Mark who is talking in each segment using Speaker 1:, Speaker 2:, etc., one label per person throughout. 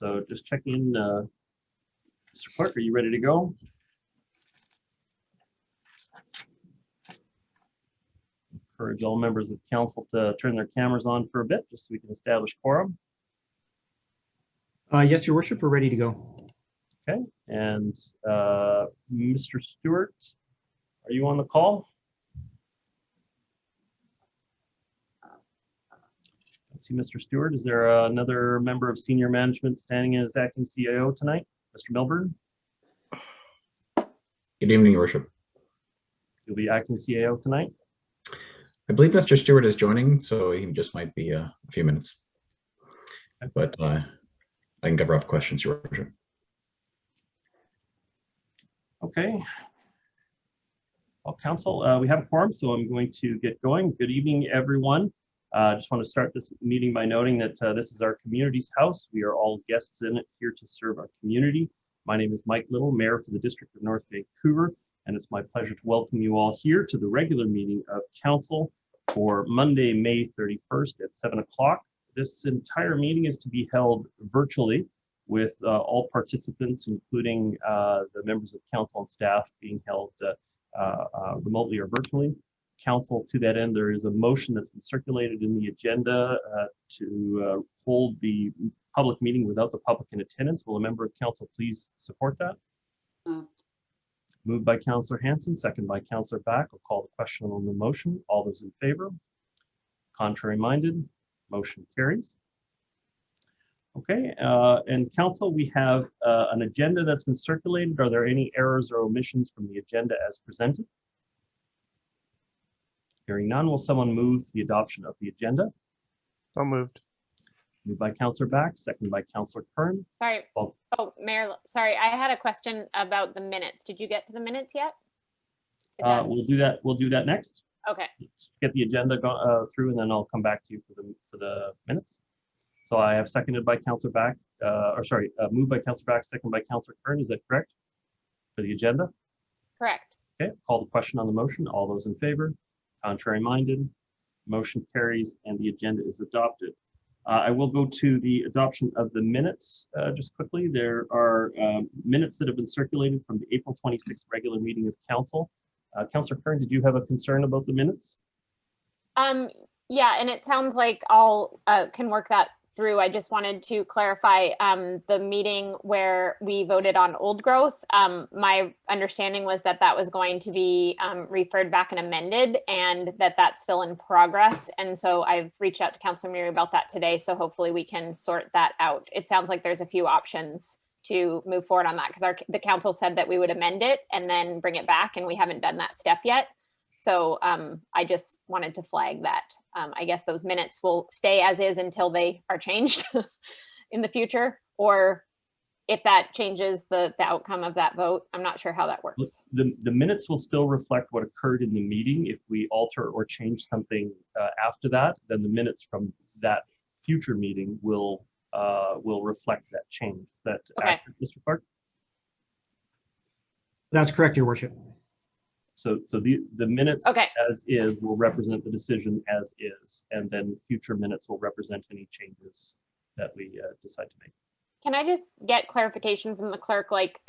Speaker 1: So just check in, Mr. Clerk, are you ready to go? Encourage all members of council to turn their cameras on for a bit, just so we can establish quorum.
Speaker 2: Yes, Your Worship, we're ready to go.
Speaker 1: Okay, and Mr. Stewart, are you on the call? Let's see, Mr. Stewart, is there another member of senior management standing as acting CIO tonight? Mr. Milburn?
Speaker 3: Good evening, Your Worship.
Speaker 1: You'll be acting CIO tonight?
Speaker 3: I believe Mr. Stewart is joining, so he just might be a few minutes. But I can cover off questions, Your Worship.
Speaker 1: Okay. Well, Council, we have a quorum, so I'm going to get going. Good evening, everyone. I just want to start this meeting by noting that this is our community's house. We are all guests in it here to serve our community. My name is Mike Little, Mayor for the District of North Vancouver, and it's my pleasure to welcome you all here to the regular meeting of Council for Monday, May 31st at 7 o'clock. This entire meeting is to be held virtually with all participants, including the members of Council and staff, being held remotely or virtually. Council, to that end, there is a motion that's been circulated in the agenda to hold the public meeting without the public in attendance. Will a member of Council please support that? Moved by Councillor Hanson, second by Councillor Back. I'll call the question on the motion. All those in favor? Contrary minded? Motion carries. Okay, and Council, we have an agenda that's been circulated. Are there any errors or omissions from the agenda as presented? Hearing none, will someone move the adoption of the agenda?
Speaker 4: So moved.
Speaker 1: Moved by Councillor Back, second by Councillor Curran.
Speaker 5: Sorry.
Speaker 1: Oh.
Speaker 5: Oh, Mayor, sorry, I had a question about the minutes. Did you get to the minutes yet?
Speaker 1: We'll do that. We'll do that next.
Speaker 5: Okay.
Speaker 1: Let's get the agenda through, and then I'll come back to you for the minutes. So I have seconded by Councillor Back, moved by Councillor Back, second by Councillor Curran. Is that correct for the agenda?
Speaker 5: Correct.
Speaker 1: Okay. Call the question on the motion. All those in favor? Contrary minded? Motion carries, and the agenda is adopted. I will go to the adoption of the minutes just quickly. There are minutes that have been circulated from the April 26th regular meeting of Council. Councillor Curran, did you have a concern about the minutes?
Speaker 5: Yeah, and it sounds like I'll can work that through. I just wanted to clarify the meeting where we voted on old growth. My understanding was that that was going to be referred back and amended, and that that's still in progress. And so I've reached out to Councillor Miri about that today. So hopefully we can sort that out. It sounds like there's a few options to move forward on that, because the council said that we would amend it and then bring it back, and we haven't done that step yet. So I just wanted to flag that. I guess those minutes will stay as is until they are changed in the future, or if that changes the outcome of that vote. I'm not sure how that works.
Speaker 1: The minutes will still reflect what occurred in the meeting. If we alter or change something after that, then the minutes from that future meeting will reflect that change. Is that accurate, Mr. Clark?
Speaker 2: That's correct, Your Worship.
Speaker 1: So the minutes
Speaker 5: Okay.
Speaker 1: as is will represent the decision as is, and then future minutes will represent any changes that we decide to make.
Speaker 5: Can I just get clarification from the clerk? Like,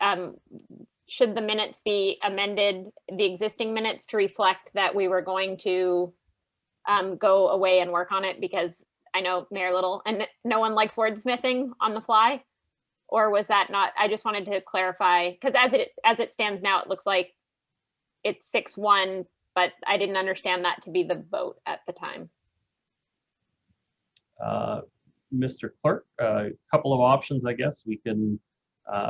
Speaker 5: should the minutes be amended, the existing minutes, to reflect that we were going to go away and work on it? Because I know Mayor Little, and no one likes wordsmithing on the fly. Or was that not? I just wanted to clarify, because as it stands now, it looks like it's 6-1, but I didn't understand that to be the vote at the time.
Speaker 1: Mr. Clerk, a couple of options, I guess. We can,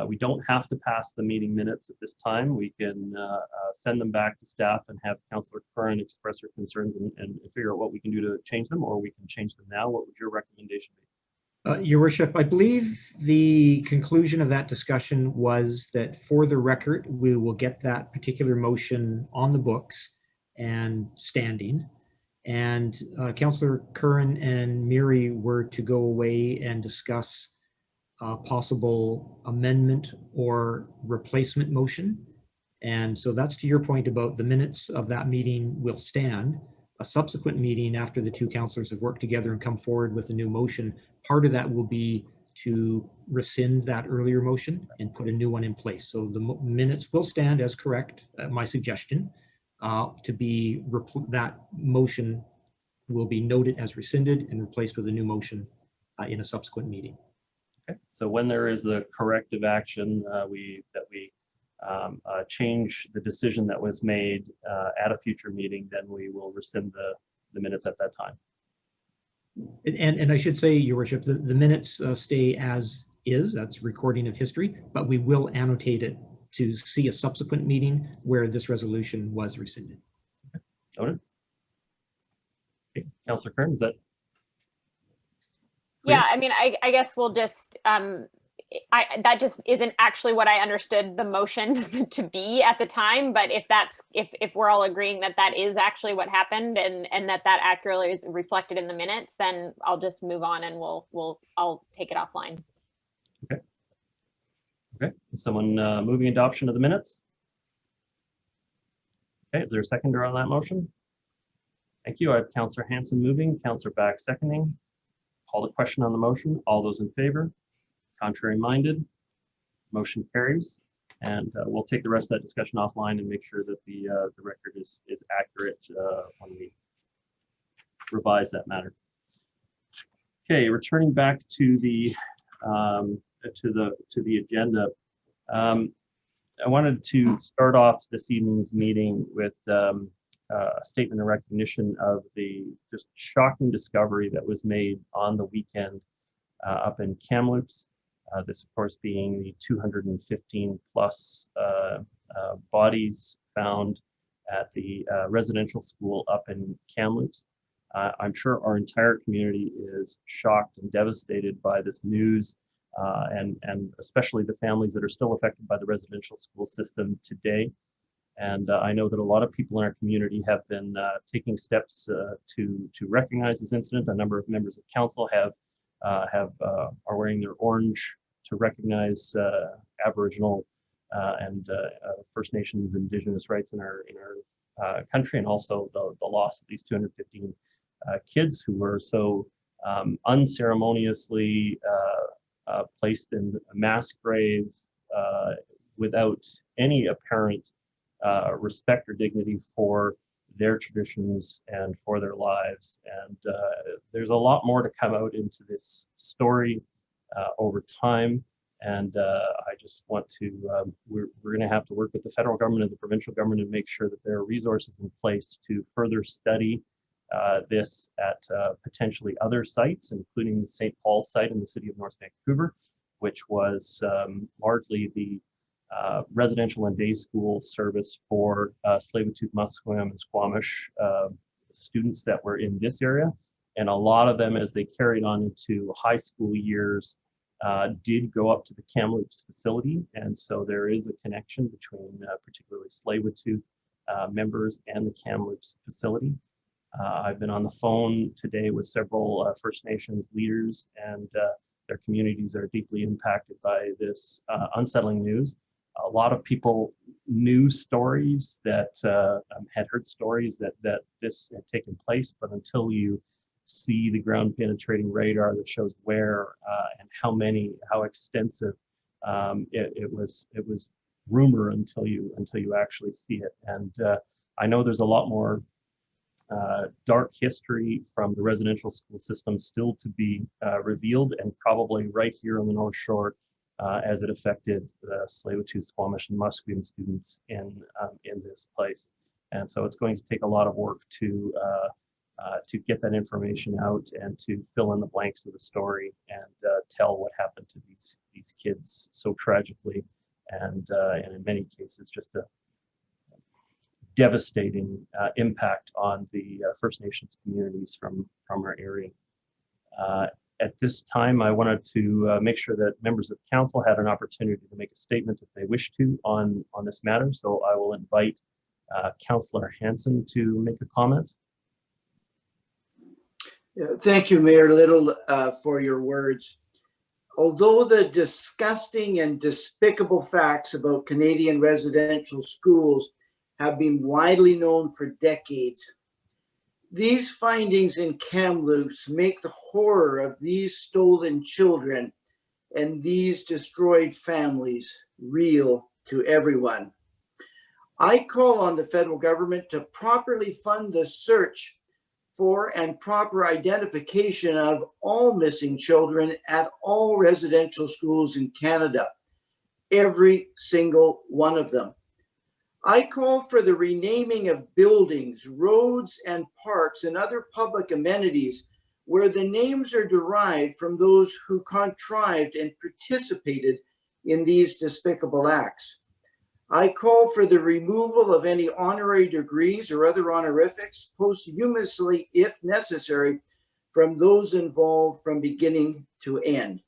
Speaker 1: we don't have to pass the meeting minutes at this time. We can send them back to staff and have Councillor Curran express her concerns and figure out what we can do to change them, or we can change them now. What would your recommendation be?
Speaker 2: Your Worship, I believe the conclusion of that discussion was that, for the record, we will get that particular motion on the books and standing. And Councillor Curran and Miri were to go away and discuss a possible amendment or replacement motion. And so that's to your point about the minutes of that meeting will stand. A subsequent meeting, after the two councillors have worked together and come forward with a new motion, part of that will be to rescind that earlier motion and put a new one in place. So the minutes will stand as correct, my suggestion, that motion will be noted as rescinded and replaced with a new motion in a subsequent meeting.
Speaker 1: Okay, so when there is a corrective action, we change the decision that was made at a future meeting, then we will rescind the minutes at that time.
Speaker 2: And I should say, Your Worship, the minutes stay as is. That's recording of history, but we will annotate it to see a subsequent meeting where this resolution was rescinded.
Speaker 1: Noted. Okay, Councillor Curran, is that?
Speaker 5: Yeah, I mean, I guess we'll just, that just isn't actually what I understood the motion to be at the time, but if we're all agreeing that that is actually what happened and that accurately is reflected in the minutes, then I'll just move on and I'll take it offline.
Speaker 1: Okay. Okay, is someone moving adoption of the minutes? Okay, is there a seconder on that motion? Thank you. I have Councillor Hanson moving, Councillor Back seconding. Call the question on the motion. All those in favor? Contrary minded? Motion carries. And we'll take the rest of that discussion offline and make sure that the record is accurate when we revise that matter. Okay, returning back to the agenda. I wanted to start off this evening's meeting with a statement of recognition of the just shocking discovery that was made on the weekend up in Kamloops. This, of course, being the 215 plus bodies found at the residential school up in Kamloops. I'm sure our entire community is shocked and devastated by this news, and especially the families that are still affected by the residential school system today. And I know that a lot of people in our community have been taking steps to recognize this incident. A number of members of council are wearing their orange to recognize Aboriginal and First Nations Indigenous rights in our country, and also the loss of these 215 kids who were so unceremoniously placed in a mass grave without any apparent respect or dignity for their traditions and for their lives. And there's a lot more to come out into this story over time. And I just want to, we're going to have to work with the federal government and the provincial government to make sure that there are resources in place to further study this at potentially other sites, including the St. Paul's site in the city of North Vancouver, which was largely the residential and day school service for Tsleil-Waututh, Musqueam, and Squamish students that were in this area. And a lot of them, as they carried on into high school years, did go up to the Kamloops facility. And so there is a connection between particularly Tsleil-Waututh members and the Kamloops facility. I've been on the phone today with several First Nations leaders, and their communities are deeply impacted by this unsettling news. A lot of people knew stories that had heard stories that this had taken place, but until you see the ground penetrating radar that shows where and how extensive, it was rumor until you actually see it. And I know there's a lot more dark history from the residential school system still to be revealed, and probably right here on the North Shore as it affected the Tsleil-Waututh, Squamish, and Musqueam students in this place. And so it's going to take a lot of work to get that information out and to fill in the blanks of the story and tell what happened to these kids so tragically, and in many cases just a devastating impact on the First Nations communities from our area. At this time, I wanted to make sure that members of council had an opportunity to make a statement if they wish to on this matter. So I will invite Councillor Hanson to make a comment.
Speaker 4: Yeah, thank you, Mayor Little, for your words. Although the disgusting and despicable facts about Canadian residential schools have been widely known for decades, these findings in Kamloops make the horror of these stolen children and these destroyed families real to everyone. I call on the federal government to properly fund the search for and proper identification of all missing children at all residential schools in Canada, every single one of them. I call for the renaming of buildings, roads, and parks and other public amenities where the names are derived from those who contrived and participated in these despicable acts. I call for the removal of any honorary degrees or other honorifics posthumously, if necessary, from those involved from beginning to end.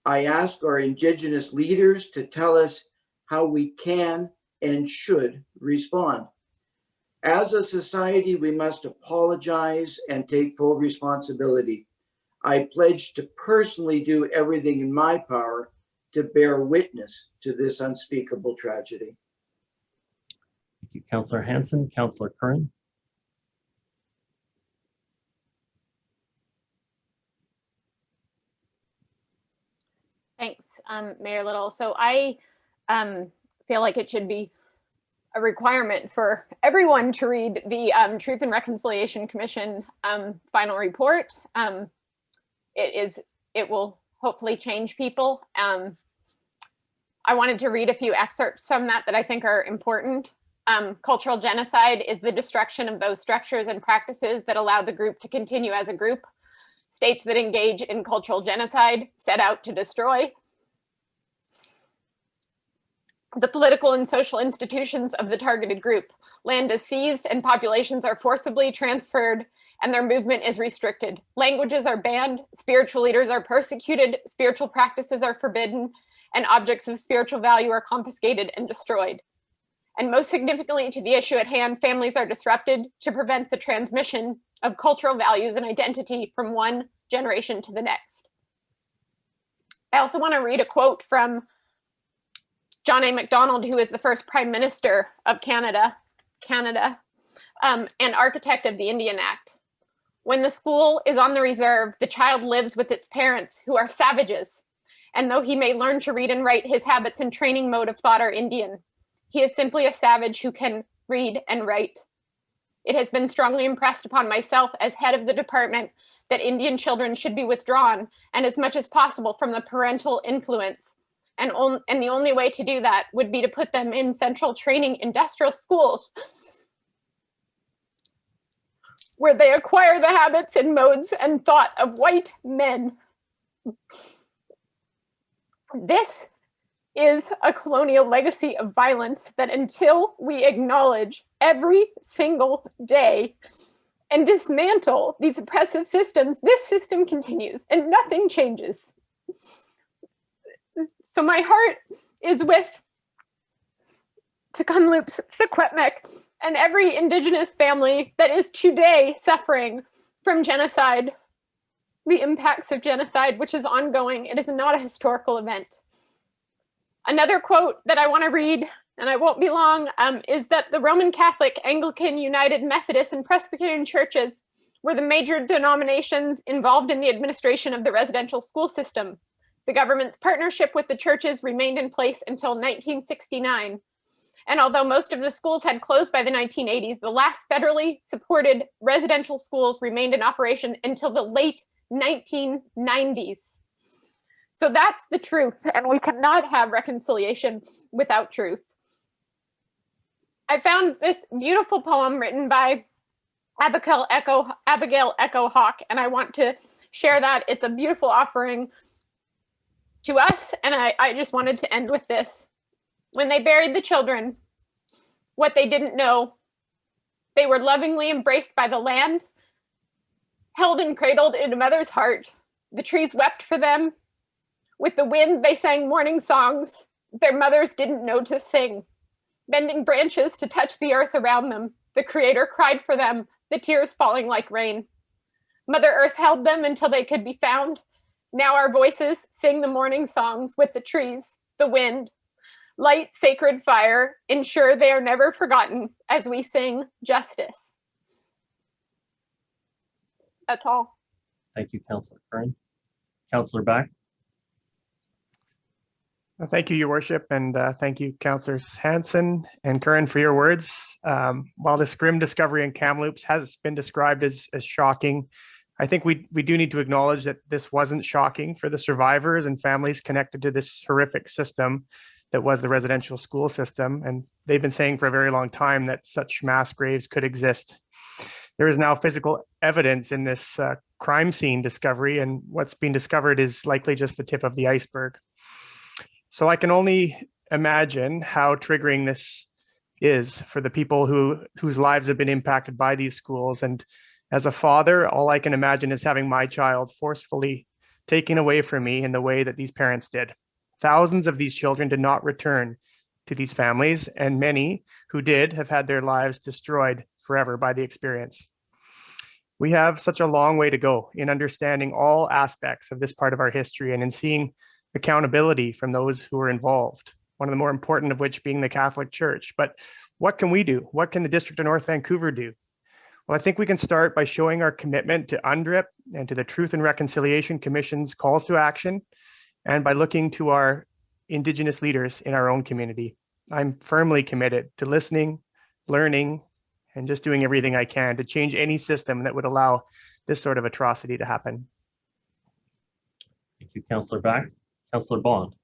Speaker 4: I ask our Indigenous leaders to tell us how we can and should respond. As a society, we must apologize and take full responsibility. I pledge to personally do everything in my power to bear witness to this unspeakable tragedy.
Speaker 1: Thank you, Councillor Hanson. Councillor Curran.
Speaker 5: Thanks, Mayor Little. So I feel like it should be a requirement for everyone to read the Truth and Reconciliation Commission final report. It will hopefully change people. I wanted to read a few excerpts from that I think are important. Cultural genocide is the destruction of those structures and practices that allow the group to continue as a group. States that engage in cultural genocide set out to destroy the political and social institutions of the targeted group. Land is seized and populations are forcibly transferred and their movement is restricted. Languages are banned, spiritual leaders are persecuted, spiritual practices are forbidden, and objects of spiritual value are confiscated and destroyed. And most significantly to the issue at hand, families are disrupted to prevent the transmission of cultural values and identity from one generation to the next. I also want to read a quote from John A. Macdonald, who is the first Prime Minister of Canada, and architect of the Indian Act. When the school is on the reserve, the child lives with its parents, who are savages. And though he may learn to read and write, his habits and training mode of thought are Indian. He is simply a savage who can read and write. It has been strongly impressed upon myself as head of the department that Indian children should be withdrawn and as much as possible from the parental influence. And the only way to do that would be to put them in central training industrial schools where they acquire the habits and modes and thought of white men. This is a colonial legacy of violence that until we acknowledge every single day and dismantle these oppressive systems, this system continues and nothing changes. So my heart is with Tecumloops, Secwepemc, and every Indigenous family that is today suffering from genocide, the impacts of genocide, which is ongoing. It is not a historical event. Another quote that I want to read, and I won't be long, is that the Roman Catholic, Anglican, United Methodist, and Presbyterian churches were the major denominations involved in the administration of the residential school system. The government's partnership with the churches remained in place until 1969. And although most of the schools had closed by the 1980s, the last federally supported residential schools remained in operation until the late 1990s. So that's the truth, and we cannot have reconciliation without truth. I found this beautiful poem written by Abigail Echo Hawk, and I want to share that. It's a beautiful offering to us, and I just wanted to end with this. When they buried the children, what they didn't know, they were lovingly embraced by the land, held and cradled in a mother's heart. The trees wept for them. With the wind, they sang morning songs their mothers didn't know to sing, bending branches to touch the earth around them. The Creator cried for them, the tears falling like rain. Mother Earth held them until they could be found. Now our voices sing the morning songs with the trees, the wind. Light sacred fire, ensure they are never forgotten as we sing justice. That's all.
Speaker 1: Thank you, Councillor Curran. Councillor Back.
Speaker 6: Thank you, Your Worship, and thank you, Councillors Hanson and Curran, for your words. While this grim discovery in Kamloops has been described as shocking, I think we do need to acknowledge that this wasn't shocking for the survivors and families connected to this horrific system that was the residential school system. And they've been saying for a very long time that such mass graves could exist. There is now physical evidence in this crime scene discovery, and what's been discovered is likely just the tip of the iceberg. So I can only imagine how triggering this is for the people whose lives have been impacted by these schools. And as a father, all I can imagine is having my child forcefully taken away from me in the way that these parents did. Thousands of these children did not return to these families, and many who did have had their lives destroyed forever by the experience. We have such a long way to go in understanding all aspects of this part of our history and in seeing accountability from those who are involved, one of the more important of which being the Catholic Church. But what can we do? What can the District of North Vancouver do? Well, I think we can start by showing our commitment to UNDRIP and to the Truth and Reconciliation Commission's calls to action, and by looking to our Indigenous leaders in our own community. I'm firmly committed to listening, learning, and just doing everything I can to change any system that would allow this sort of atrocity to happen.
Speaker 1: Thank you, Councillor Back. Councillor Bond.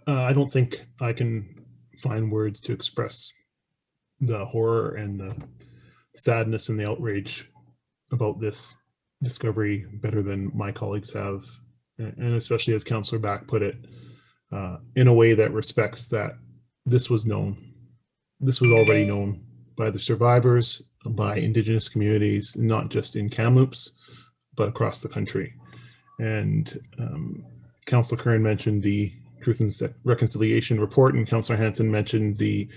Speaker 7: I don't think I can find words to express the horror and the sadness and the outrage about this discovery better than my colleagues have, and especially as Councillor Back put it, in a way that respects that this was known. This was already known by the survivors, by Indigenous communities, not just in Kamloops, but across the country. And Councillor Curran mentioned the Truth and Reconciliation report, and Councillor Hanson mentioned the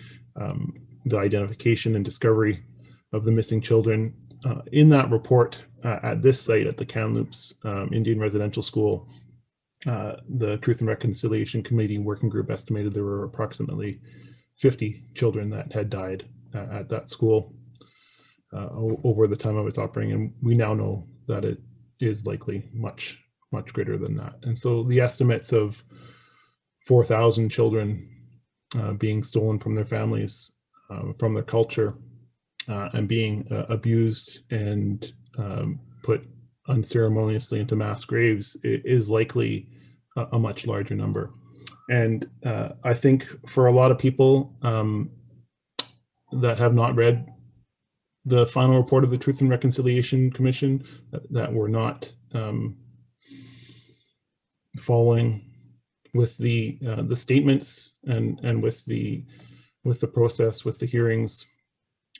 Speaker 7: identification and discovery of the missing children. In that report, at this site, at the Kamloops Indian Residential School, the Truth and Reconciliation Committee working group estimated there were approximately 50 children that had died at that school over the time of its operating, and we now know that it is likely much greater than that. And so the estimates of 4,000 children being stolen from their families, from their culture, and being abused and put unceremoniously into mass graves is likely a much larger number. And I think for a lot of people that have not read the final report of the Truth and Reconciliation Commission, that were not following with the statements and with the process, with the hearings,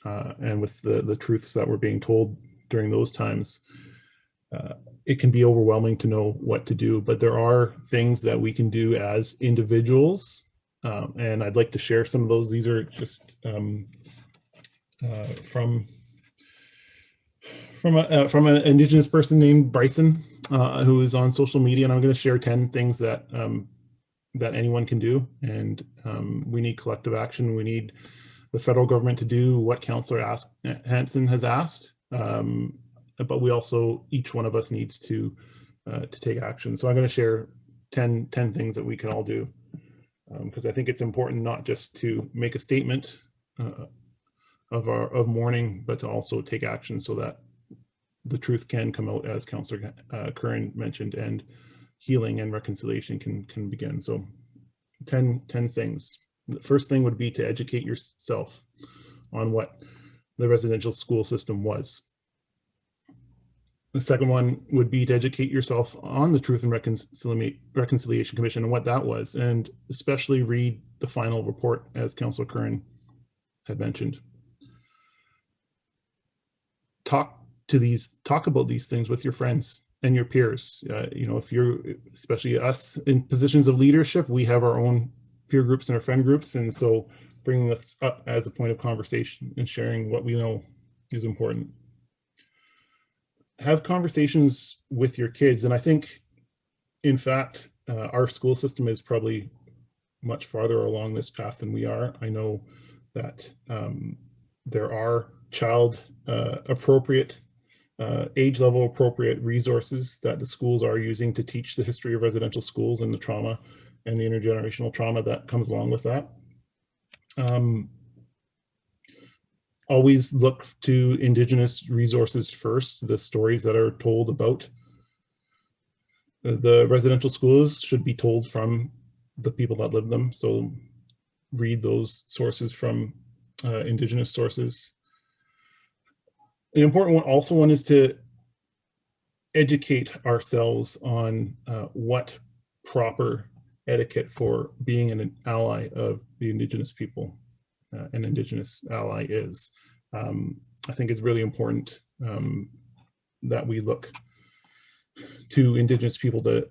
Speaker 7: and with the truths that were being told during those times, it can be overwhelming to know what to do. But there are things that we can do as individuals, and I'd like to share some of those. These are just from an Indigenous person named Bryson, who is on social media, and I'm going to share 10 things that that anyone can do. And we need collective action. We need the federal government to do what Councillor Hanson has asked, but we also, each one of us needs to take action. So I'm going to share 10 things that we can all do, because I think it's important not just to make a statement of mourning, but to also take action so that the truth can come out, as Councillor Curran mentioned, and healing and reconciliation can begin. So 10 things. The first thing would be to educate yourself on what the residential school system was. The second one would be to educate yourself on the Truth and Reconciliation Commission and what that was, and especially read the final report, as Councillor Curran had mentioned. Talk about these things with your friends and your peers. You know, if you're, especially us in positions of leadership, we have our own peer groups and our friend groups, and so bringing this up as a point of conversation and sharing what we know is important. Have conversations with your kids, and I think, in fact, our school system is probably much farther along this path than we are. I know that there are child appropriate age level appropriate resources that the schools are using to teach the history of residential schools and the trauma and the intergenerational trauma that comes along with that. Always look to Indigenous resources first. The stories that are told about the residential schools should be told from the people that live them. So read those sources from Indigenous sources. An important one is to educate ourselves on what proper etiquette for being an ally of the Indigenous people, an Indigenous ally is. I think it's really important that we look to Indigenous people to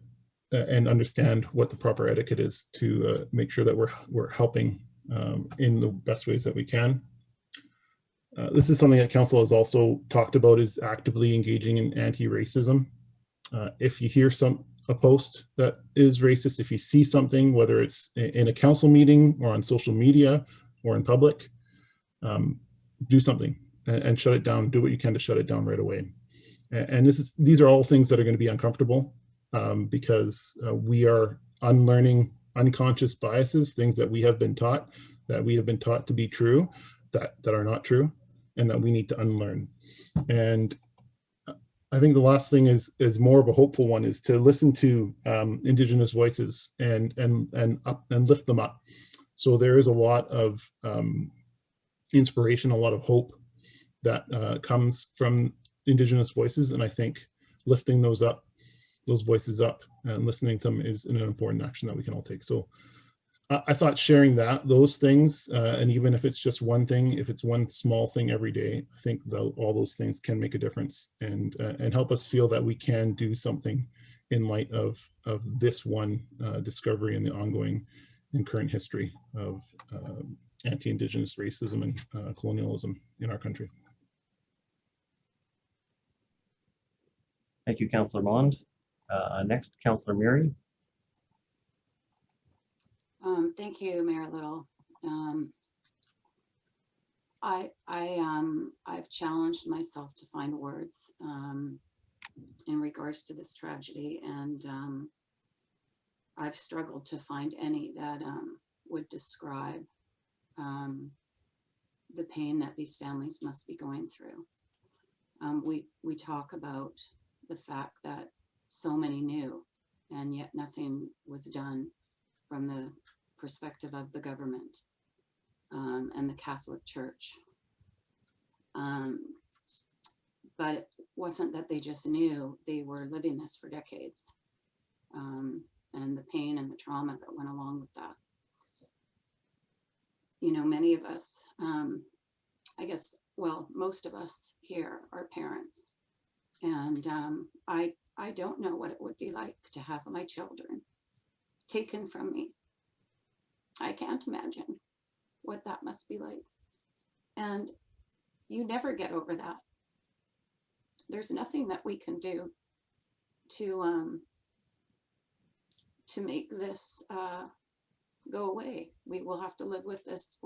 Speaker 7: and understand what the proper etiquette is to make sure that we're helping in the best ways that we can. This is something that Council has also talked about, is actively engaging in anti-racism. If you hear a post that is racist, if you see something, whether it's in a council meeting or on social media or in public, do something and shut it down. Do what you can to shut it down right away. And these are all things that are going to be uncomfortable because we are unlearning unconscious biases, things that we have been taught to be true, that are not true, and that we need to unlearn. And I think the last thing is more of a hopeful one, is to listen to Indigenous voices and lift them up. So there is a lot of inspiration, a lot of hope that comes from Indigenous voices, and I think lifting those voices up and listening to them is an important action that we can all take. So I thought sharing those things, and even if it's just one thing, if it's one small thing every day, I think all those things can make a difference and help us feel that we can do something in light of this one discovery in the ongoing and current history of anti-Indigenous racism and colonialism in our country.
Speaker 1: Thank you, Councillor Mond. Next, Councillor Murray.
Speaker 8: Thank you, Mayor Little. I've challenged myself to find words in regards to this tragedy, and I've struggled to find any that would describe the pain that these families must be going through. We talk about the fact that so many knew, and yet nothing was done from the perspective of the government and the Catholic Church. But it wasn't that they just knew, they were living this for decades, and the pain and the trauma that went along with that. You know, many of us, I guess, well, most of us here are parents, and I don't know what it would be like to have my children taken from me. I can't imagine what that must be like. And you never get over that. There's nothing that we can do to make this go away. We will have to live with this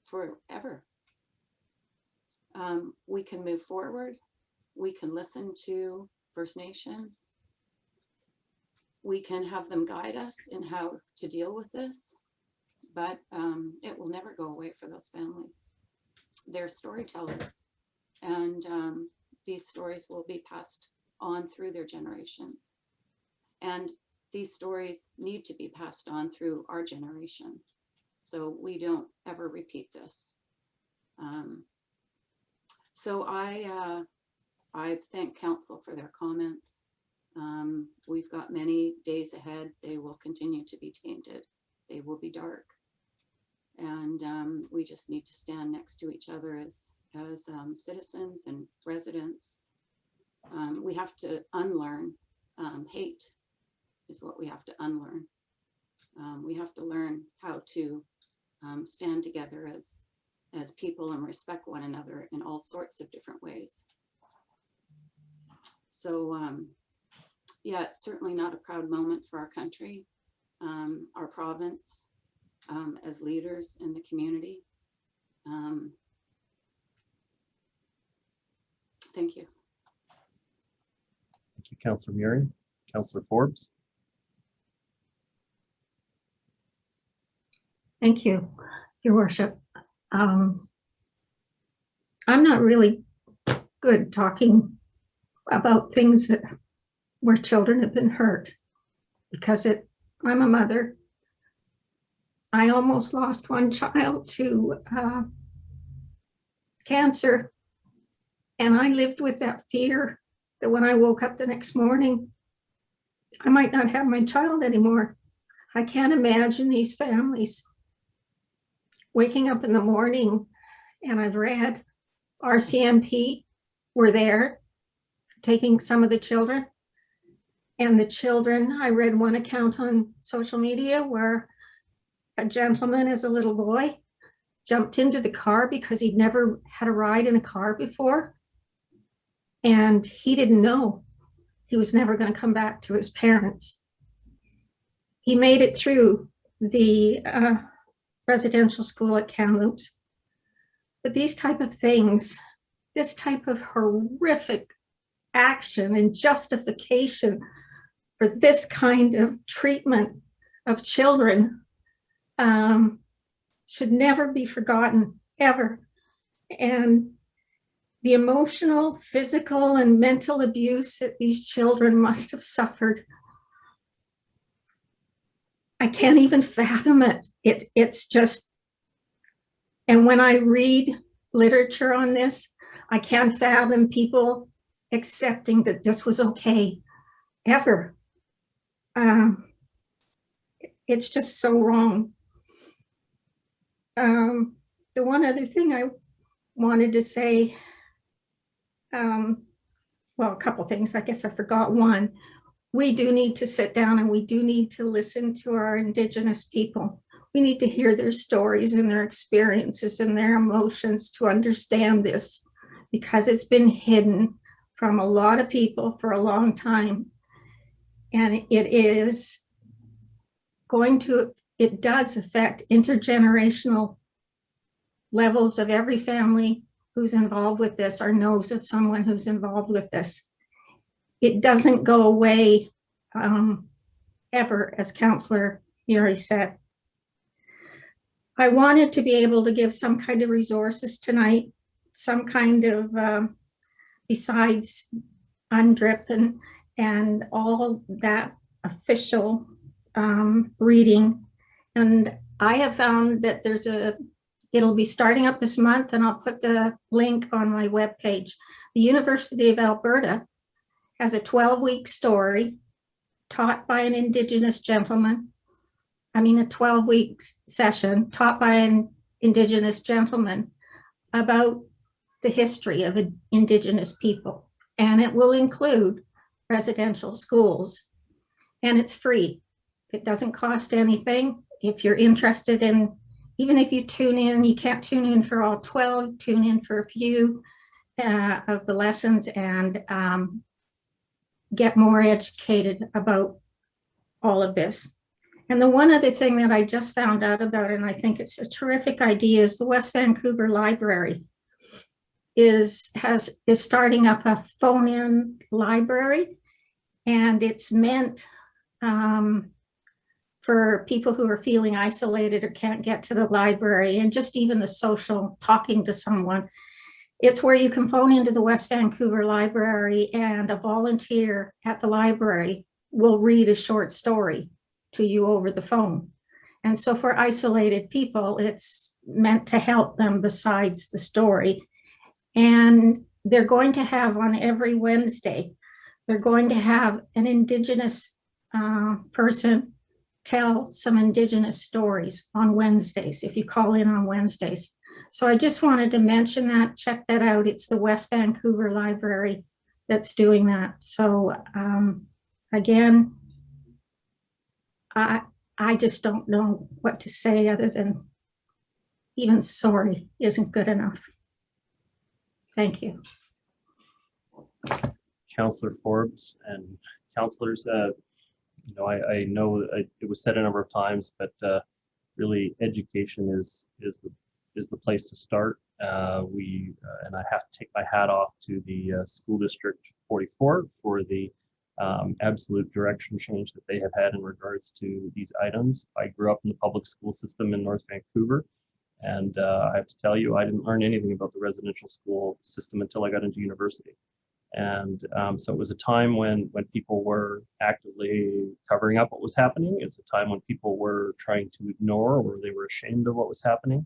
Speaker 8: forever. We can move forward. We can listen to First Nations. We can have them guide us in how to deal with this, but it will never go away for those families. They're storytellers, and these stories will be passed on through their generations. And these stories need to be passed on through our generations, so we don't ever repeat this. So I thank Council for their comments. We've got many days ahead. They will continue to be tainted. They will be dark. And we just need to stand next to each other as citizens and residents. We have to unlearn hate is what we have to unlearn. We have to learn how to stand together as people and respect one another in all sorts of different ways. So yeah, it's certainly not a proud moment for our country, our province, as leaders in the community. Thank you.
Speaker 1: Thank you, Councillor Murray. Councillor Forbes.
Speaker 9: Thank you, Your Worship. I'm not really good talking about things where children have been hurt because I'm a mother. I almost lost one child to cancer, and I lived with that fear that when I woke up the next morning, I might not have my child anymore. I can't imagine these families waking up in the morning, and I've read RCMP were there taking some of the children. And the children, I read one account on social media where a gentleman as a little boy jumped into the car because he'd never had a ride in a car before. And he didn't know he was never going to come back to his parents. He made it through the residential school at Kamloops. But these type of things, this type of horrific action and justification for this kind of treatment of children should never be forgotten, ever. And the emotional, physical, and mental abuse that these children must have suffered, I can't even fathom it. It's just, and when I read literature on this, I can't fathom people accepting that this was okay, ever. It's just so wrong. The one other thing I wanted to say, well, a couple things, I guess I forgot one. We do need to sit down and we do need to listen to our Indigenous people. We need to hear their stories and their experiences and their emotions to understand this, because it's been hidden from a lot of people for a long time. And it is going to, it does affect intergenerational levels of every family who's involved with this or knows of someone who's involved with this. It doesn't go away ever, as Councillor Murray said. I wanted to be able to give some kind of resources tonight, some kind of, besides UNDRIP and all that official reading. And I have found that it'll be starting up this month, and I'll put the link on my webpage. The University of Alberta has a 12-week story taught by an Indigenous gentleman. I mean, a 12-week session taught by an Indigenous gentleman about the history of Indigenous people. And it will include residential schools. And it's free. It doesn't cost anything. If you're interested in, even if you tune in, you can't tune in for all 12, tune in for a few of the lessons and get more educated about all of this. And the one other thing that I just found out about, and I think it's a terrific idea, is the West Vancouver Library is starting up a phone-in library, and it's meant for people who are feeling isolated or can't get to the library, and just even the social talking to someone. It's where you can phone into the West Vancouver Library, and a volunteer at the library will read a short story to you over the phone. And so for isolated people, it's meant to help them besides the story. And they're going to have on every Wednesday, they're going to have an Indigenous person tell some Indigenous stories on Wednesdays, if you call in on Wednesdays. So I just wanted to mention that, check that out. It's the West Vancouver Library that's doing that. So again, I just don't know what to say other than even sorry isn't good enough. Thank you.
Speaker 1: Councillor Forbes and councillors, you know, I know it was said a number of times, but really education is the place to start. And I have to take my hat off to the School District 44 for the absolute direction change that they have had in regards to these items. I grew up in the public school system in North Vancouver, and I have to tell you, I didn't learn anything about the residential school system until I got into university. And so it was a time when people were actively covering up what was happening. It's a time when people were trying to ignore, or they were ashamed of what was happening.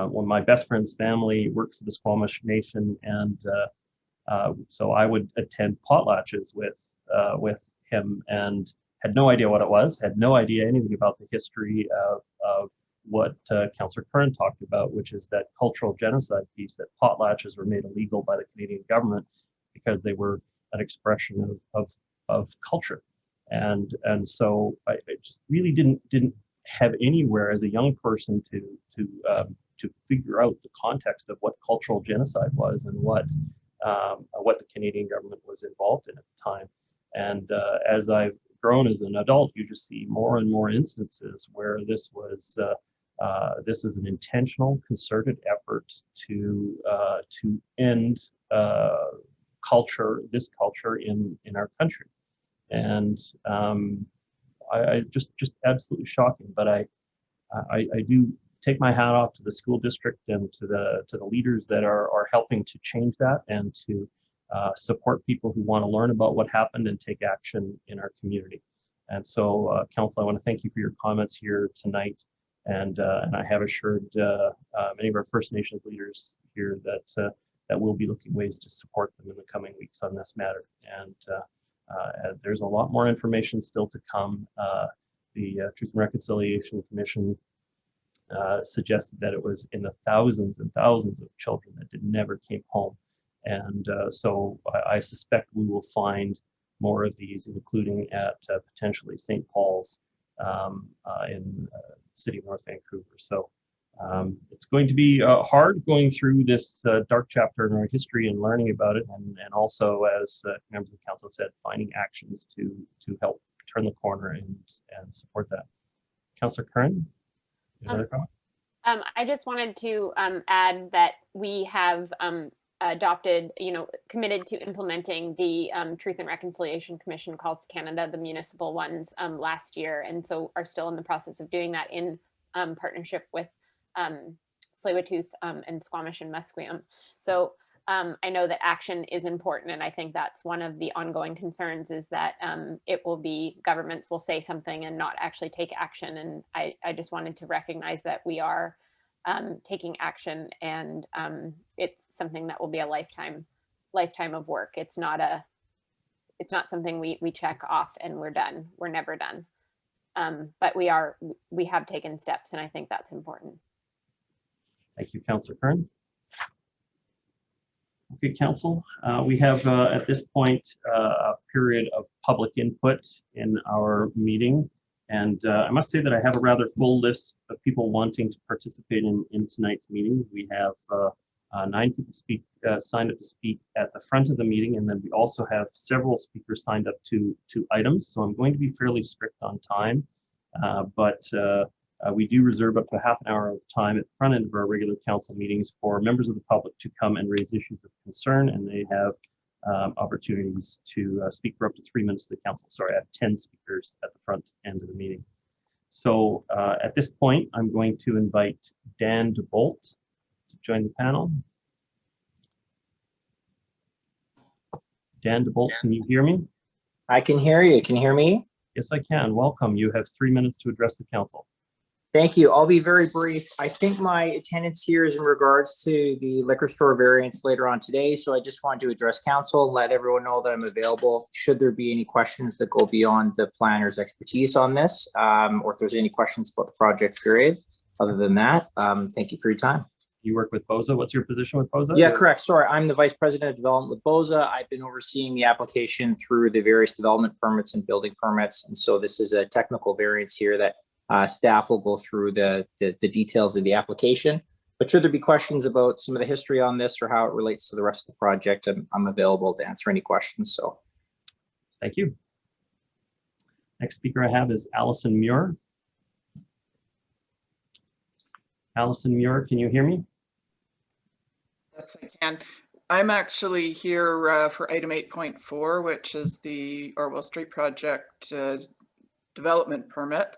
Speaker 1: When my best friend's family worked for the Squamish Nation, and so I would attend potlatches with him, and had no idea what it was, had no idea anything about the history of what Councillor Curran talked about, which is that cultural genocide piece, that potlatches were made illegal by the Canadian government because they were an expression of culture. And so I just really didn't have anywhere as a young person to figure out the context of what cultural genocide was, and what the Canadian government was involved in at the time. And as I've grown as an adult, you just see more and more instances where this was an intentional, concerted effort to end this culture in our country. And I just absolutely shocking. But I do take my hat off to the school district and to the leaders that are helping to change that, and to support people who want to learn about what happened and take action in our community. And so, Council, I want to thank you for your comments here tonight. And I have assured many of our First Nations leaders here that we'll be looking ways to support them in the coming weeks on this matter. And there's a lot more information still to come. The Truth and Reconciliation Commission suggested that it was in the thousands and thousands of children that never came home. And so I suspect we will find more of these, including at potentially St. Paul's in the city of North Vancouver. So it's going to be hard going through this dark chapter in our history and learning about it, and also, as members of the council have said, finding actions to help turn the corner and support that. Councillor Curran, another comment?
Speaker 5: I just wanted to add that we have adopted, committed to implementing the Truth and Reconciliation Commission calls to Canada, the municipal ones, last year, and so are still in the process of doing that in partnership with Tsleil-Waututh and Squamish and Musqueam. So I know that action is important, and I think that's one of the ongoing concerns, is that governments will say something and not actually take action. And I just wanted to recognize that we are taking action, and it's something that will be a lifetime of work. It's not something we check off and we're done. We're never done. But we have taken steps, and I think that's important.
Speaker 1: Thank you, Councillor Curran. Okay, Council, we have at this point a period of public input in our meeting. And I must say that I have a rather full list of people wanting to participate in tonight's meeting. We have 9 people signed up to speak at the front of the meeting, and then we also have several speakers signed up to items. So I'm going to be fairly strict on time, but we do reserve up to half an hour of time at the front end of our regular council meetings for members of the public to come and raise issues of concern, and they have opportunities to speak for up to 3 minutes to the council. Sorry, I have 10 speakers at the front end of the meeting. So at this point, I'm going to invite Dan DeBolt to join the panel. Dan DeBolt, can you hear me?
Speaker 10: I can hear you. Can you hear me?
Speaker 1: Yes, I can. Welcome. You have 3 minutes to address the council.
Speaker 10: Thank you. I'll be very brief. I think my attendance here is in regards to the liquor store variance later on today. So I just wanted to address council and let everyone know that I'm available should there be any questions that go beyond the planner's expertise on this, or if there's any questions about the project period. Other than that, thank you for your time.
Speaker 1: You work with BOZA. What's your position with BOZA?
Speaker 10: Yeah, correct. Sorry, I'm the Vice President of Development with BOZA. I've been overseeing the application through the various development permits and building permits. And so this is a technical variance here that staff will go through the details of the application. But should there be questions about some of the history on this or how it relates to the rest of the project, I'm available to answer any questions. So,
Speaker 1: thank you. Next speaker I have is Allison Muir. Allison Muir, can you hear me?
Speaker 11: Yes, I can. I'm actually here for item 8.4, which is the Orwell Street project development permit.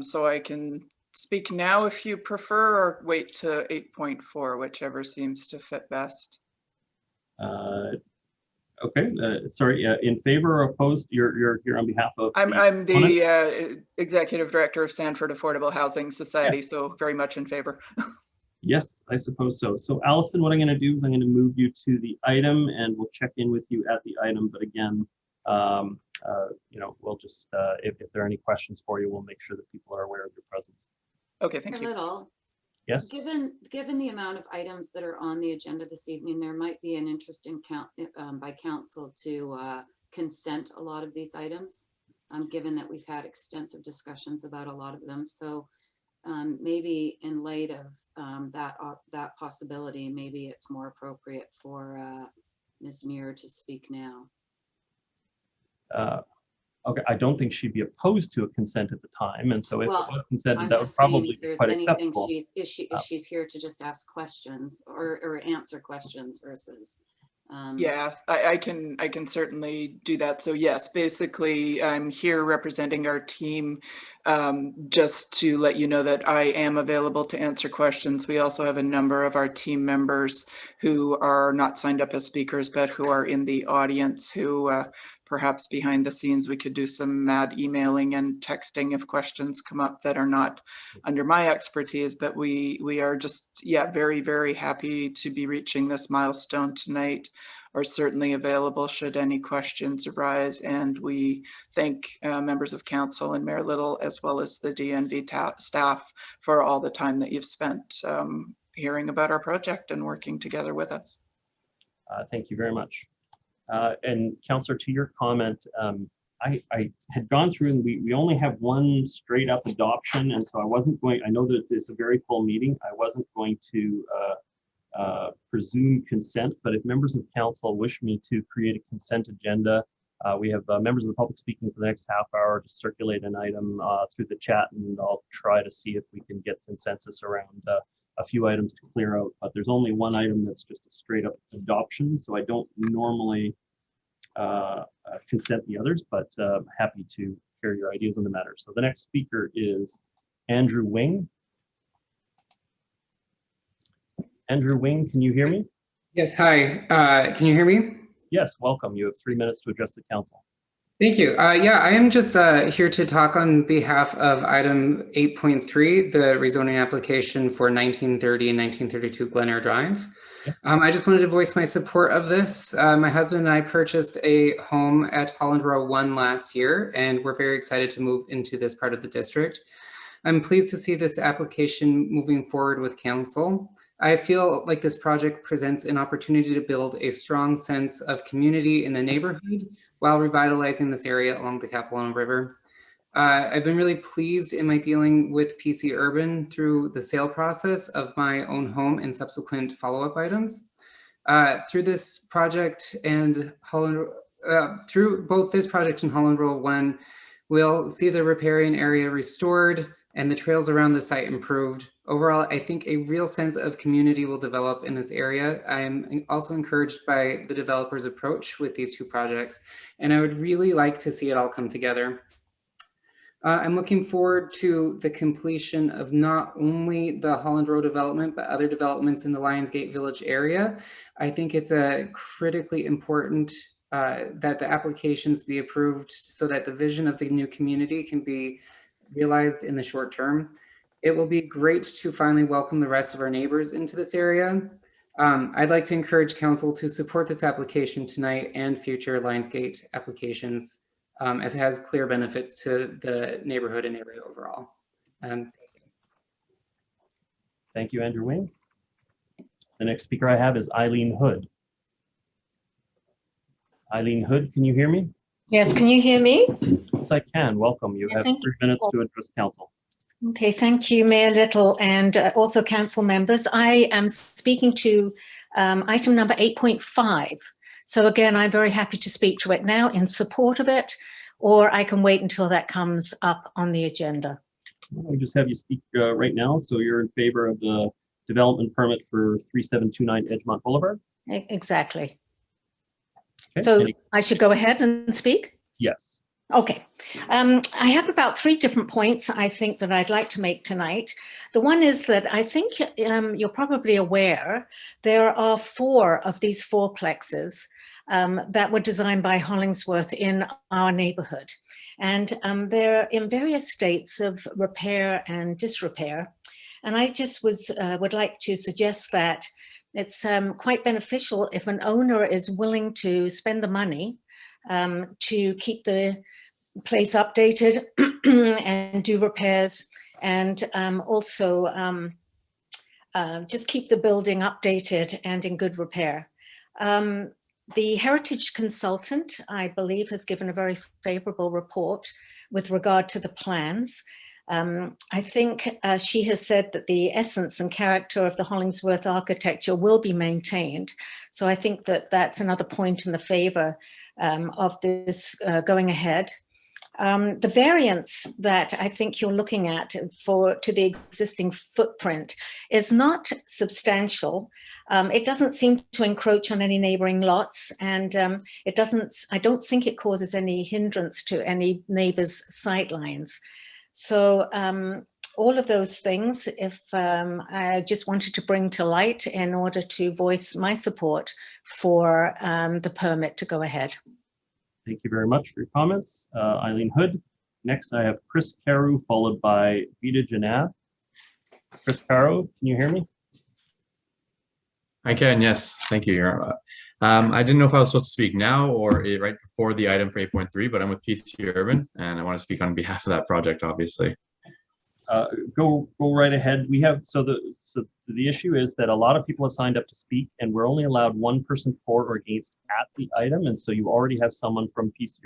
Speaker 11: So I can speak now if you prefer, or wait to 8.4, whichever seems to fit best.
Speaker 1: Okay, sorry, in favor or opposed? You're here on behalf of
Speaker 11: I'm the executive director of Sanford Affordable Housing Society,
Speaker 1: yes.
Speaker 11: so very much in favor.
Speaker 1: Yes, I suppose so. So Allison, what I'm going to do is I'm going to move you to the item and we'll check in with you at the item. But again, you know, we'll just, if there are any questions for you, we'll make sure that people are aware of your presence.
Speaker 11: Okay, thank you.
Speaker 8: Little.
Speaker 1: Yes.
Speaker 8: Given the amount of items that are on the agenda this evening, there might be an interest in by council to consent a lot of these items, given that we've had extensive discussions about a lot of them. So maybe in light of that possibility, maybe it's more appropriate for Ms. Muir to speak now.
Speaker 1: Okay, I don't think she'd be opposed to a consent at the time, and so if
Speaker 8: Well,
Speaker 1: it was consented,
Speaker 8: I'm
Speaker 1: that would
Speaker 8: just saying
Speaker 1: probably
Speaker 8: if
Speaker 1: be
Speaker 8: there's
Speaker 1: quite
Speaker 8: anything
Speaker 1: acceptable.
Speaker 8: if she's here to just ask questions or answer questions versus.
Speaker 11: Yeah, I can certainly do that. So yes, basically I'm here representing our team, just to let you know that I am available to answer questions. We also have a number of our team members who are not signed up as speakers, but who are in the audience who perhaps behind the scenes we could do some mad emailing and texting if questions come up that are not under my expertise. But we are just, yeah, very, very happy to be reaching this milestone tonight, are certainly available should any questions arise. And we thank members of council and Mayor Little, as well as the DNV staff, for all the time that you've spent hearing about our project and working together with us.
Speaker 1: Thank you very much. And Councillor, to your comment, I had gone through and we only have one straight up adoption. And so I wasn't going, I know that it's a very full meeting. I wasn't going to presume consent, but if members of council wish me to create a consent agenda, we have members of the public speaking for the next half hour to circulate an item through the chat, and I'll try to see if we can get consensus around a few items to clear out. But there's only one item that's just a straight up adoption, so I don't normally consent the others, but happy to hear your ideas on the matter. So the next speaker is Andrew Wing. Andrew Wing, can you hear me?
Speaker 12: Yes, hi. Can you hear me?
Speaker 1: Yes, welcome. You have 3 minutes to address the council.
Speaker 12: Thank you. Yeah, I am just here to talk on behalf of item 8.3, the rezoning application for 1930 and 1932 Glen Drive.
Speaker 1: Yes.
Speaker 12: I just wanted to voice my support of this. My husband and I purchased a home at Holland Row 1 last year, and we're very excited to move into this part of the district. I'm pleased to see this application moving forward with council. I feel like this project presents an opportunity to build a strong sense of community in the neighborhood while revitalizing this area along the Capilano River. I've been really pleased in my dealing with PC Urban through the sale process of my own home and subsequent follow-up items. Through this project and through both this project and Holland Row 1, we'll see the riparian area restored and the trails around the site improved. Overall, I think a real sense of community will develop in this area. I am also encouraged by the developer's approach with these two projects, and I would really like to see it all come together. I'm looking forward to the completion of not only the Holland Row development, but other developments in the Lionsgate Village area. I think it's critically important that the applications be approved so that the vision of the new community can be realized in the short term. It will be great to finally welcome the rest of our neighbors into this area. I'd like to encourage council to support this application tonight and future Lionsgate applications, as it has clear benefits to the neighborhood and area overall.
Speaker 1: Thank you, Andrew Wing. The next speaker I have is Eileen Hood. Eileen Hood, can you hear me?
Speaker 13: Yes, can you hear me?
Speaker 1: Yes, I can. Welcome. You have 3 minutes to address council.
Speaker 13: Okay, thank you, Mayor Little, and also council members. I am speaking to item number 8.5. So again, I'm very happy to speak to it now in support of it, or I can wait until that comes up on the agenda.
Speaker 1: We just have you speak right now. So you're in favor of the development permit for 3729 Edgemont Boulevard?
Speaker 13: Exactly.
Speaker 1: Okay,
Speaker 13: So I should go ahead and speak?
Speaker 1: yes.
Speaker 13: Okay. I have about 3 different points I think that I'd like to make tonight. The one is that I think you're probably aware there are 4 of these 4plexes that were designed by Hollingsworth in our neighborhood. And they're in various states of repair and disrepair. And I just would like to suggest that it's quite beneficial if an owner is willing to spend the money to keep the place updated and do repairs, and also just keep the building updated and in good repair. The heritage consultant, I believe, has given a very favorable report with regard to the plans. I think she has said that the essence and character of the Hollingsworth architecture will be maintained. So I think that that's another point in the favor of this going ahead. The variance that I think you're looking at to the existing footprint is not substantial. It doesn't seem to encroach on any neighboring lots, and I don't think it causes any hindrance to any neighbors' sightlines. So all of those things, I just wanted to bring to light in order to voice my support for the permit to go ahead.
Speaker 1: Thank you very much for your comments, Eileen Hood. Next, I have Chris Carew, followed by Vita Janab. Chris Carew, can you hear me?
Speaker 14: I can, yes. Thank you. I didn't know if I was supposed to speak now or right before the item for 8.3, but I'm with PC Urban, and I want to speak on behalf of that project, obviously.
Speaker 1: Go right ahead. We have so the issue is that a lot of people have signed up to speak, and we're only allowed 1 person for or against at the item, and so you already have someone from PC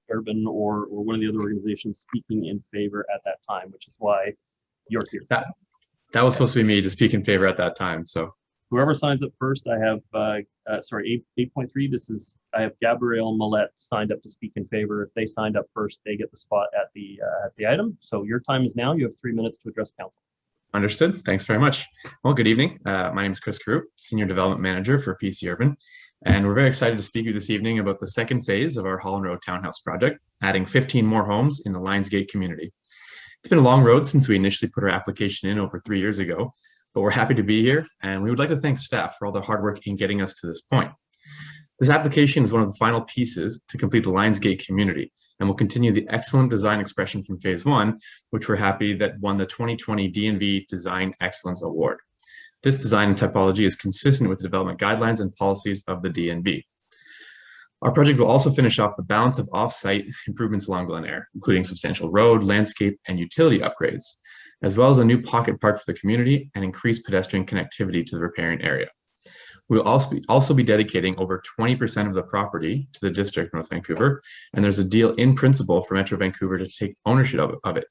Speaker 1: Urban or one of the other organizations speaking in favor at that time, which is why you're here.
Speaker 14: That was supposed to be me to speak in favor at that time. So
Speaker 1: whoever signs up first, I have 8.3. I have Gabrielle Millette signed up to speak in favor. If they signed up first, they get the spot at the item. So your time is now. You have 3 minutes to address council.
Speaker 14: Understood. Thanks very much. Well, good evening. My name is Chris Carew, Senior Development Manager for PC Urban, and we're very excited to speak to you this evening about the second phase of our Holland Road Townhouse project, adding 15 more homes in the Lionsgate community. It's been a long road since we initially put our application in over 3 years ago, but we're happy to be here, and we would like to thank staff for all their hard work in getting us to this point. This application is one of the final pieces to complete the Lionsgate community, and will continue the excellent design expression from phase 1, which we're happy that won the 2020 DNV Design Excellence Award. This design and typology is consistent with the development guidelines and policies of the DNV. Our project will also finish off the balance of off-site improvements along Glen Eyre, including substantial road, landscape, and utility upgrades, as well as a new pocket park for the community and increased pedestrian connectivity to the riparian area. We will also be dedicating over 20% of the property to the District North Vancouver, and there's a deal in principle for Metro Vancouver to take ownership of it.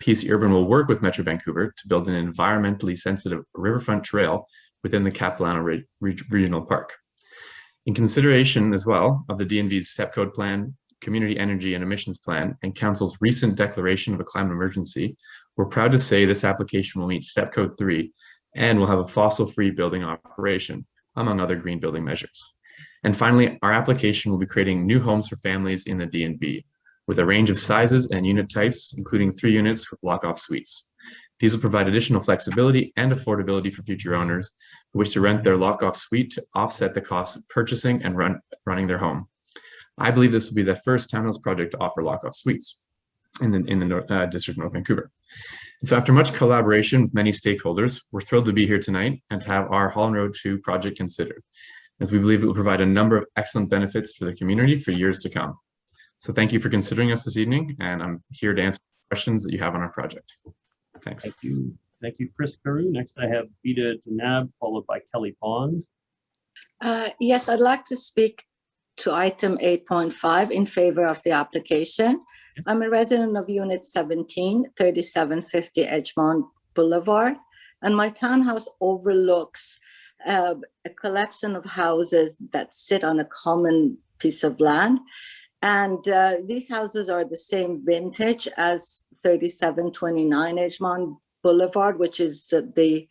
Speaker 14: PC Urban will work with Metro Vancouver to build an environmentally sensitive riverfront trail within the Capilano Regional Park. In consideration as well of the DNV's Step Code Plan, Community Energy and Emissions Plan, and Council's recent declaration of a climate emergency, we're proud to say this application will meet Step Code 3 and will have a fossil-free building operation, among other green building measures. And finally, our application will be creating new homes for families in the DNV with a range of sizes and unit types, including 3 units with block-off suites. These will provide additional flexibility and affordability for future owners who wish to rent their lock-off suite to offset the cost of purchasing and running their home. I believe this will be the first townhouse project to offer lock-off suites in the District of North Vancouver. And so after much collaboration with many stakeholders, we're thrilled to be here tonight and to have our Holland Road 2 project considered, as we believe it will provide a number of excellent benefits for the community for years to come. So thank you for considering us this evening, and I'm here to answer questions that you have on our project. Thanks.
Speaker 1: Thank you. Thank you, Chris Carew. Next, I have Vita Janab, followed by Kelly Pond.
Speaker 15: Yes, I'd like to speak to item 8.5 in favor of the application. Yes. I'm a resident of Unit 17, 3750 Edgemont Boulevard, and my townhouse overlooks a collection of houses that sit on a common piece of land. And these houses are the same vintage as 3729 Edgemont Boulevard, which is the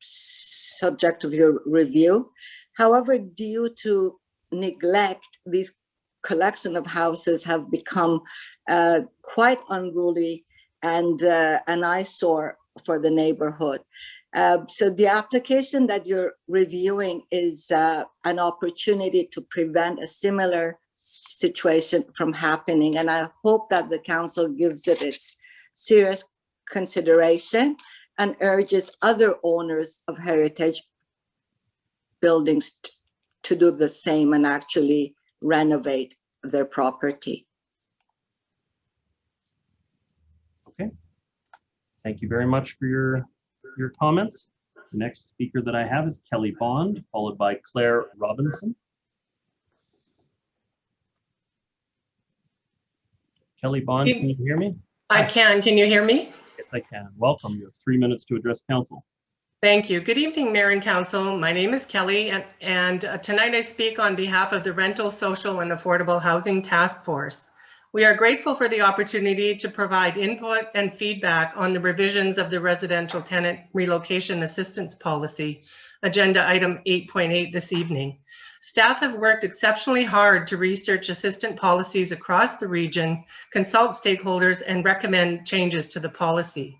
Speaker 15: subject of your review. However, due to neglect, these collection of houses have become quite unruly and an eyesore for the neighborhood. So the application that you're reviewing is an opportunity to prevent a similar situation from happening. And I hope that the council gives it its serious consideration and urges other owners of heritage buildings to do the same and actually renovate their property.
Speaker 1: Okay. Thank you very much for your comments. The next speaker that I have is Kelly Bond, followed by Claire Robinson. Kelly Bond, can you hear me?
Speaker 16: I can. Can you hear me?
Speaker 1: Yes, I can. Welcome. You have 3 minutes to address council.
Speaker 16: Thank you. Good evening, Mayor and Council. My name is Kelly, and tonight I speak on behalf of the Rental, Social and Affordable Housing Task Force. We are grateful for the opportunity to provide input and feedback on the revisions of the Residential Tenant Relocation Assistance Policy, Agenda Item 8.8 this evening. Staff have worked exceptionally hard to research assistant policies across the region, consult stakeholders, and recommend changes to the policy.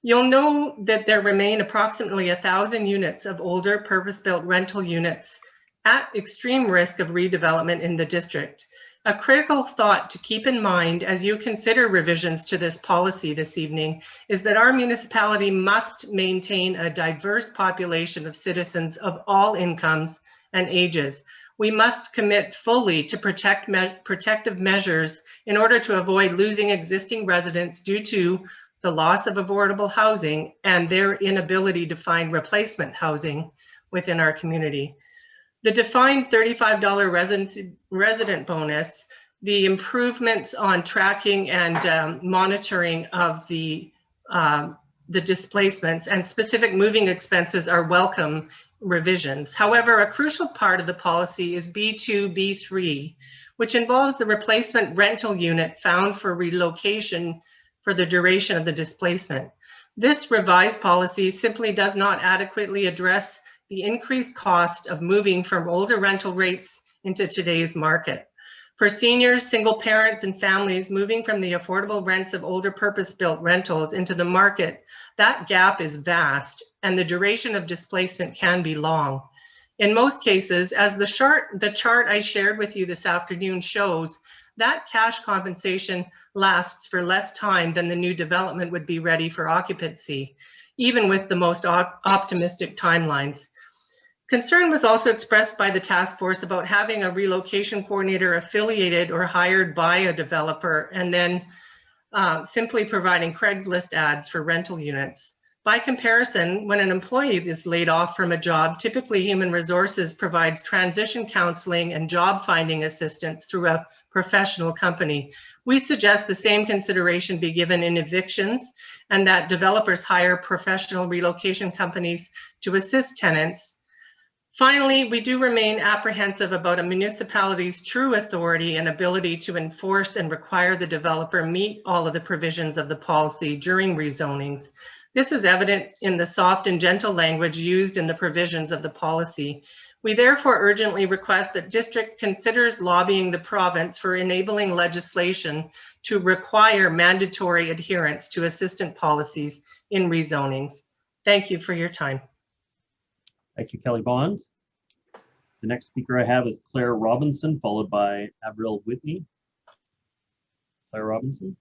Speaker 16: You'll know that there remain approximately 1,000 units of older purpose-built rental units at extreme risk of redevelopment in the district. A critical thought to keep in mind as you consider revisions to this policy this evening is that our municipality must maintain a diverse population of citizens of all incomes and ages. We must commit fully to protective measures in order to avoid losing existing residents due to the loss of affordable housing and their inability to find replacement housing within our community. The defined $35 resident bonus, the improvements on tracking and monitoring of the displacements and specific moving expenses are welcome revisions. However, a crucial part of the policy is B2, B3, which involves the replacement rental unit found for relocation for the duration of the displacement. This revised policy simply does not adequately address the increased cost of moving from older rental rates into today's market. For seniors, single parents, and families moving from the affordable rents of older purpose-built rentals into the market, that gap is vast and the duration of displacement can be long. In most cases, as the chart I shared with you this afternoon shows, that cash compensation lasts for less time than the new development would be ready for occupancy, even with the most optimistic timelines. Concern was also expressed by the task force about having a relocation coordinator affiliated or hired by a developer and then simply providing Craigslist ads for rental units. By comparison, when an employee is laid off from a job, typically Human Resources provides transition counseling and job finding assistance through a professional company. We suggest the same consideration be given in evictions and that developers hire professional relocation companies to assist tenants. Finally, we do remain apprehensive about a municipality's true authority and ability to enforce and require the developer meet all of the provisions of the policy during rezonings. This is evident in the soft and gentle language used in the provisions of the policy. We therefore urgently request that district considers lobbying the province for enabling legislation to require mandatory adherence to assistant policies in rezonings. Thank you for your time.
Speaker 1: Thank you, Kelly Bond. The next speaker I have is Claire Robinson, followed by Avril Whitney. Claire Robinson.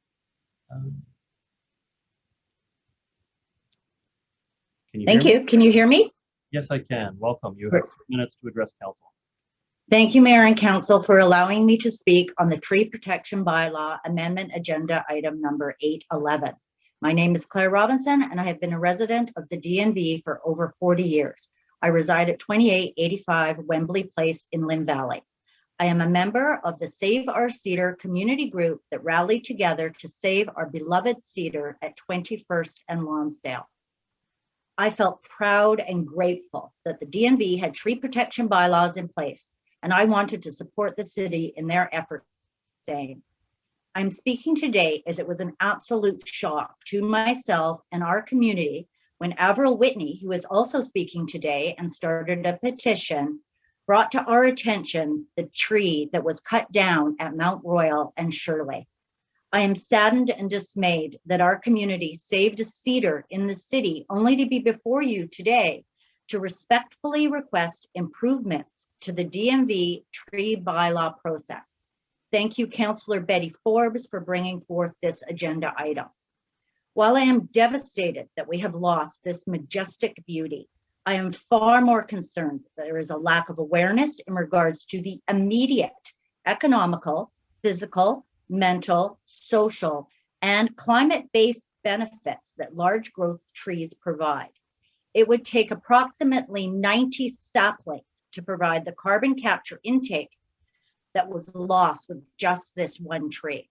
Speaker 17: Thank you. Can you hear me?
Speaker 1: Yes, I can. Welcome. You have 3 minutes to address council.
Speaker 17: Thank you, Mayor and Council, for allowing me to speak on the Tree Protection Bylaw Amendment Agenda Item number 811. My name is Claire Robinson, and I have been a resident of the DNV for over 40 years. I reside at 2885 Wembley Place in Lynn Valley. I am a member of the Save Our Cedar community group that rallied together to save our beloved cedar at 21st and Lonsdale. I felt proud and grateful that the DNV had tree protection bylaws in place, and I wanted to support the city in their effort. Saying, I'm speaking today as it was an absolute shock to myself and our community when Avril Whitney, who is also speaking today and started a petition, brought to our attention the tree that was cut down at Mount Royal and Shirley. I am saddened and dismayed that our community saved a cedar in the city only to be before you today to respectfully request improvements to the DMV tree bylaw process. Thank you, Councillor Betty Forbes, for bringing forth this agenda item. While I am devastated that we have lost this majestic beauty, I am far more concerned that there is a lack of awareness in regards to the immediate economical, physical, mental, social, and climate-based benefits that large growth trees provide. It would take approximately 90 saplings to provide the carbon capture intake that was lost with just this one tree.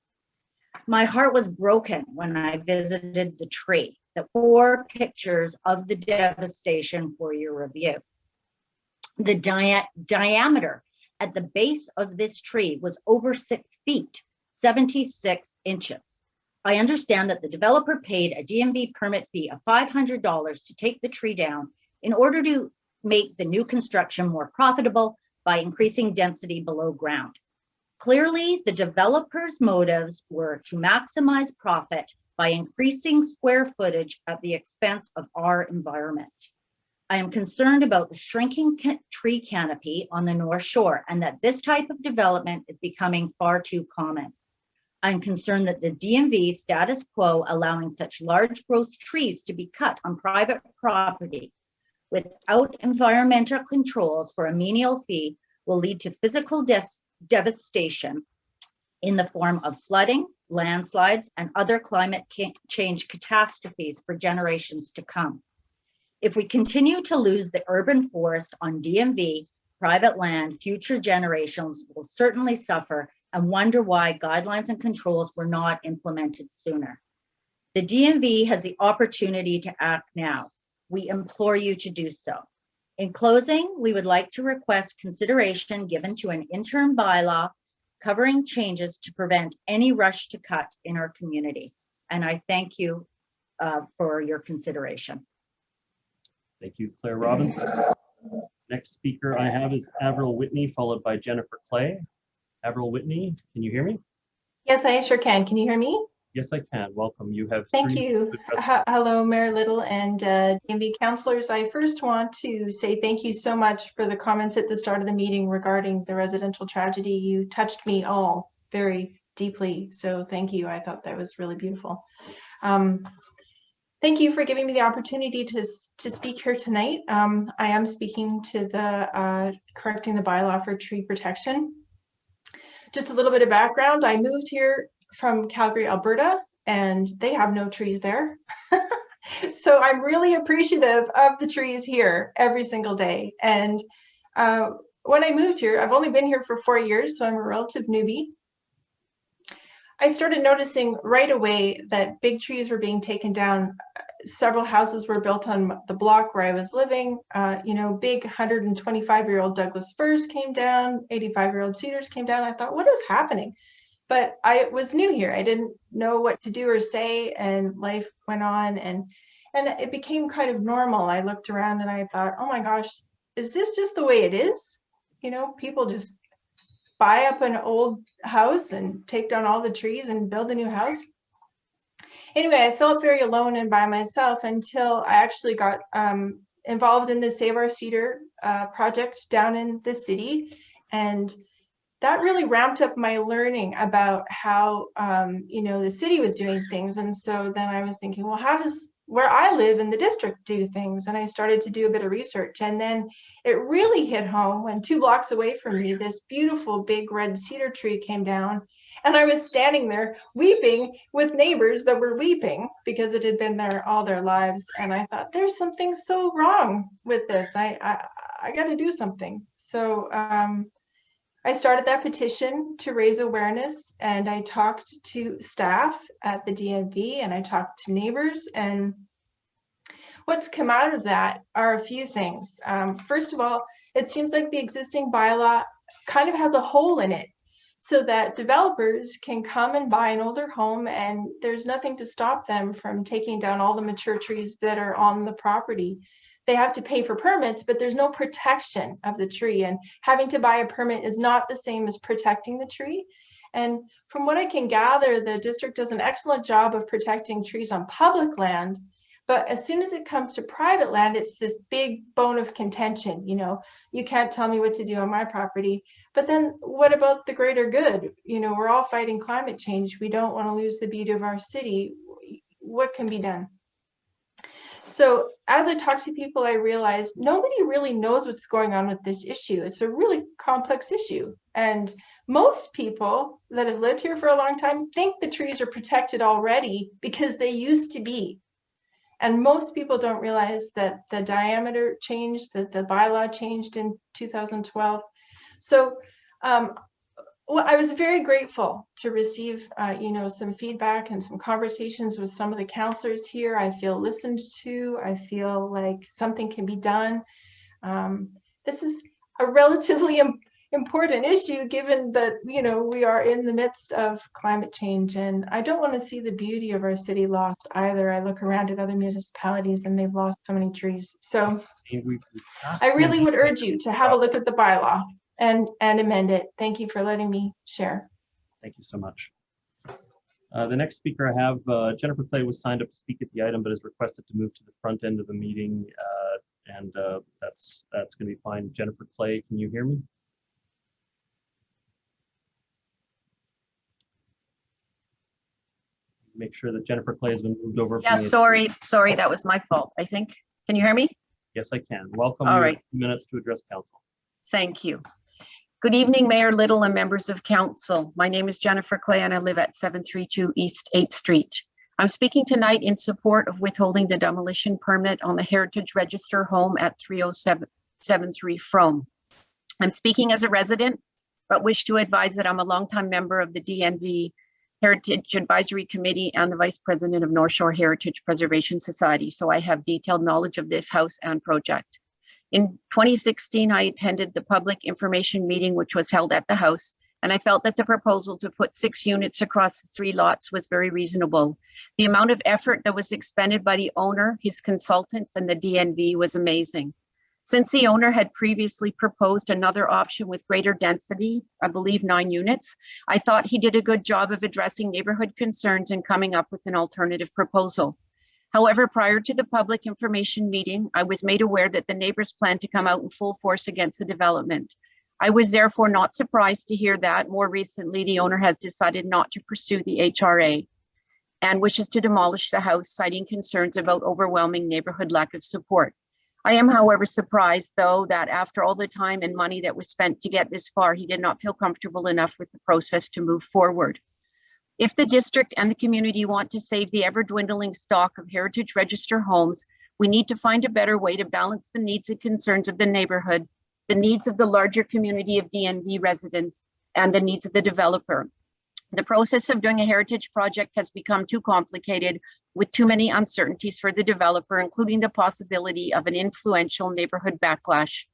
Speaker 17: My heart was broken when I visited the tree. The 4 pictures of the devastation for your review. The diameter at the base of this tree was over 6 feet, 76 inches. I understand that the developer paid a DMV permit fee of $500 to take the tree down in order to make the new construction more profitable by increasing density below ground. Clearly, the developer's motives were to maximize profit by increasing square footage at the expense of our environment. I am concerned about the shrinking tree canopy on the North Shore and that this type of development is becoming far too common. I'm concerned that the DMV status quo allowing such large growth trees to be cut on private property without environmental controls for a menial fee will lead to physical devastation in the form of flooding, landslides, and other climate change catastrophes for generations to come. If we continue to lose the urban forest on DMV private land, future generations will certainly suffer and wonder why guidelines and controls were not implemented sooner. The DMV has the opportunity to act now. We implore you to do so. In closing, we would like to request consideration given to an interim bylaw covering changes to prevent any rush to cut in our community. And I thank you for your consideration.
Speaker 1: Thank you, Claire Robinson. Next speaker I have is Avril Whitney, followed by Jennifer Clay. Avril Whitney, can you hear me?
Speaker 18: Yes, I sure can. Can you hear me?
Speaker 1: Yes, I can. Welcome. You have
Speaker 18: Thank you. Hello, Mayor Little and DMV councillors. I first want to say thank you so much for the comments at the start of the meeting regarding the residential tragedy. You touched me all very deeply, so thank you. I thought that was really beautiful. Thank you for giving me the opportunity to speak here tonight. I am speaking to the correcting the bylaw for tree protection. Just a little bit of background. I moved here from Calgary, Alberta, and they have no trees there. So I'm really appreciative of the trees here every single day. And when I moved here, I've only been here for 4 years, so I'm a relative newbie. I started noticing right away that big trees were being taken down. Several houses were built on the block where I was living. You know, big 125-year-old Douglas firs came down, 85-year-old cedars came down. I thought, what is happening? But I was new here. I didn't know what to do or say, and life went on, and it became kind of normal. I looked around and I thought, oh my gosh, is this just the way it is? You know, people just buy up an old house and take down all the trees and build a new house. Anyway, I felt very alone and by myself until I actually got involved in the Save Our Cedar project down in the city. And that really ramped up my learning about how, you know, the city was doing things. And so then I was thinking, well, how does where I live in the district do things? And I started to do a bit of research. And then it really hit home when 2 blocks away from me, this beautiful big red cedar tree came down. And I was standing there weeping with neighbors that were weeping because it had been there all their lives. And I thought, there's something so wrong with this. I got to do something. So I started that petition to raise awareness, and I talked to staff at the DMV and I talked to neighbors. And what's come out of that are a few things. First of all, it seems like the existing bylaw kind of has a hole in it. so that developers can come and buy an older home, and there's nothing to stop them from taking down all the mature trees that are on the property. They have to pay for permits, but there's no protection of the tree, and having to buy a permit is not the same as protecting the tree. And from what I can gather, the district does an excellent job of protecting trees on public land. But as soon as it comes to private land, it's this big bone of contention. You know, you can't tell me what to do on my property. But then what about the greater good? You know, we're all fighting climate change. We don't want to lose the beauty of our city. What can be done? So as I talk to people, I realized nobody really knows what's going on with this issue. It's a really complex issue. And most people that have lived here for a long time think the trees are protected already because they used to be. And most people don't realize that the diameter changed, that the bylaw changed in 2012. So well, I was very grateful to receive, you know, some feedback and some conversations with some of the councillors here. I feel listened to. I feel like something can be done. This is a relatively important issue, given that, you know, we are in the midst of climate change, and I don't want to see the beauty of our city lost either. I look around at other municipalities and they've lost so many trees. So I really would urge you to have a look at the bylaw and amend it. Thank you for letting me share.
Speaker 1: Thank you so much. The next speaker I have, Jennifer Clay was signed up to speak at the item, but has requested to move to the front end of the meeting, and that's going to be fine. Jennifer Clay, can you hear me? Make sure that Jennifer Clay has been moved over.
Speaker 19: Yeah, sorry, that was my fault, I think. Can you hear me?
Speaker 1: Yes, I can. Welcome.
Speaker 19: All
Speaker 1: You have
Speaker 19: right.
Speaker 1: 2 minutes to address council.
Speaker 19: Thank you. Good evening, Mayor Little and members of council. My name is Jennifer Clay and I live at 732 East 8th Street. I'm speaking tonight in support of withholding the demolition permit on the Heritage Register home at 3073 Frome. I'm speaking as a resident, but wish to advise that I'm a longtime member of the DNV Heritage Advisory Committee and the Vice President of North Shore Heritage Preservation Society, so I have detailed knowledge of this house and project. In 2016, I attended the public information meeting which was held at the house, and I felt that the proposal to put 6 units across the 3 lots was very reasonable. The amount of effort that was expended by the owner, his consultants, and the DNV was amazing. Since the owner had previously proposed another option with greater density, I believe 9 units, I thought he did a good job of addressing neighborhood concerns and coming up with an alternative proposal. However, prior to the public information meeting, I was made aware that the neighbors planned to come out in full force against the development. I was therefore not surprised to hear that more recently the owner has decided not to pursue the HRA and wishes to demolish the house, citing concerns about overwhelming neighborhood lack of support. I am, however, surprised, though, that after all the time and money that was spent to get this far, he did not feel comfortable enough with the process to move forward. If the district and the community want to save the ever-dwindling stock of Heritage Register homes, we need to find a better way to balance the needs and concerns of the neighborhood, the needs of the larger community of DNV residents, and the needs of the developer. The process of doing a heritage project has become too complicated, with too many uncertainties for the developer, including the possibility of an influential neighborhood backlash.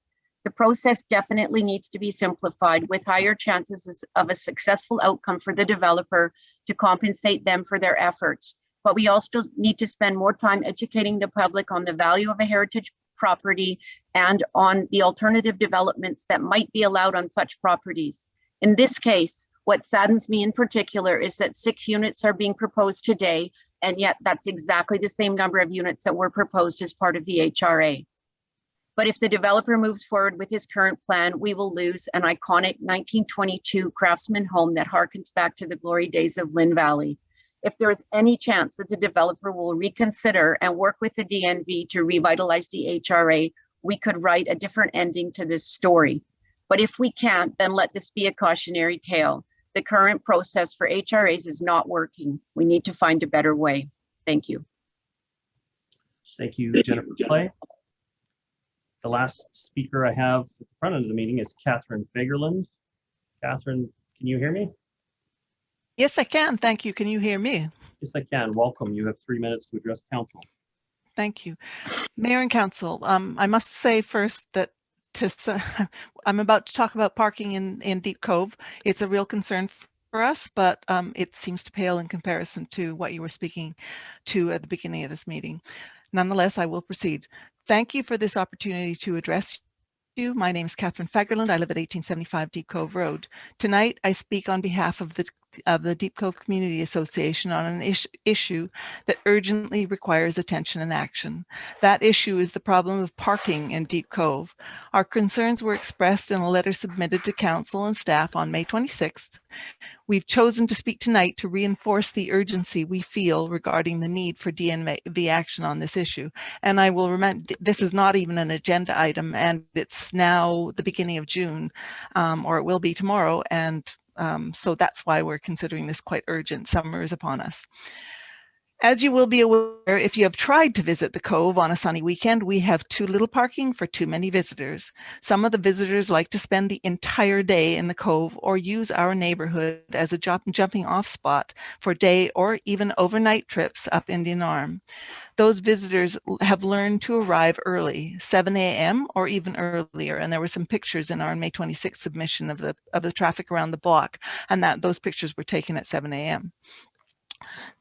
Speaker 19: The process definitely needs to be simplified, with higher chances of a successful outcome for the developer to compensate them for their efforts. But we also need to spend more time educating the public on the value of a heritage property and on the alternative developments that might be allowed on such properties. In this case, what saddens me in particular is that 6 units are being proposed today, and yet that's exactly the same number of units that were proposed as part of the HRA. But if the developer moves forward with his current plan, we will lose an iconic 1922 craftsman home that harkens back to the glory days of Lynn Valley. If there is any chance that the developer will reconsider and work with the DNV to revitalize the HRA, we could write a different ending to this story. But if we can't, then let this be a cautionary tale. The current process for HRAs is not working. We need to find a better way. Thank you.
Speaker 1: Thank you, Jennifer Clay. The last speaker I have at the front end of the meeting is Catherine Fagerland. Catherine, can you hear me?
Speaker 20: Yes, I can. Thank you. Can you hear me?
Speaker 1: Yes, I can. Welcome. You have 3 minutes to address council.
Speaker 20: Thank you. Mayor and Council, I must say first that I'm about to talk about parking in Deep Cove. It's a real concern for us, but it seems to pale in comparison to what you were speaking to at the beginning of this meeting. Nonetheless, I will proceed. Thank you for this opportunity to address you. My name is Catherine Fagerland. I live at 1875 Deep Cove Road. Tonight, I speak on behalf of the Deep Cove Community Association on an issue that urgently requires attention and action. That issue is the problem of parking in Deep Cove. Our concerns were expressed in a letter submitted to council and staff on May 26th. We've chosen to speak tonight to reinforce the urgency we feel regarding the need for DNV action on this issue. And I will remind, this is not even an agenda item, and it's now the beginning of June, or it will be tomorrow. And so that's why we're considering this quite urgent. Summer is upon us. As you will be aware, if you have tried to visit the Cove on a sunny weekend, we have too little parking for too many visitors. Some of the visitors like to spend the entire day in the Cove or use our neighborhood as a jumping off spot for day or even overnight trips up Indian Arm. Those visitors have learned to arrive early, 7 a.m. or even earlier. And there were some pictures in our May 26th submission of the traffic around the block, and those pictures were taken at 7 a.m.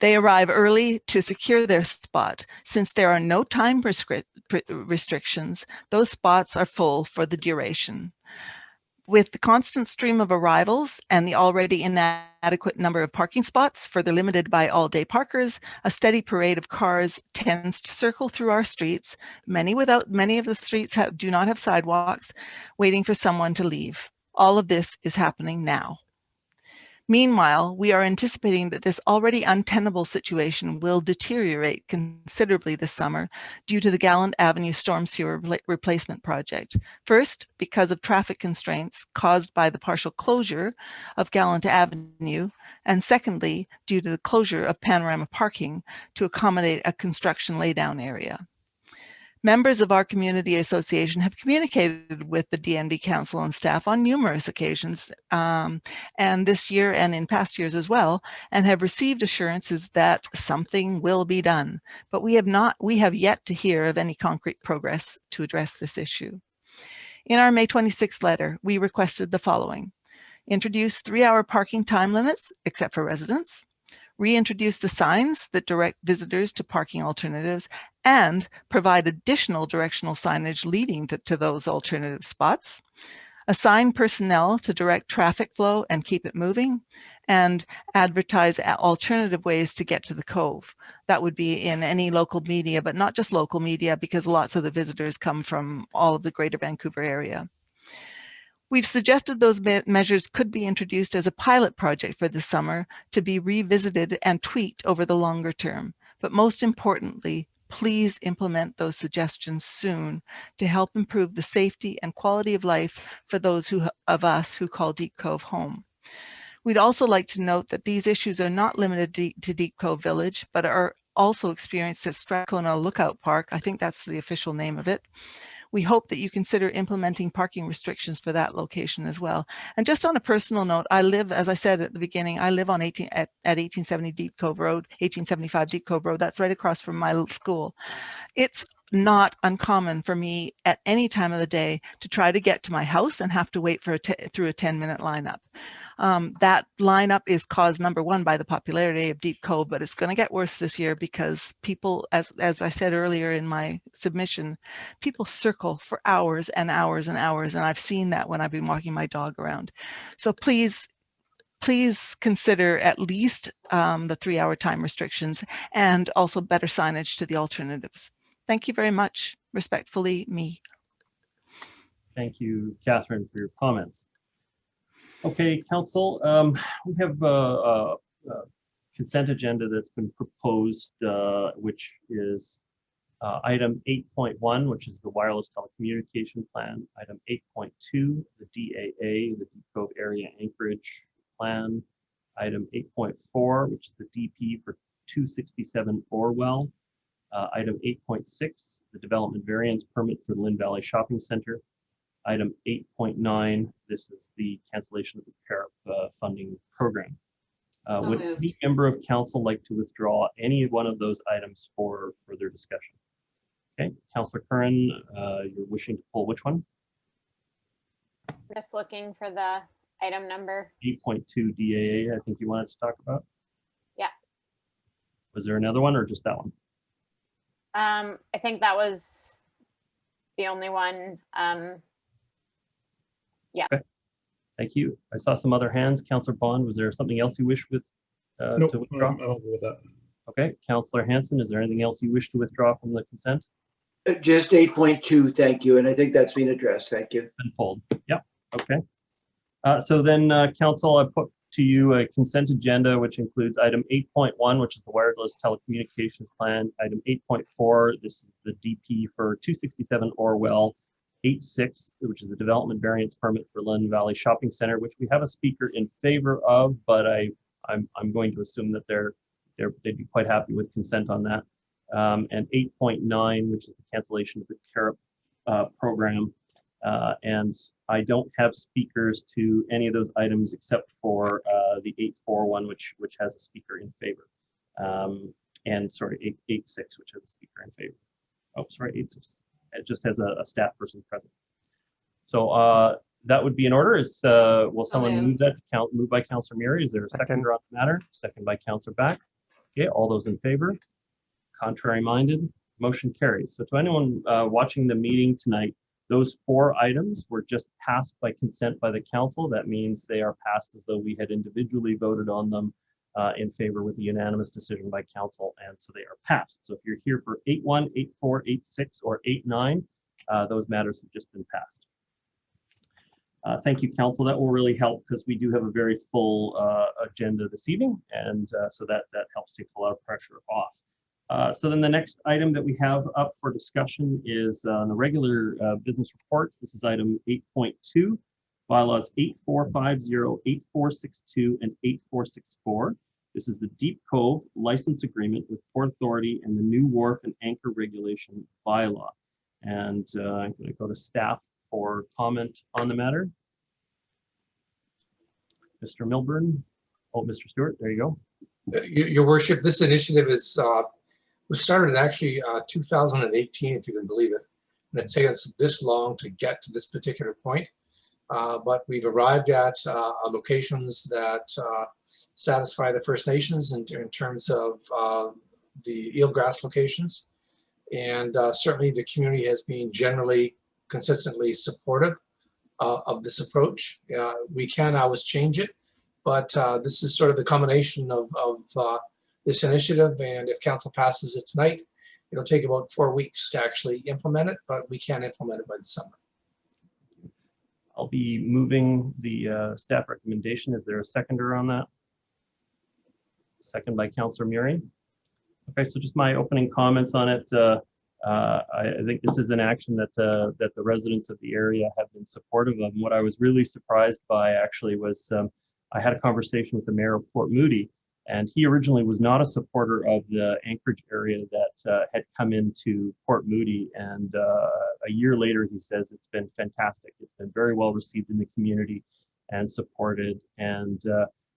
Speaker 20: They arrive early to secure their spot. Since there are no time restrictions, those spots are full for the duration. With the constant stream of arrivals and the already inadequate number of parking spots, further limited by all-day parkers, a steady parade of cars tends to circle through our streets. Many of the streets do not have sidewalks, waiting for someone to leave. All of this is happening now. Meanwhile, we are anticipating that this already untenable situation will deteriorate considerably this summer due to the Gallant Avenue storm sewer replacement project. First, because of traffic constraints caused by the partial closure of Gallant Avenue, and secondly, due to the closure of Panorama Parking to accommodate a construction laydown area. Members of our community association have communicated with the DNV Council and staff on numerous occasions, and this year and in past years as well, and have received assurances that something will be done. But we have yet to hear of any concrete progress to address this issue. In our May 26th letter, we requested the following: introduce 3-hour parking time limits, except for residents, reintroduce the signs that direct visitors to parking alternatives, and provide additional directional signage leading to those alternative spots, assign personnel to direct traffic flow and keep it moving, and advertise alternative ways to get to the Cove. That would be in any local media, but not just local media, because lots of the visitors come from all of the Greater Vancouver area. We've suggested those measures could be introduced as a pilot project for the summer to be revisited and tweaked over the longer term. But most importantly, please implement those suggestions soon to help improve the safety and quality of life for those of us who call Deep Cove home. We'd also like to note that these issues are not limited to Deep Cove Village, but are also experienced at Strathcona Lookout Park. I think that's the official name of it. We hope that you consider implementing parking restrictions for that location as well. And just on a personal note, I live, as I said at the beginning, I live on at 1870 Deep Cove Road, 1875 Deep Cove Road. That's right across from my little school. It's not uncommon for me at any time of the day to try to get to my house and have to wait for through a 10-minute lineup. That lineup is caused, number one, by the popularity of Deep Cove, but it's going to get worse this year because people, as I said earlier in my submission, people circle for hours and hours and hours, and I've seen that when I've been walking my dog around. So please consider at least the 3-hour time restrictions and also better signage to the alternatives. Thank you very much. Respectfully, me.
Speaker 1: Thank you, Catherine, for your comments. Okay, Council, we have a consent agenda that's been proposed, which is item 8.1, which is the wireless telecommunication plan, item 8.2, the DAA, the Deep Cove Area Anchorage Plan, item 8.4, which is the DP for 267 Orwell, item 8.6, the development variance permit for the Lynn Valley Shopping Center, item 8.9, this is the cancellation of the CARP funding program. Would any member of council like to withdraw any one of those items for further discussion? Okay, Councillor Curran, you're wishing to pull which one?
Speaker 5: Just looking for the item number.
Speaker 1: 8.2 DAA, I think you wanted to talk about.
Speaker 5: Yeah.
Speaker 1: Was there another one or just that one?
Speaker 5: I think that was the only one. Yeah.
Speaker 1: Okay. Thank you. I saw some other hands. Councillor Bond, was there something else you wish with
Speaker 7: Nope,
Speaker 1: to withdraw?
Speaker 7: I'm okay with that.
Speaker 1: Okay. Councillor Hanson, is there anything else you wish to withdraw from the consent?
Speaker 4: Just 8.2, thank you. And I think that's been addressed. Thank you.
Speaker 1: Been pulled. Yeah. Okay. So then, Council, I put to you a consent agenda, which includes item 8.1, which is the wireless telecommunications plan. Item 8.4, this is the DP for 267 Orwell. 8.6, which is a development variance permit for London Valley Shopping Center, which we have a speaker in favor of, but I'm going to assume that they'd be quite happy with consent on that. And 8.9, which is the cancellation of the CAREP program. And I don't have speakers to any of those items except for the 8.4 which has a speaker in favor. And sorry, 8.6, which has a speaker in favor. Oh, sorry, 8.6. It just has a staff person present. So that would be in order. Will someone move that? Moved by Councillor Murray. Is there a seconder on the matter? Second by Councillor Back. Okay, all those in favor? Contrary minded? Motion carries. So to anyone watching the meeting tonight, those 4 items were just passed by consent by the council. That means they are passed as though we had individually voted on them in favor with a unanimous decision by council, and so they are passed. So if you're here for 8.1, 8.4, 8.6, or 8.9, those matters have just been passed. Thank you, council. That will really help because we do have a very full agenda this evening, and so that helps take a lot of pressure off. So then the next item that we have up for discussion is on the regular business reports. This is item 8.2, bylaws 8450, 8462, and 8464. This is the Deep Cove license agreement with Port Authority and the new wharf and anchor regulation bylaw. And I'm going to go to staff for comment on the matter. Mr. Milburn. Oh, Mr. Stewart, there you go.
Speaker 21: Your worship, this initiative is was started actually 2018, if you can believe it. And it's taken us this long to get to this particular point. But we've arrived at locations that satisfy the First Nations in terms of the eelgrass locations. And certainly the community has been generally consistently supportive of this approach. We can always change it, but this is sort of the combination of this initiative, and if council passes it tonight, it'll take about 4 weeks to actually implement it, but we can implement it by the summer.
Speaker 1: I'll be moving the staff recommendation. Is there a seconder on that? Second by Councillor Murray. Okay, so just my opening comments on it. I think this is an action that the residents of the area have been supportive of. And what I was really surprised by actually was I had a conversation with the mayor of Port Moody, and he originally was not a supporter of the Anchorage area that had come into Port Moody. And a year later, he says it's been fantastic. It's been very well received in the community and supported. And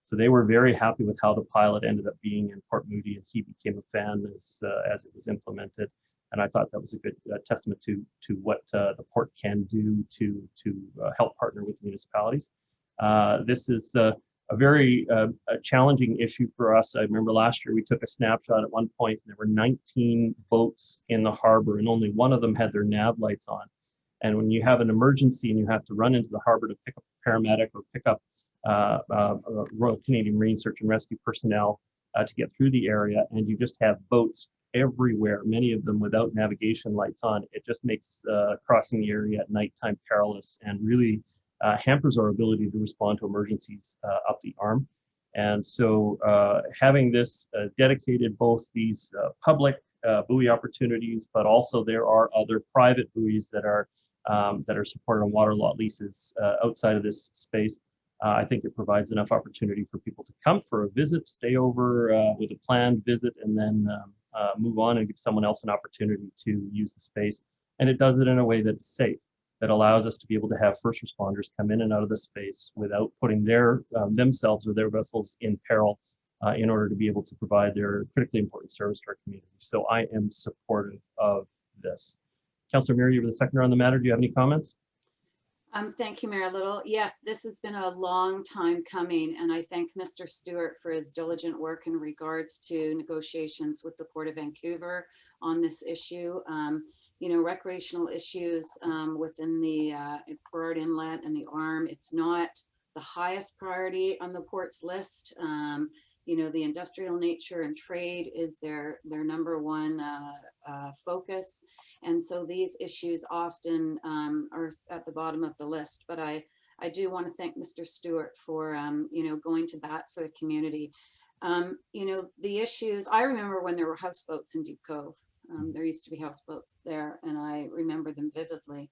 Speaker 1: so they were very happy with how the pilot ended up being in Port Moody, and he became a fan as it was implemented. And I thought that was a good testament to what the port can do to help partner with municipalities. This is a very challenging issue for us. I remember last year we took a snapshot at one point, and there were 19 boats in the harbor, and only one of them had their nav lights on. And when you have an emergency and you have to run into the harbor to pick up a paramedic or pick up Royal Canadian Marine Search and Rescue personnel to get through the area, and you just have boats everywhere, many of them without navigation lights on, it just makes crossing the area at nighttime perilous and really hampers our ability to respond to emergencies up the arm. And so having this dedicated, both these public buoy opportunities, but also there are other private buoys that are supported on water lot leases outside of this space. I think it provides enough opportunity for people to come for a visit, stay over with a planned visit, and then move on and give someone else an opportunity to use the space. And it does it in a way that's safe, that allows us to be able to have first responders come in and out of the space without putting their themselves or their vessels in peril in order to be able to provide their critically important service to our community. So I am supportive of this. Councillor Murray, you were the seconder on the matter. Do you have any comments?
Speaker 8: Thank you, Mayor Little. Yes, this has been a long time coming, and I thank Mr. Stewart for his diligent work in regards to negotiations with the Port of Vancouver on this issue. You know, recreational issues within the Burrard Inlet and the Arm, it's not the highest priority on the port's list. You know, the industrial nature and trade is their number one focus. And so these issues often are at the bottom of the list. But I do want to thank Mr. Stewart for, you know, going to bat for the community. You know, the issues, I remember when there were houseboats in Deep Cove. There used to be houseboats there, and I remember them vividly.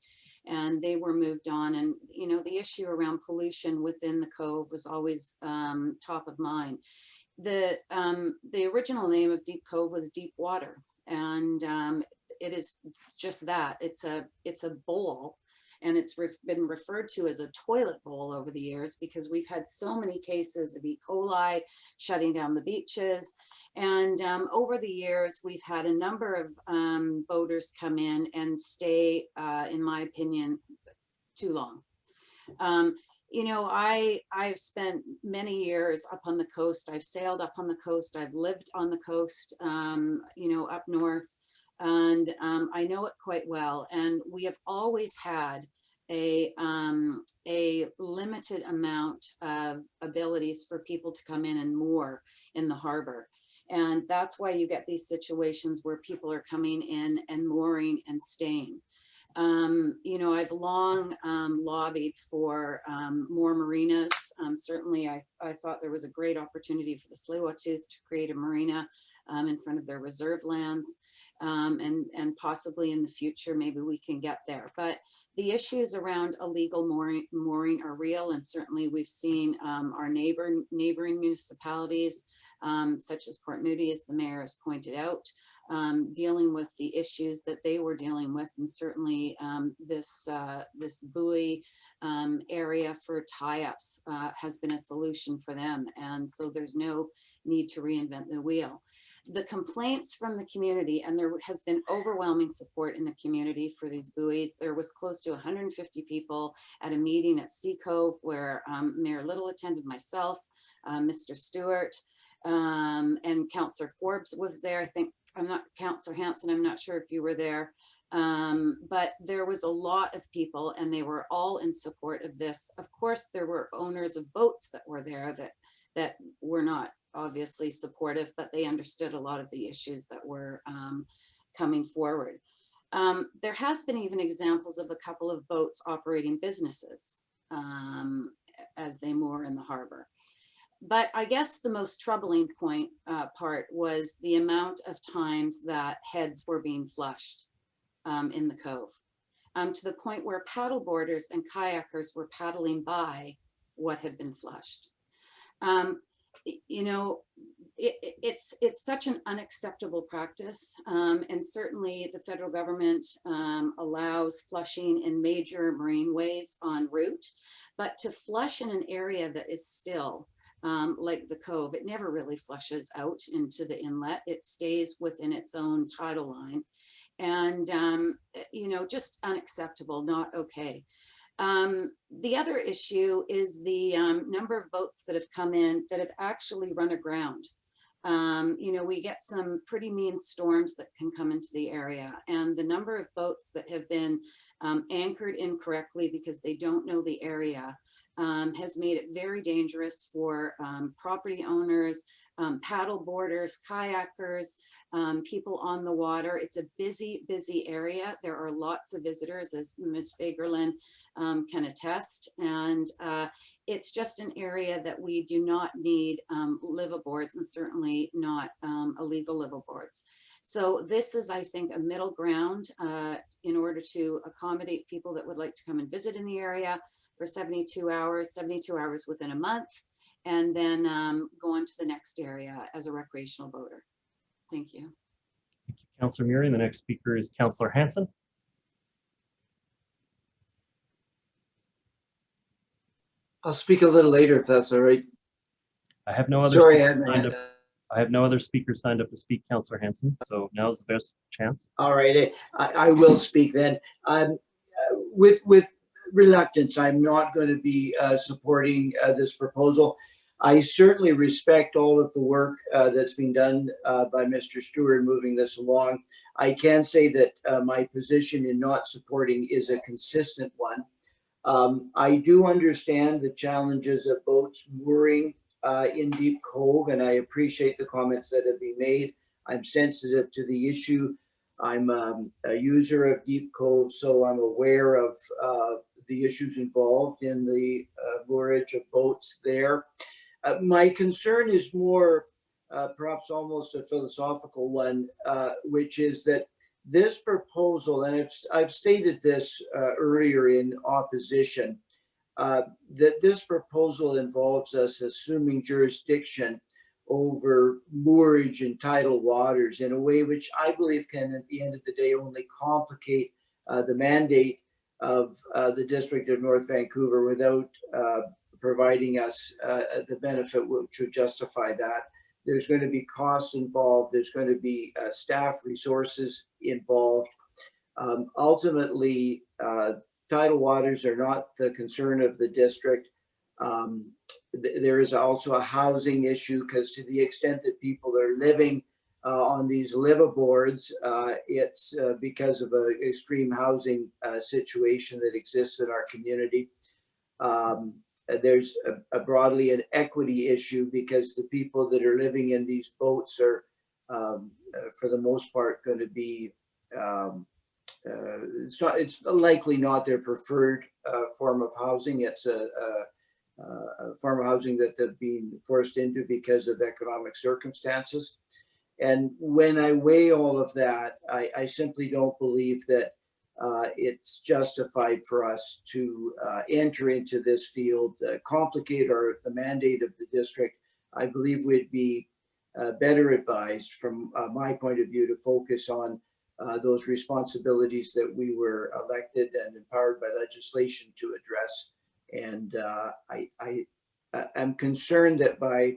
Speaker 8: And they were moved on. And, you know, the issue around pollution within the Cove was always top of mind. The original name of Deep Cove was Deep Water, and it is just that. It's a bowl, and it's been referred to as a toilet bowl over the years because we've had so many cases of E. coli shutting down the beaches. And over the years, we've had a number of boaters come in and stay, in my opinion, too long. You know, I've spent many years up on the coast. I've sailed up on the coast. I've lived on the coast, you know, up north, and I know it quite well. And we have always had a limited amount of abilities for people to come in and moor in the harbor. And that's why you get these situations where people are coming in and mooring and staying. You know, I've long lobbied for more marinas. Certainly, I thought there was a great opportunity for the Tsleil-Waututh to create a marina in front of their reserve lands. And possibly in the future, maybe we can get there. But the issues around illegal mooring are real. And certainly we've seen our neighboring municipalities, such as Port Moody, as the mayor has pointed out, dealing with the issues that they were dealing with. And certainly this buoy area for tie-ups has been a solution for them. And so there's no need to reinvent the wheel. The complaints from the community, and there has been overwhelming support in the community for these buoys. There was close to 150 people at a meeting at Sea Cove where Mayor Little attended, myself, Mr. Stewart, and Councillor Forbes was there. I think, Councillor Hanson, I'm not sure if you were there, but there was a lot of people and they were all in support of this. Of course, there were owners of boats that were there that were not obviously supportive, but they understood a lot of the issues that were coming forward. There has been even examples of a couple of boats operating businesses as they moor in the harbor. But I guess the most troubling part was the amount of times that heads were being flushed in the Cove, to the point where paddle boarders and kayakers were paddling by what had been flushed. You know, it's such an unacceptable practice, and certainly the federal government allows flushing in major marineways en route, but to flush in an area that is still like the Cove, it never really flushes out into the inlet. It stays within its own tidal line, and you know, just unacceptable, not okay. The other issue is the number of boats that have come in that have actually run aground. You know, we get some pretty mean storms that can come into the area, and the number of boats that have been anchored incorrectly because they don't know the area has made it very dangerous for property owners, paddle boarders, kayakers, people on the water. It's a busy, busy area. There are lots of visitors, as Ms. Fagerland can attest. And it's just an area that we do not need liveaboards, and certainly not illegal liveaboards. So this is, I think, a middle ground in order to accommodate people that would like to come and visit in the area for 72 hours within a month, and then go on to the next area as a recreational boater. Thank you.
Speaker 1: Thank you, Councillor Murray. The next speaker is Councillor Hanson.
Speaker 4: I'll speak a little later if that's all right.
Speaker 1: I have no other
Speaker 4: Sorry,
Speaker 1: I have no other speakers signed up to speak, Councillor Hanson. So now's the best chance.
Speaker 4: All right, I will speak then. With reluctance. I'm not going to be supporting this proposal. I certainly respect all of the work that's been done by Mr. Stewart moving this along. I can say that my position in not supporting is a consistent one. I do understand the challenges of boats mooring in Deep Cove, and I appreciate the comments that have been made. I'm sensitive to the issue. I'm a user of Deep Cove, so I'm aware of the issues involved in the moorage of boats there. My concern is more perhaps almost a philosophical one, which is that this proposal, and I've stated this earlier in opposition, that this proposal involves us assuming jurisdiction over moorage in tidal waters in a way which I believe can, at the end of the day, only complicate the mandate of the District of North Vancouver without providing us the benefit which would justify that. There's going to be costs involved. There's going to be staff resources involved. Ultimately, tidal waters are not the concern of the district. There is also a housing issue, because to the extent that people are living on these liveaboards, it's because of an extreme housing situation that exists in our community. There's a broadly an equity issue, because the people that are living in these boats are, for the most part, going to be, it's likely not their preferred form of housing. It's a form of housing that they've been forced into because of economic circumstances. And when I weigh all of that, I simply don't believe that it's justified for us to enter into this field, complicate the mandate of the district. I believe we'd be better advised, from my point of view, to focus on those responsibilities that we were elected and empowered by legislation to address. And I'm concerned that by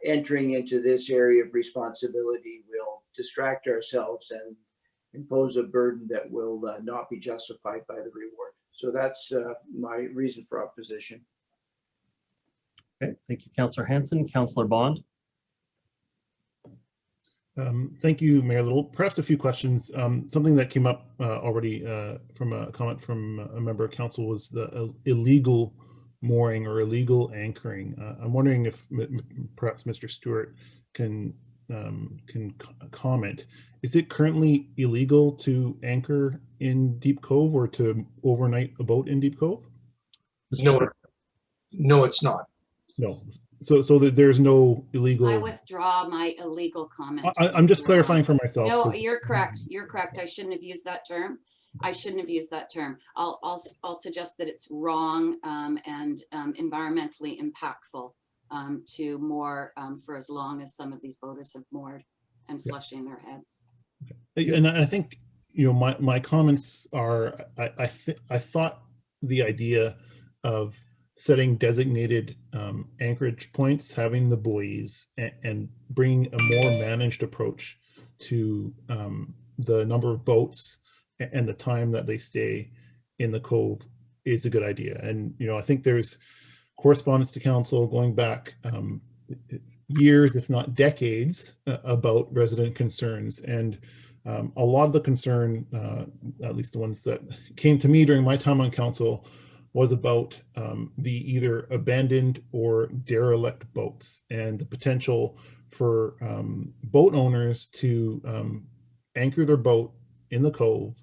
Speaker 4: entering into this area of responsibility, we'll distract ourselves and impose a burden that will not be justified by the reward. So that's my reason for opposition.
Speaker 1: Okay, thank you, Councillor Hanson. Councillor Bond.
Speaker 7: Thank you, Mayor Little. Perhaps a few questions. Something that came up already from a comment from a member of council was the illegal mooring or illegal anchoring. I'm wondering if perhaps Mr. Stewart can comment. Is it currently illegal to anchor in Deep Cove or to overnight a boat in Deep Cove?
Speaker 21: No, it's not.
Speaker 7: No. So there's no illegal.
Speaker 8: I withdraw my illegal comment.
Speaker 7: I'm just clarifying for myself.
Speaker 8: No, you're correct. You're correct. I shouldn't have used that term. I shouldn't have used that term. I'll suggest that it's wrong and environmentally impactful to moor for as long as some of these boaters have moored and flushing their heads.
Speaker 7: Okay. And I think, you know, my comments are, I thought the idea of setting designated anchorage points, having the buoys, and bringing a more managed approach to the number of boats and the time that they stay in the cove is a good idea. And, you know, I think there's correspondence to council going back years, if not decades, about resident concerns. And a lot of the concern, at least the ones that came to me during my time on council, was about the either abandoned or derelict boats and the potential for boat owners to anchor their boat in the cove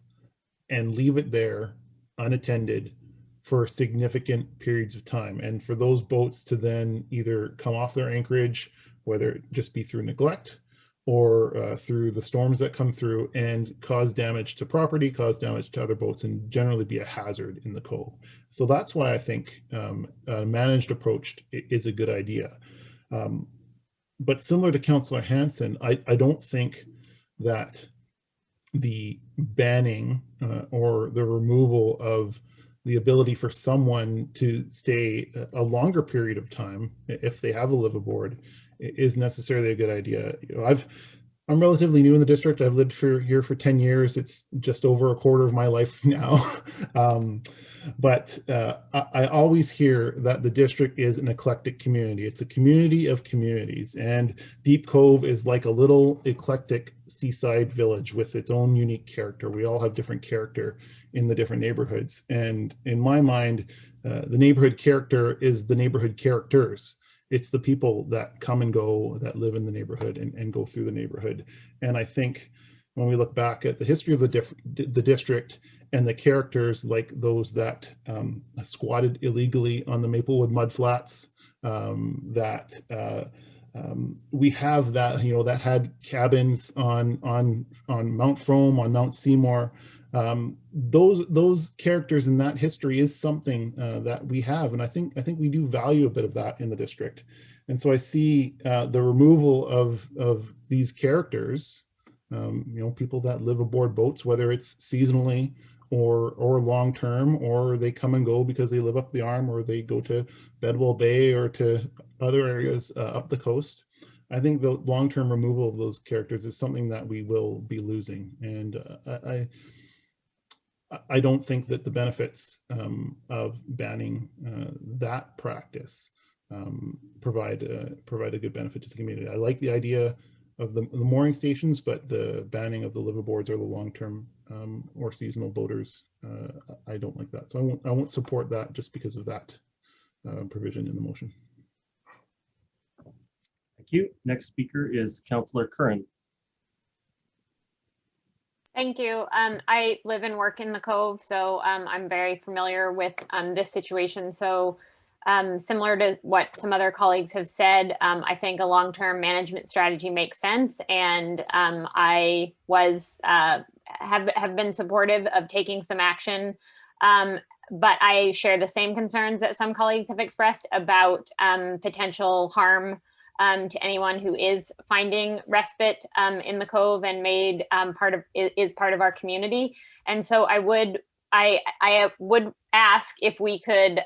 Speaker 7: and leave it there unattended for significant periods of time, and for those boats to then either come off their anchorage, whether it just be through neglect or through the storms that come through, and cause damage to property, cause damage to other boats, and generally be a hazard in the cove. So that's why I think a managed approach is a good idea. But similar to Councillor Hanson, I don't think that the banning or the removal of the ability for someone to stay a longer period of time if they have a liveaboard is necessarily a good idea. You know, I'm relatively new in the district. I've lived here for 10 years. It's just over a quarter of my life now. But I always hear that the district is an eclectic community. It's a community of communities, and Deep Cove is like a little eclectic seaside village with its own unique character. We all have different character in the different neighborhoods. And in my mind, the neighborhood character is the neighborhood characters. It's the people that come and go, that live in the neighborhood and go through the neighborhood. And I think when we look back at the history of the district and the characters like those that squatted illegally on the Maplewood mudflats, we have that, that had cabins on Mount Frome, on Mount Seymour. Those characters in that history is something that we have, and I think we do value a bit of that in the district. And so I see the removal of these characters, people that live aboard boats, whether it's seasonally or long term, or they come and go because they live up the arm, or they go to Bedwell Bay or to other areas up the coast. I think the long-term removal of those characters is something that we will be losing, and I don't think that the benefits of banning that practice provide a good benefit to the community. I like the idea of the mooring stations, but the banning of the liveaboards or the long-term or seasonal boaters, I don't like that. So I won't support that just because of that provision in the motion.
Speaker 1: Thank you. Next speaker is Councillor Curran.
Speaker 5: Thank you. I live and work in the Cove, so I'm very familiar with this situation. So similar to what some other colleagues have said, I think a long-term management strategy makes sense, and I have been supportive of taking some action. But I share the same concerns that some colleagues have expressed about potential harm to anyone who is finding respite in the Cove and made part of our community. And so I would ask if we could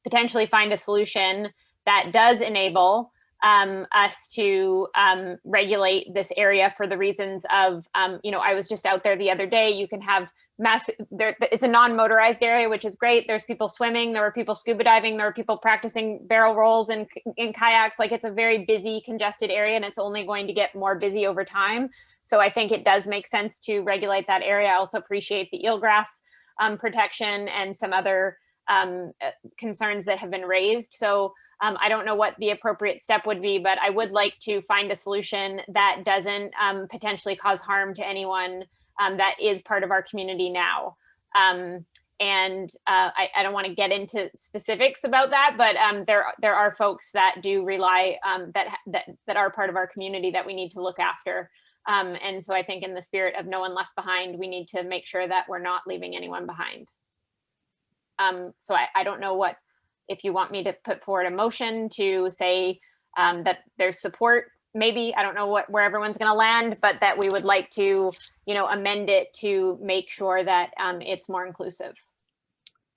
Speaker 5: potentially find a solution that does enable us to regulate this area for the reasons of, I was just out there the other day. You can have it's a non-motorized area, which is great. There's people swimming, there were people scuba diving, there were people practicing barrel rolls in kayaks. Like, it's a very busy, congested area, and it's only going to get more busy over time. So I think it does make sense to regulate that area. I also appreciate the eelgrass protection and some other concerns that have been raised. So I don't know what the appropriate step would be, but I would like to find a solution that doesn't potentially cause harm to anyone that is part of our community now. I don't want to get into specifics about that, but there are folks that do rely that are part of our community that we need to look after. And so I think in the spirit of no one left behind, we need to make sure that we're not leaving anyone behind. So I don't know if you want me to put forward a motion to say that there's support, maybe, I don't know where everyone's going to land, but that we would like to, amend it to make sure that it's more inclusive.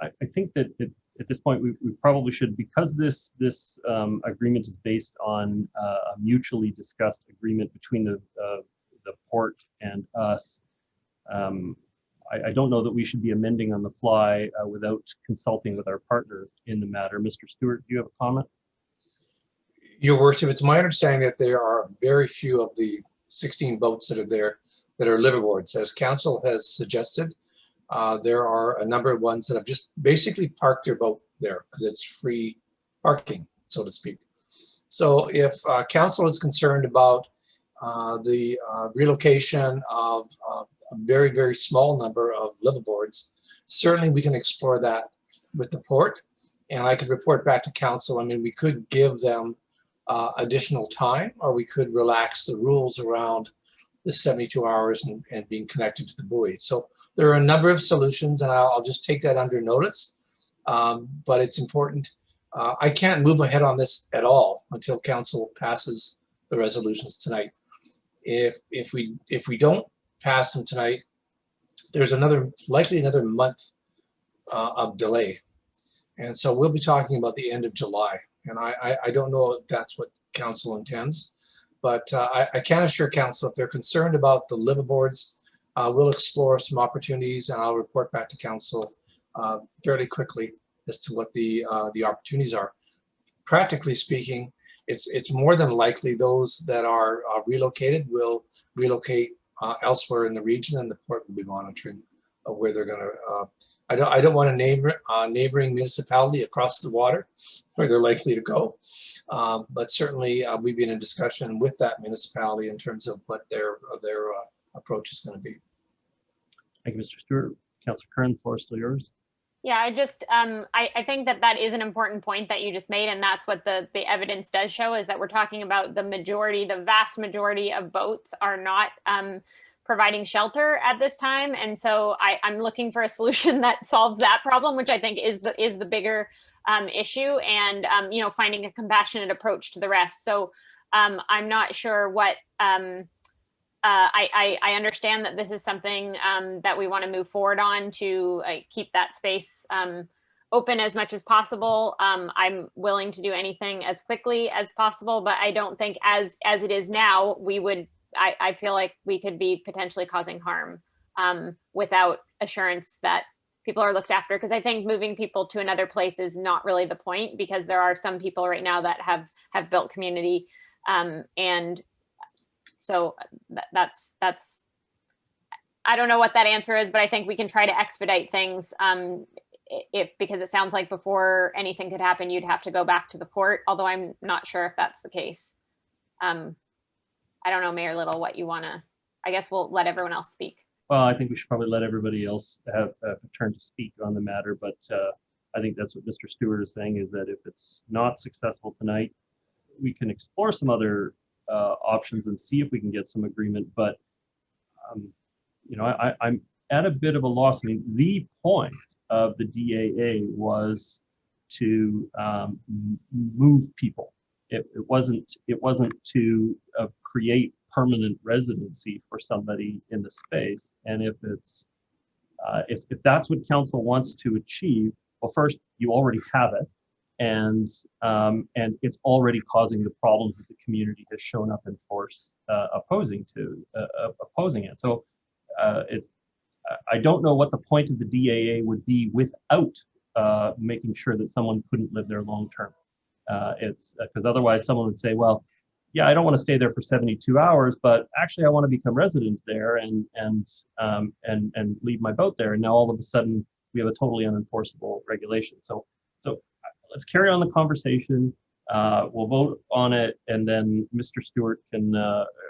Speaker 1: I think that at this point, we probably should, because this agreement is based on a mutually discussed agreement between the port and us. I don't know that we should be amending on the fly without consulting with our partner in the matter. Mr. Stewart, do you have a comment?
Speaker 21: Your Worship, it's my understanding that there are very few of the 16 boats that are there that are liveaboards. As Council has suggested, there are a number of ones that have just basically parked their boat there because it's free parking, so to speak. So if Council is concerned about the relocation of a very, very small number of liveaboards, certainly we can explore that with the port, and I could report back to Council. I mean, we could give them additional time, or we could relax the rules around the 72 hours and being connected to the buoy. So there are a number of solutions, and I'll just take that under notice. But it's important. I can't move ahead on this at all until Council passes the resolutions tonight. If we don't pass them tonight, there's likely another month of delay, and so we'll be talking about the end of July. And I don't know if that's what Council intends, But I can assure council, if they're concerned about the liveaboards, we'll explore some opportunities, and I'll report back to council fairly quickly as to what the opportunities are. Practically speaking, it's more than likely those that are relocated will relocate elsewhere in the region, and the port will be monitoring where they're going to. I don't want to name neighboring municipality across the water where they're likely to go, but certainly we've been in discussion with that municipality in terms of what their approach is going to be.
Speaker 1: Thank you, Mr. Stewart. Councillor Curran, the floor is still yours.
Speaker 5: Yeah, I just I think that is an important point that you just made, and that's what the evidence does show, is that we're talking about the vast majority of boats are not providing shelter at this time, and so I'm looking for a solution that solves that problem, which I think is the bigger issue, and you know, finding a compassionate approach to the rest. So I'm not sure what. I understand that this is something that we want to move forward on to keep that space open as much as possible. I'm willing to do anything as quickly as possible, but I don't think as it is now, I feel like we could be potentially causing harm without assurance that people are looked after. Because I think moving people to another place is not really the point, because there are some people right now that have built community, and so that's I don't know what that answer is, but I think we can try to expedite things because it sounds like before anything could happen, you'd have to go back to the port, although I'm not sure if that's the case. I don't know, Mayor Little, what you want to, I guess we'll let everyone else speak.
Speaker 1: Well, I think we should probably let everybody else have a turn to speak on the matter, but I think that's what Mr. Stewart is saying, is that if it's not successful tonight, we can explore some other options and see if we can get some agreement. But you know, I'm at a bit of a loss. I mean, the point of the DAA was to move people. It wasn't to create permanent residency for somebody in the space. And if it's if that's what council wants to achieve, well, first, you already have it, and it's already causing the problems that the community has shown up in force opposing it. So it's I don't know what the point of the DAA would be without making sure that someone couldn't live there long term. It's because otherwise someone would say, well, yeah, I don't want to stay there for 72 hours, but actually I want to become resident there and leave my boat there. And now all of a sudden we have a totally unenforceable regulation. So let's carry on the conversation. We'll vote on it, and then Mr. Stewart can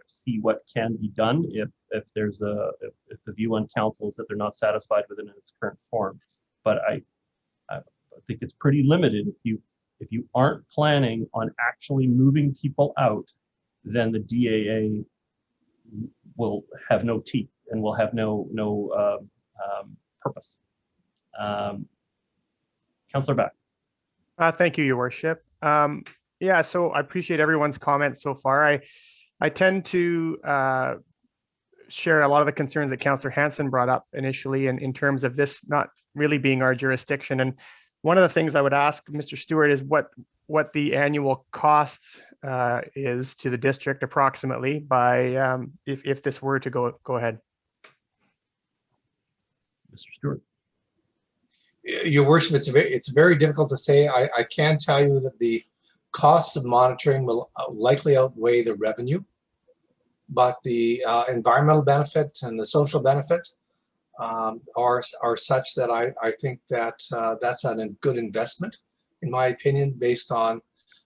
Speaker 1: see what can be done if there's if the view on council is that they're not satisfied with it in its current form. But I think it's pretty limited. If you aren't planning on actually moving people out, then the DAA will have no teeth and will have no purpose. Councillor Back.
Speaker 6: Thank you, Your Worship. Yeah, so I appreciate everyone's comments so far. I tend to share a lot of the concerns that Councillor Hanson brought up initially in terms of this not really being our jurisdiction. And one of the things I would ask Mr. Stewart is what the annual cost is to the district approximately by if this were to go ahead.
Speaker 1: Mr. Stewart.
Speaker 21: Your Worship, it's very difficult to say. I can tell you that the costs of monitoring will likely outweigh the revenue, but the environmental benefit and the social benefit are such that I think that that's a good investment, in my opinion, based on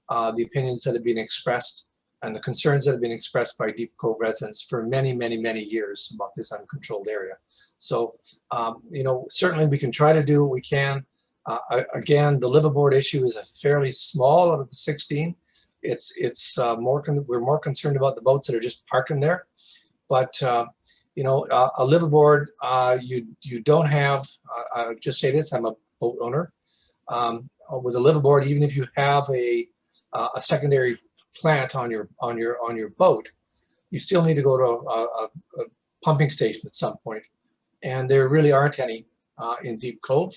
Speaker 21: the opinions that have been expressed and the concerns that have been expressed by Deep Cove residents for many, many, many years about this uncontrolled area. So, you know, certainly we can try to do what we can. Again, the liveaboard issue is a fairly small out of the 16. We're more concerned about the boats that are just parking there. But you know, a liveaboard, you don't have. I'll just say this: I'm a boat owner. With a liveaboard, even if you have a secondary plant on your boat, you still need to go to a pumping station at some point, and there really aren't any in Deep Cove.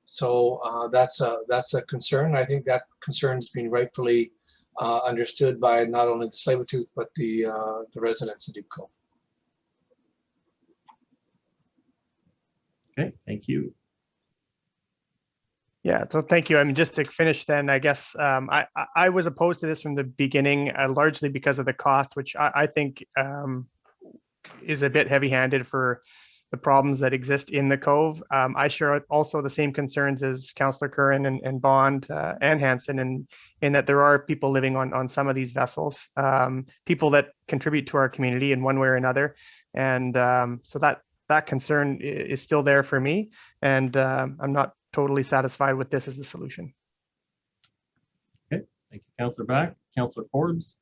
Speaker 21: So that's a concern. I think that concern's been rightfully understood by not only the Tsleil-Waututh, but the residents of Deep Cove.
Speaker 1: Okay, thank you.
Speaker 6: Yeah, so thank you. I mean, just to finish then, I guess I was opposed to this from the beginning, largely because of the cost, which I think is a bit heavy-handed for the problems that exist in the Cove. I share also the same concerns as Councillor Curran and Bond and Hanson in that there are people living on some of these vessels, people that contribute to our community in one way or another. And so that concern is still there for me. And I'm not totally satisfied with this as the solution.
Speaker 1: Okay, thank you, Councillor Back. Councillor Forbes.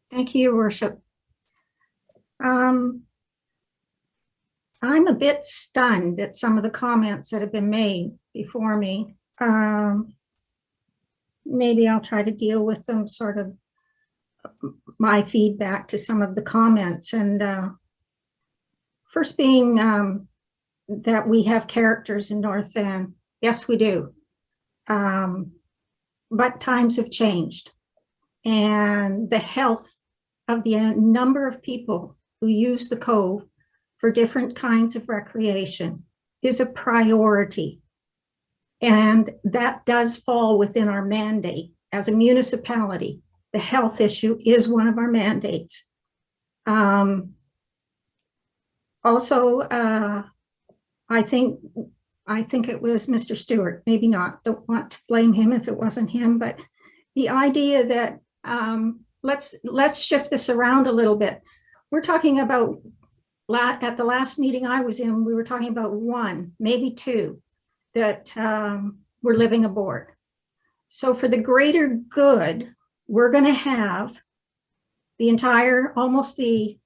Speaker 9: Thank you, Your Worship. I'm a bit stunned at some of the comments that have been made before me. Maybe I'll try to deal with them, sort of my feedback to some of the comments. And first being that we have characters in North Van. Yes, we do. But times have changed. And the health of the number of people who use the Cove for different kinds of recreation is a priority. And that does fall within our mandate as a municipality. The health issue is one of our mandates. Also, I think it was Mr. Stewart, maybe not, don't want to blame him if it wasn't him, but the idea that let's shift this around a little bit. We're talking about, at the last meeting I was in, we were talking about one, maybe two, that were living aboard. So for the greater good, we're going to have the entire, almost the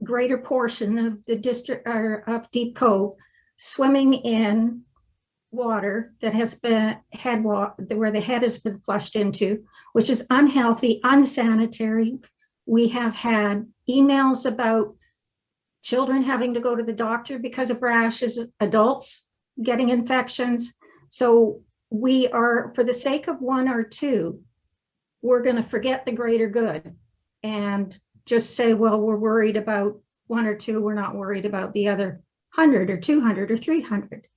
Speaker 9: greater portion of the district of Deep Cove swimming in water that has been where the head has been flushed into, which is unhealthy, unsanitary. We have had emails about children having to go to the doctor because of rashes, adults getting infections. So we are, for the sake of one or two, we're going to forget the greater good and just say, well, we're worried about one or two, we're not worried about the other 100 or 200 or 300.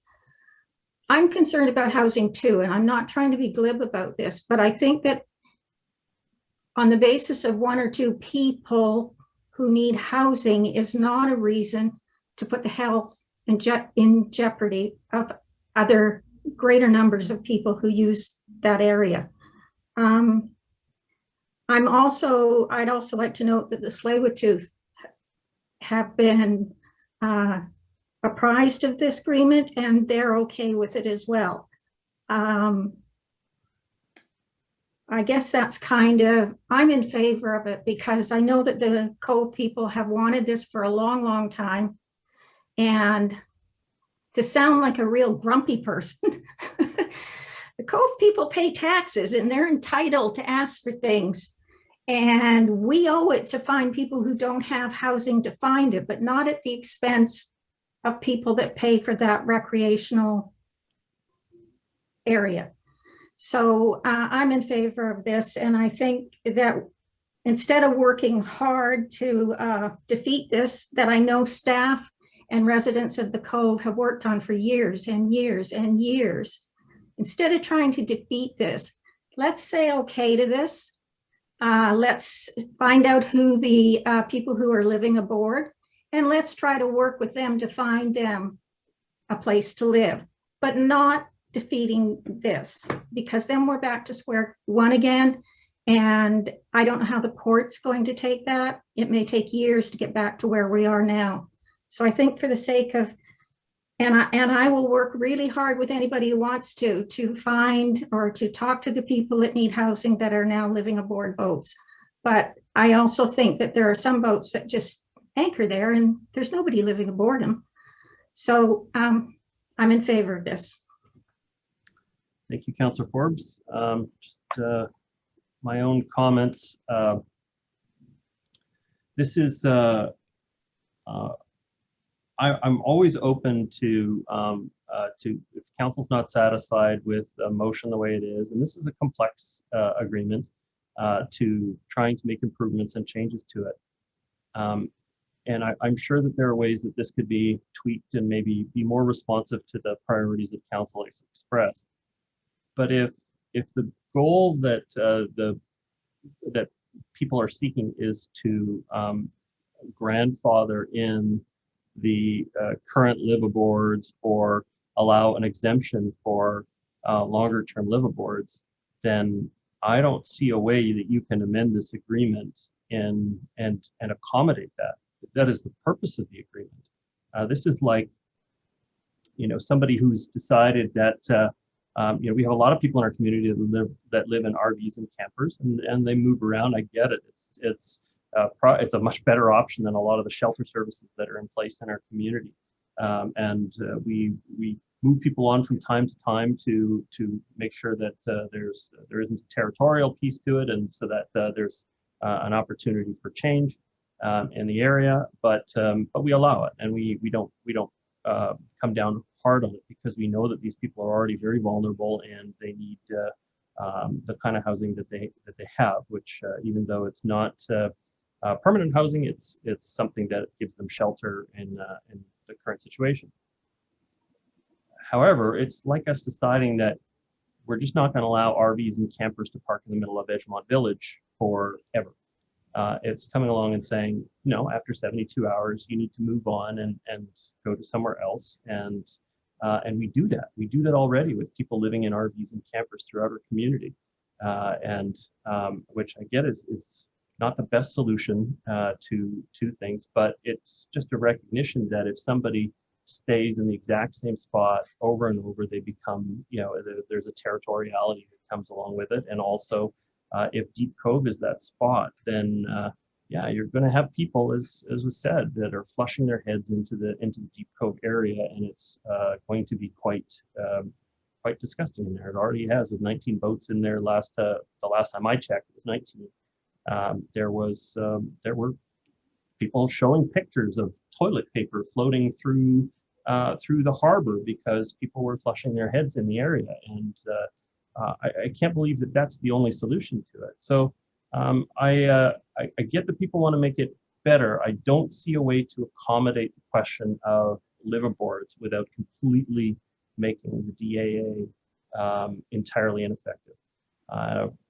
Speaker 9: I'm concerned about housing too, and I'm not trying to be glib about this, but I think that on the basis of one or two people who need housing is not a reason to put the health in jeopardy of other greater numbers of people who use that area. I'd also like to note that the Tsleil-Waututh have been apprised of this agreement and they're okay with it as well. I guess that's kind of, I'm in favor of it because I know that the Cove people have wanted this for a long, long time. And to sound like a real grumpy person, the Cove people pay taxes and they're entitled to ask for things. And we owe it to find people who don't have housing to find it, but not at the expense of people that pay for that recreational area. So I'm in favor of this. And I think that instead of working hard to defeat this, that I know staff and residents of the Cove have worked on for years and years and years, instead of trying to defeat this, let's say okay to this. Let's find out who the people who are living aboard, and let's try to work with them to find them a place to live, but not defeating this, because then we're back to square one again. And I don't know how the court's going to take that. It may take years to get back to where we are now. So I think for the sake of, and I will work really hard with anybody who wants to find or to talk to the people that need housing that are now living aboard boats. But I also think that there are some boats that just anchor there and there's nobody living aboard them. So I'm in favor of this.
Speaker 1: Thank you, Councillor Forbes. Just my own comments. This is, I'm always open to if council's not satisfied with a motion the way it is, and this is a complex agreement, to trying to make improvements and changes to it. And I'm sure that there are ways that this could be tweaked and maybe be more responsive to the priorities that council has expressed. But if the goal that that people are seeking is to grandfather in the current liveaboards or allow an exemption for longer term liveaboards, then I don't see a way that you can amend this agreement and accommodate that. That is the purpose of the agreement. This is like, somebody who's decided that we have a lot of people in our community that live in RVs and campers, and they move around. I get it. It's a much better option than a lot of the shelter services that are in place in our community. We move people on from time to time to make sure that there isn't a territorial piece to it, and so that there's an opportunity for change in the area. But we allow it, and we don't come down hard on it, because we know that these people are already very vulnerable and they need the kind of housing that they have, which even though it's not permanent housing, it's something that gives them shelter in the current situation. However, it's like us deciding that we're just not going to allow RVs and campers to park in the middle of Edgemont Village forever. It's coming along and saying, no, after 72 hours, you need to move on and go to somewhere else. And we do that. We do that already with people living in RVs and campers throughout our community, which I get is not the best solution to things, but it's just a recognition that if somebody stays in the exact same spot over and over, they become, there's a territoriality that comes along with it. And also, if Deep Cove is that spot, then you're going to have people, as was said, that are flushing their heads into the Deep Cove area, and it's going to be quite disgusting in there. It already has, with 19 boats in there. The last time I checked, it was 19. There were people showing pictures of toilet paper floating through the harbor because people were flushing their heads in the area, and I can't believe that that's the only solution to it. So I get that people want to make it better. I don't see a way to accommodate the question of liveaboards without completely making the DAA entirely ineffective.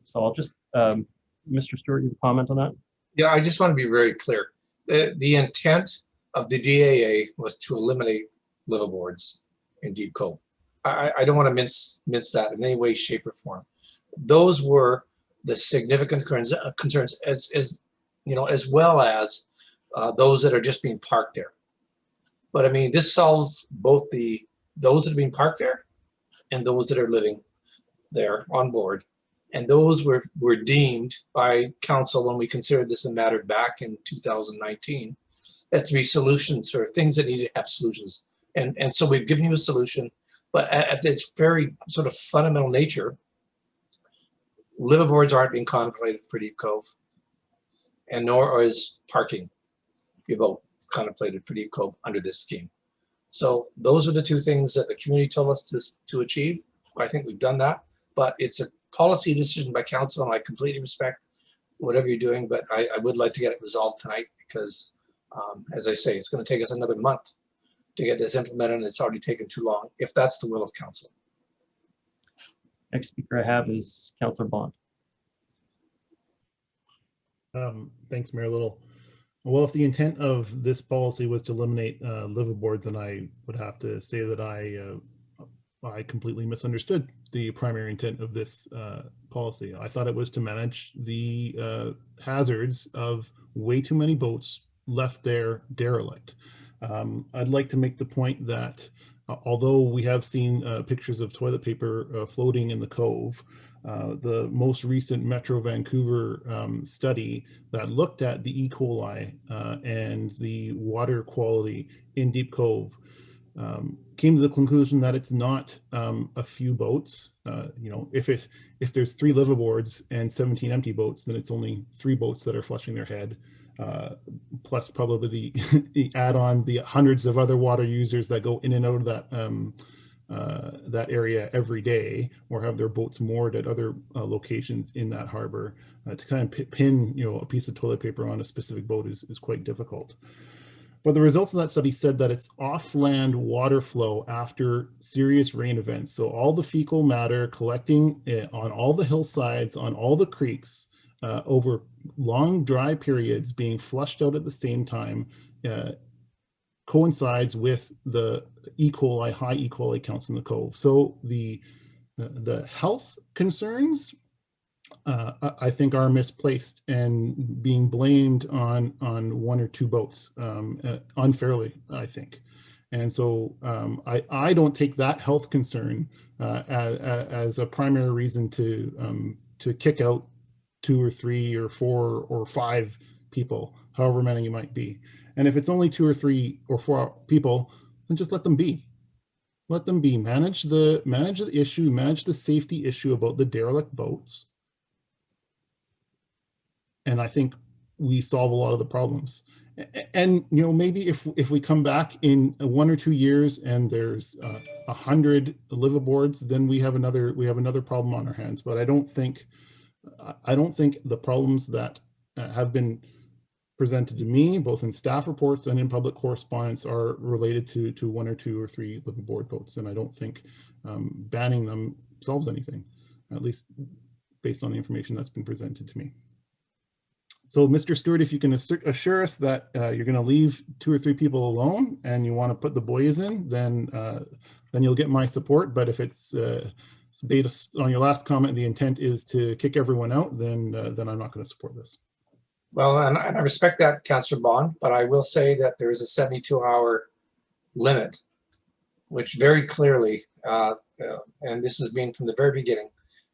Speaker 1: So I'll just, Mr. Stewart, you have a comment on that?
Speaker 21: Yeah, I just want to be very clear. The intent of the DAA was to eliminate liveaboards in Deep Cove. I don't want to mince that in any way, shape, or form. Those were the significant concerns, as well as those that are just being parked there. But I mean, this solves both those that are being parked there and those that are living there on board. And those were deemed by council, when we considered this a matter back in 2019, as to be solutions or things that need to have solutions. And so we've given you a solution, but at its very sort of fundamental nature, liveaboards aren't being contemplated for Deep Cove, and nor is parking contemplated for Deep Cove under this scheme. So those are the two things that the community told us to achieve. I think we've done that, but it's a policy decision by council, and I completely respect whatever you're doing, but I would like to get it resolved tonight, because as I say, it's going to take us another month to get this implemented, and it's already taken too long, if that's the will of council.
Speaker 1: Next speaker I have is Councillor Bond.
Speaker 7: Thanks, Mayor Little. Well, if the intent of this policy was to eliminate liveaboards, then I would have to say that I completely misunderstood the primary intent of this policy. I thought it was to manage the hazards of way too many boats left there derelict. I'd like to make the point that although we have seen pictures of toilet paper floating in the cove, the most recent Metro Vancouver study that looked at the E. coli and the water quality in Deep Cove came to the conclusion that it's not a few boats. If there's 3 liveaboards and 17 empty boats, then it's only 3 boats that are flushing their head. plus probably the add on the hundreds of other water users that go in and out of that area every day, or have their boats moored at other locations in that harbor. To kind of pin, a piece of toilet paper on a specific boat is quite difficult. But the results of that study said that it's off-land water flow after serious rain events. So all the fecal matter collecting on all the hillsides, on all the creeks, over long dry periods being flushed out at the same time, coincides with the E. coli, high E. coli counts in the cove. So the health concerns, I think, are misplaced and being blamed on one or two boats unfairly, I think. And so I don't take that health concern as a primary reason to kick out 2 or 3 or 4 or 5 people, however many you might be. And if it's only 2 or 3 or 4 people, then just let them be. Let them be. Manage the issue, manage the safety issue about the derelict boats. And I think we solve a lot of the problems. And maybe if we come back in 1 or 2 years and there's 100 liveaboards, then we have another problem on our hands. But I don't think the problems that have been presented to me, both in staff reports and in public correspondence, are related to 1 or 2 or 3 liveaboard boats. And I don't think banning them solves anything, at least based on the information that's been presented to me. So, Mr. Stewart, if you can assure us that you're going to leave 2 or 3 people alone and you want to put the boys in, then you'll get my support. But if it's based on your last comment, the intent is to kick everyone out, then I'm not going to support this.
Speaker 21: Well, and I respect that, Councillor Bond, but I will say that there is a 72-hour limit, which very clearly, and this has been from the very beginning,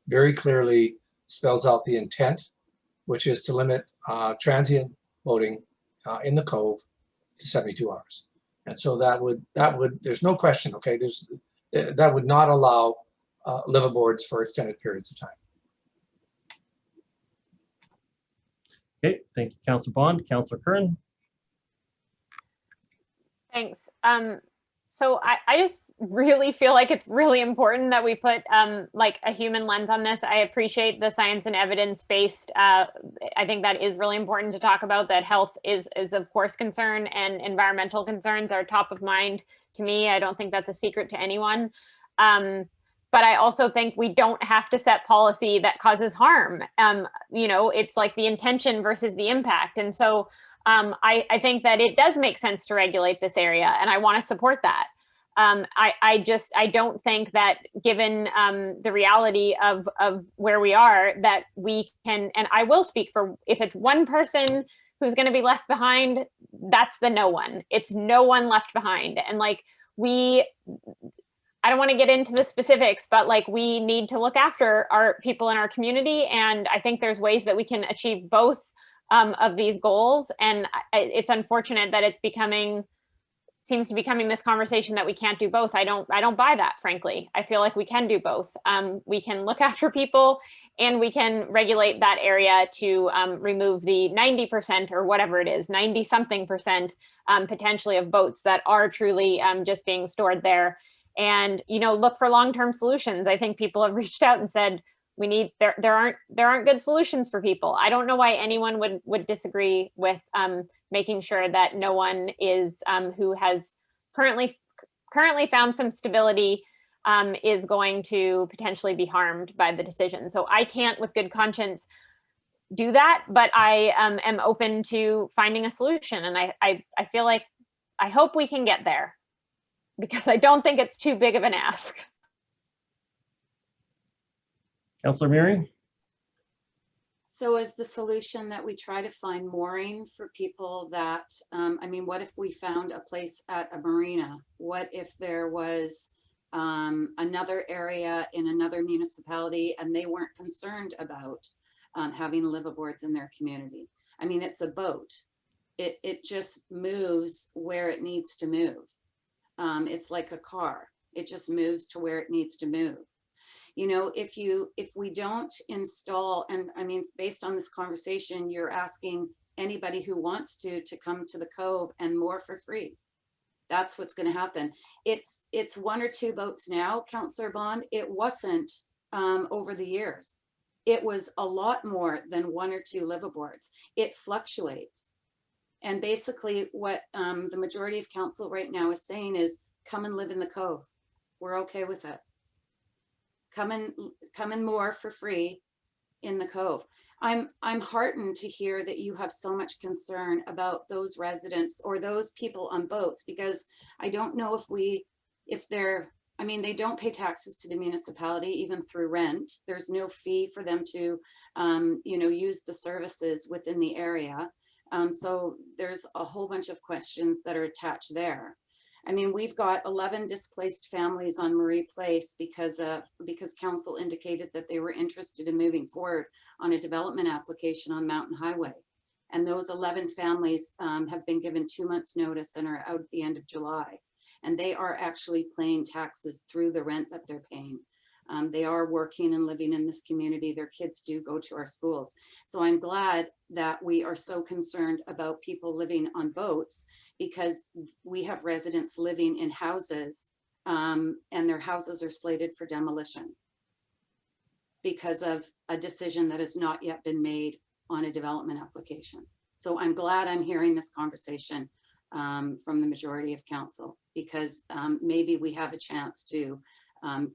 Speaker 21: very clearly spells out the intent, which is to limit transient boating in the cove to 72 hours. And so that would, there's no question, okay, that would not allow liveaboards for extended periods of time.
Speaker 1: Okay, thank you, Councillor Bond. Councillor Curran.
Speaker 5: Thanks. So I just really feel like it's really important that we put like a human lens on this. I appreciate the science and evidence-based. I think that is really important to talk about, that health is of course concern, and environmental concerns are top of mind to me. I don't think that's a secret to anyone. But I also think we don't have to set policy that causes harm. It's like the intention versus the impact. And so I think that it does make sense to regulate this area, and I want to support that. I don't think that, given the reality of where we are, that we can, and I will speak for, if it's one person who's going to be left behind, that's the no one. It's no one left behind. And like I don't want to get into the specifics, but like we need to look after our people in our community. And I think there's ways that we can achieve both of these goals. And it's unfortunate that seems to be becoming this conversation that we can't do both. I don't buy that, frankly. I feel like we can do both. We can look after people, and we can regulate that area to remove the 90% or whatever it is, 90-something% potentially of boats that are truly just being stored there. And look for long-term solutions. I think people have reached out and said there aren't good solutions for people. I don't know why anyone would disagree with making sure that no one is who has currently found some stability is going to potentially be harmed by the decision. So I can't, with good conscience, do that, but I am open to finding a solution. And I feel like, I hope we can get there, because I don't think it's too big of an ask.
Speaker 1: Councillor Miri?
Speaker 8: So is the solution that we try to find mooring for people that, what if we found a place at a marina? What if there was another area in another municipality and they weren't concerned about having liveaboards in their community? It's a boat. It just moves where it needs to move. It's like a car. It just moves to where it needs to move. If we don't install, and based on this conversation, you're asking anybody who wants to come to the Cove and moor for free. That's what's going to happen. It's 1 or 2 boats now, Councillor Bond. It wasn't over the years. It was a lot more than 1 or 2 liveaboards. It fluctuates. And basically what the majority of council right now is saying is, come and live in the Cove. We're okay with it. Come and moor for free in the Cove. I'm heartened to hear that you have so much concern about those residents or those people on boats, because I don't know if they're, I mean, they don't pay taxes to the municipality, even through rent. There's no fee for them to, you know, use the services within the area. So there's a whole bunch of questions that are attached there. I mean, we've got 11 displaced families on Marie Place because council indicated that they were interested in moving forward on a development application on Mountain Highway. And those 11 families have been given 2 months notice and are out at the end of July. And they are actually paying taxes through the rent that they're paying. They are working and living in this community. Their kids do go to our schools. So I'm glad that we are so concerned about people living on boats, because we have residents living in houses and their houses are slated for demolition because of a decision that has not yet been made on a development application. So I'm glad I'm hearing this conversation from the majority of council, because maybe we have a chance to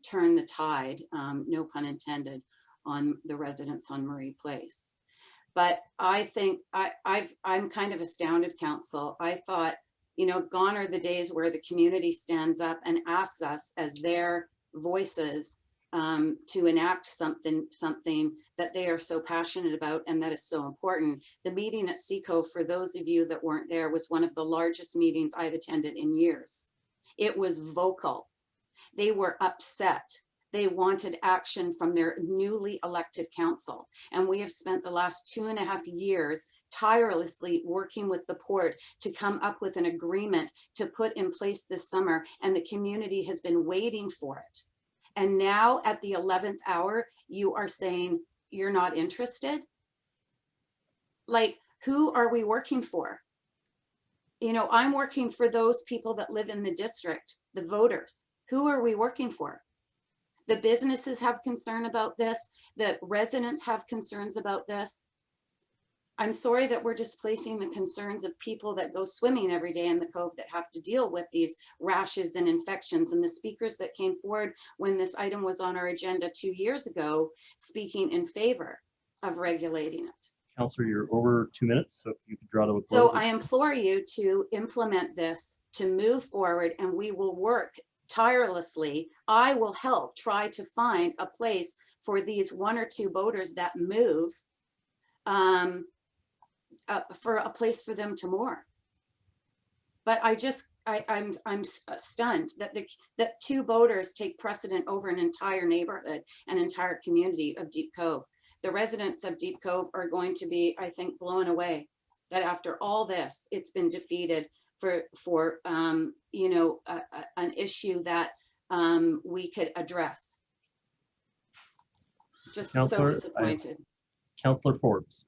Speaker 8: turn the tide, no pun intended, on the residents on Marie Place. But I think I'm kind of astounded, council. I thought, you know, gone are the days where the community stands up and asks us as their voices to enact something that they are so passionate about and that is so important. The meeting at Seco, for those of you that weren't there, was one of the largest meetings I've attended in years. It was vocal. They were upset. They wanted action from their newly elected council. And we have spent the last 2.5 years tirelessly working with the port to come up with an agreement to put in place this summer. And the community has been waiting for it. And now at the 11th hour, you are saying you're not interested? Like, who are we working for? You know, I'm working for those people that live in the district, the voters. Who are we working for? The businesses have concern about this. The residents have concerns about this. I'm sorry that we're displacing the concerns of people that go swimming every day in the Cove that have to deal with these rashes and infections. And the speakers that came forward when this item was on our agenda 2 years ago, speaking in favor of regulating it.
Speaker 1: Councillor, you're over 2 minutes, so if you could draw to a close.
Speaker 8: So I implore you to implement this, to move forward, and we will work tirelessly. I will help try to find a place for these 1 or 2 boaters that move, for a place for them to moor. But I'm stunned that 2 boaters take precedent over an entire neighborhood, an entire community of Deep Cove. The residents of Deep Cove are going to be, I think, blown away that after all this, it's been defeated for you know, an issue that we could address. Just so disappointed.
Speaker 1: Councillor Forbes.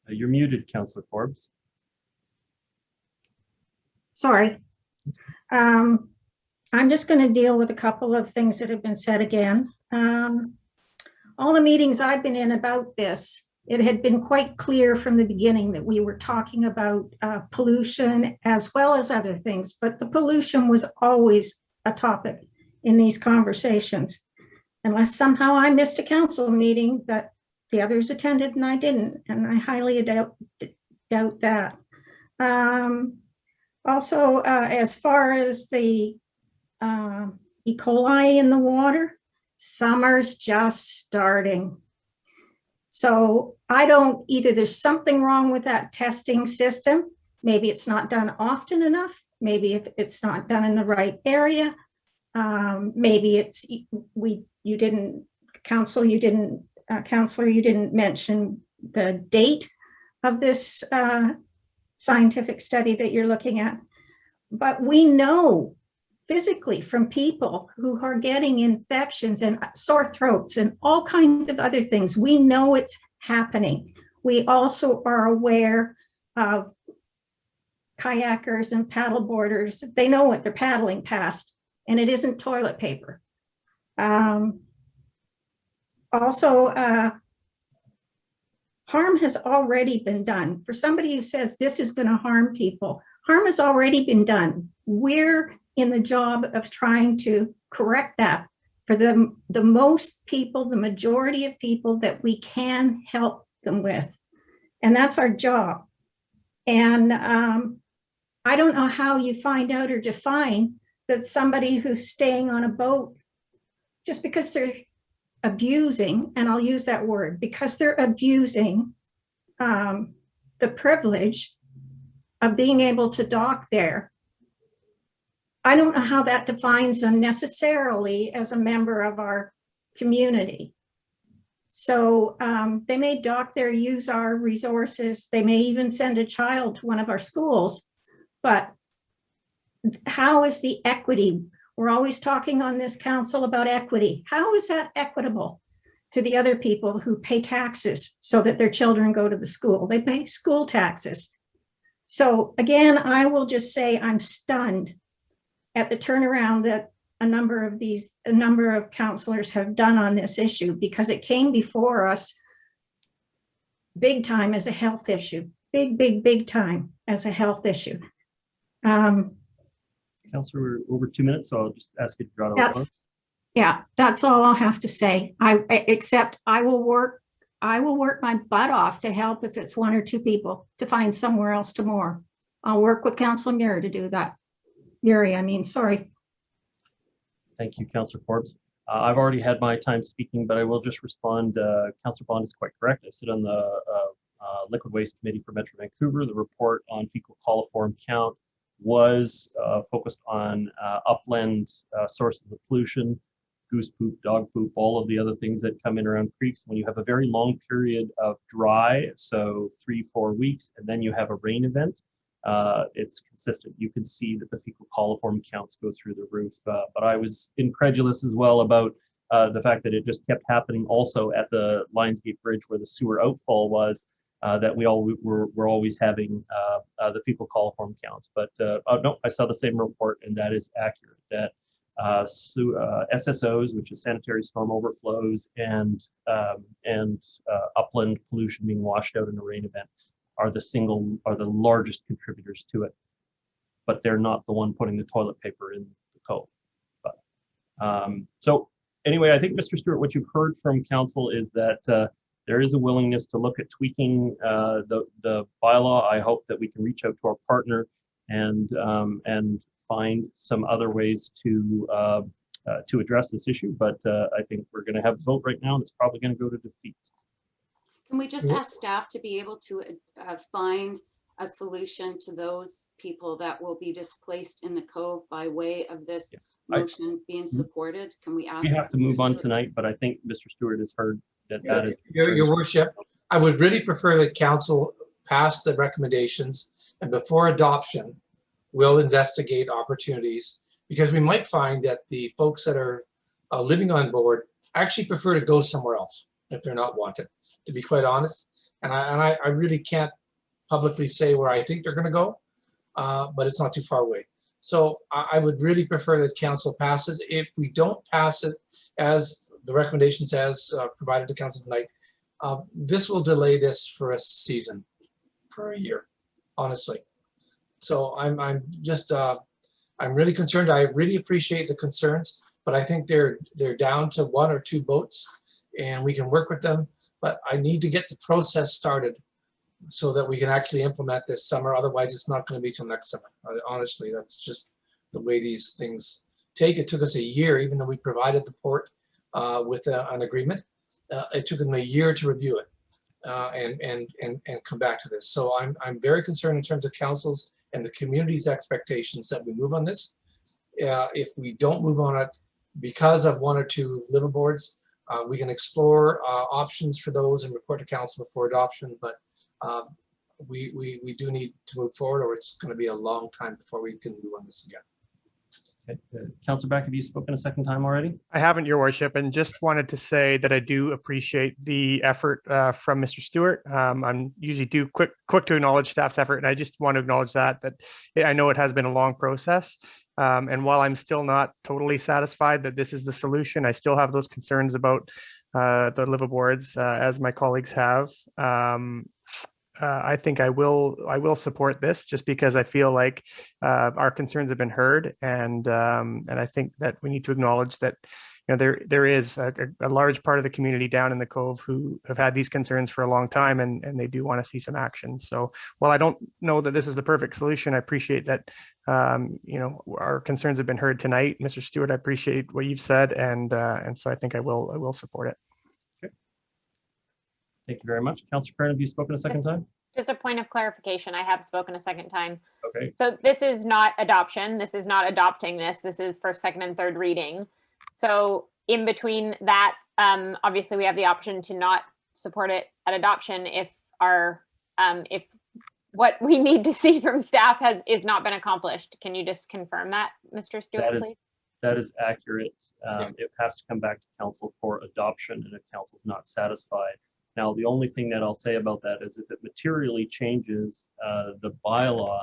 Speaker 1: You're muted, Councillor Forbes.
Speaker 9: Sorry. I'm just going to deal with a couple of things that have been said again. All the meetings I've been in about this, it had been quite clear from the beginning that we were talking about pollution as well as other things, but the pollution was always a topic in these conversations, unless somehow I missed a council meeting that the others attended and I didn't, and I highly doubt that. Also, as far as the E. coli in the water, summer's just starting. So I don't, either there's something wrong with that testing system, maybe it's not done often enough, maybe if it's not done in the right area, maybe it's, you didn't, Councillor, you didn't mention the date of this scientific study that you're looking at, but we know physically from people who are getting infections and sore throats and all kinds of other things. We know it's happening. We also are aware of kayakers and paddleboarders. They know what they're paddling past, and it isn't toilet paper. Also, harm has already been done. For somebody who says this is going to harm people, harm has already been done. We're in the job of trying to correct that for the most people, the majority of people that we can help them with. And that's our job. And I don't know how you find out or define that somebody who's staying on a boat, just because they're abusing, and I'll use that word, because they're abusing the privilege of being able to dock there. I don't know how that defines them necessarily as a member of our community. So they may dock there, use our resources. They may even send a child to one of our schools, but how is the equity? We're always talking on this council about equity. How is that equitable to the other people who pay taxes so that their children go to the school? They pay school taxes. So again, I will just say I'm stunned at the turnaround that a number of councillors have done on this issue, because it came before us big time as a health issue, big time as a health issue.
Speaker 1: Councillor, we're over 2 minutes, so I'll just ask you to draw it over.
Speaker 9: Yeah, that's all I'll have to say. Except I will work my butt off to help if it's 1 or 2 people to find somewhere else to moor. I'll work with Councillor Muir to do that. Sorry.
Speaker 1: Thank you, Councillor Forbes. I've already had my time speaking, but I will just respond. Councillor Bond is quite correct. I sit on the Liquid Waste Committee for Metro Vancouver. The report on fecal coliform count was focused on upland sources of pollution, goose poop, dog poop, all of the other things that come in around creeks. When you have a very long period of dry, so 3-4 weeks, and then you have a rain event, it's consistent. You can see that the fecal coliform counts go through the roof. But I was incredulous as well about the fact that it just kept happening also at the Lionsgate Bridge where the sewer outfall was, that we're always having the fecal coliform counts. But no, I saw the same report, and that is accurate, that SSOs, which is sanitary storm overflows, and upland pollution being washed out in a rain event are the largest contributors to it, but they're not the one putting the toilet paper in the cove. But so anyway, I think, Mr. Stewart, what you've heard from council is that there is a willingness to look at tweaking the bylaw. I hope that we can reach out to our partner and find some other ways to address this issue. But I think we're going to have a vote right now, and it's probably going to go to defeat.
Speaker 8: Can we just ask staff to be able to find a solution to those people that will be displaced in the cove by way of this motion being supported? Can we ask?
Speaker 1: We have to move on tonight, but I think Mr. Stewart has heard that is.
Speaker 21: Your worship, I would really prefer that council pass the recommendations, and before adoption, we'll investigate opportunities, because we might find that the folks that are living on board actually prefer to go somewhere else if they're not wanted, to be quite honest. And I really can't publicly say where I think they're going to go, but it's not too far away. So I would really prefer that council passes. If we don't pass it as the recommendations as provided to council tonight, this will delay this for a season, for a year, honestly. So I'm really concerned. I really appreciate the concerns, but I think they're down to 1 or 2 boats, and we can work with them. But I need to get the process started so that we can actually implement this summer. Otherwise, it's not going to be till next summer. Honestly, that's just the way these things take. It took us a year, even though we provided the port with an agreement. It took them a year to review it and come back to this. So I'm very concerned in terms of council's and the community's expectations that we move on this. If we don't move on it because of 1 or 2 liveaboards, we can explore options for those and report to council before adoption. But we do need to move forward, or it's going to be a long time before we can move on this again.
Speaker 1: Okay. Councillor Beck, have you spoken a second time already?
Speaker 6: I haven't, Your Worship, and just wanted to say that I do appreciate the effort from Mr. Stewart. I'm usually quick to acknowledge staff's effort, and I just want to acknowledge that I know it has been a long process. And while I'm still not totally satisfied that this is the solution, I still have those concerns about the liveaboards, as my colleagues have. I think I will support this just because I feel like our concerns have been heard, and I think that we need to acknowledge that there is a large part of the community down in the Cove who have had these concerns for a long time, and they do want to see some action. So while I don't know that this is the perfect solution, I appreciate that our concerns have been heard tonight. Mr. Stewart, I appreciate what you've said, and so I think I will support it.
Speaker 1: Thank you very much. Councillor Curran, have you spoken a second time?
Speaker 5: Just a point of clarification. I have spoken a second time.
Speaker 1: Okay.
Speaker 5: So this is not adoption. This is not adopting this. This is for second and third reading. So in between that, obviously we have the option to not support it at adoption if if what we need to see from staff is not been accomplished. Can you just confirm that, Mr. Stewart, please?
Speaker 1: That is accurate. It has to come back to council for adoption, and if council's not satisfied. Now, the only thing that I'll say about that is if it materially changes the bylaw,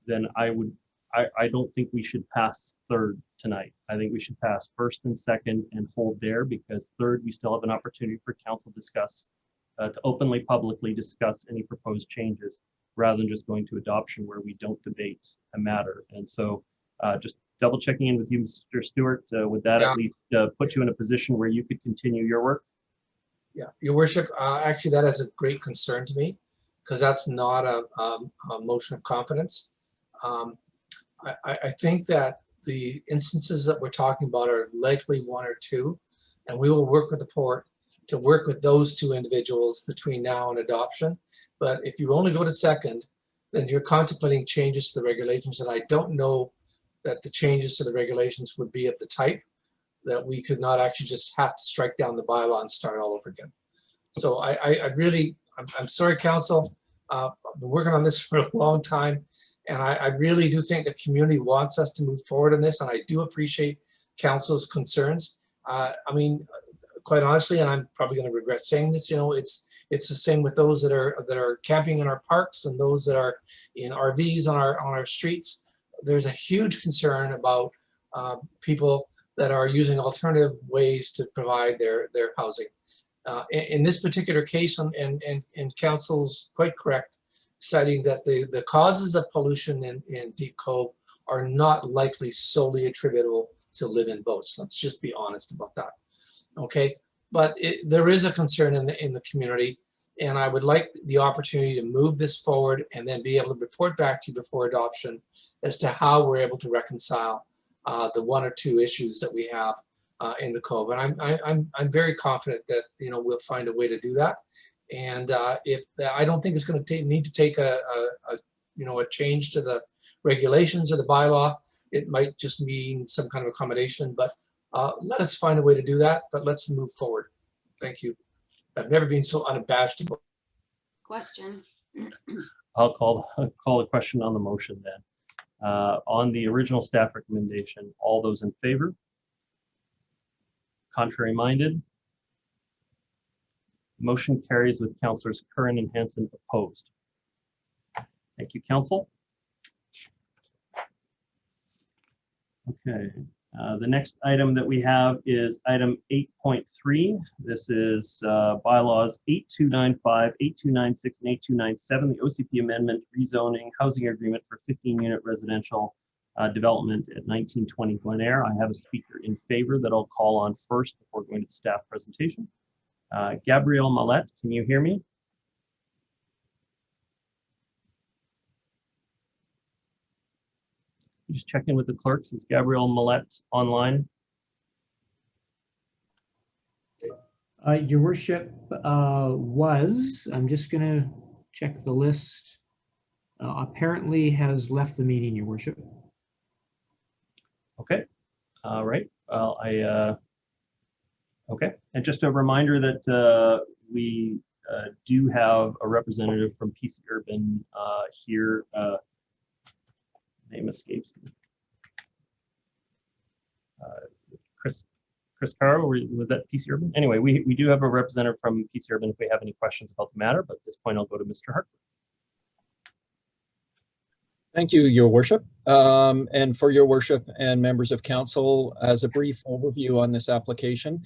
Speaker 1: then I don't think we should pass third tonight. I think we should pass first and second and hold there, because third, we still have an opportunity for council to openly, publicly discuss any proposed changes, rather than just going to adoption where we don't debate a matter. And so just double checking in with you, Mr. Stewart, would that at least put you in a position where you could continue your work?
Speaker 21: Yeah, Your Worship, actually that is a great concern to me, because that's not a motion of confidence. I think that the instances that we're talking about are likely one or two, and we will work with the port to work with those two individuals between now and adoption. But if you only go to second, then you're contemplating changes to the regulations, and I don't know that the changes to the regulations would be of the type that we could not actually just have to strike down the bylaw and start all over again. So I'm sorry, council. I've been working on this for a long time, and I really do think the community wants us to move forward in this, and I do appreciate council's concerns. I mean, quite honestly, and I'm probably going to regret saying this, it's the same with those that are camping in our parks and those that are in RVs on our streets. There's a huge concern about people that are using alternative ways to provide their housing. In this particular case, and council's quite correct, citing that the causes of pollution in Deep Cove are not likely solely attributable to live-in boats. Let's just be honest about that. Okay, but there is a concern in the community, and I would like the opportunity to move this forward and then be able to report back to you before adoption as to how we're able to reconcile the one or two issues that we have in the Cove. And I'm very confident that we'll find a way to do that. And I don't think it's going to need to take a change to the regulations or the bylaw. It might just mean some kind of accommodation, but let us find a way to do that. But let's move forward. Thank you. I've never been so unabashed about.
Speaker 8: Question.
Speaker 1: I'll call a question on the motion then. On the original staff recommendation, all those in favor? Contrary minded? Motion carries with Councillors Curran and Hanson opposed. Thank you, Council. Okay, the next item that we have is item 8.3. This is bylaws 8295, 8296, and 8297, the OCP amendment rezoning housing agreement for 15-unit residential development at 1920 Glen Eyre. I have a speaker in favor that I'll call on first before going to the staff presentation. Gabrielle Mallette, can you hear me? Just check in with the clerks. Is Gabrielle Mallette online?
Speaker 2: Your Worship, I'm just going to check the list. Apparently has left the meeting, Your Worship.
Speaker 1: Okay. All right. Well, okay. And just a reminder that we do have a representative from PC Urban here. Name escapes me. Chris Caro, was that PC Urban? Anyway, we do have a representative from PC Urban if we have any questions about the matter, but at this point I'll go to Mr. Hartford.
Speaker 3: Thank you, Your Worship. And for Your Worship and members of council, as a brief overview on this application,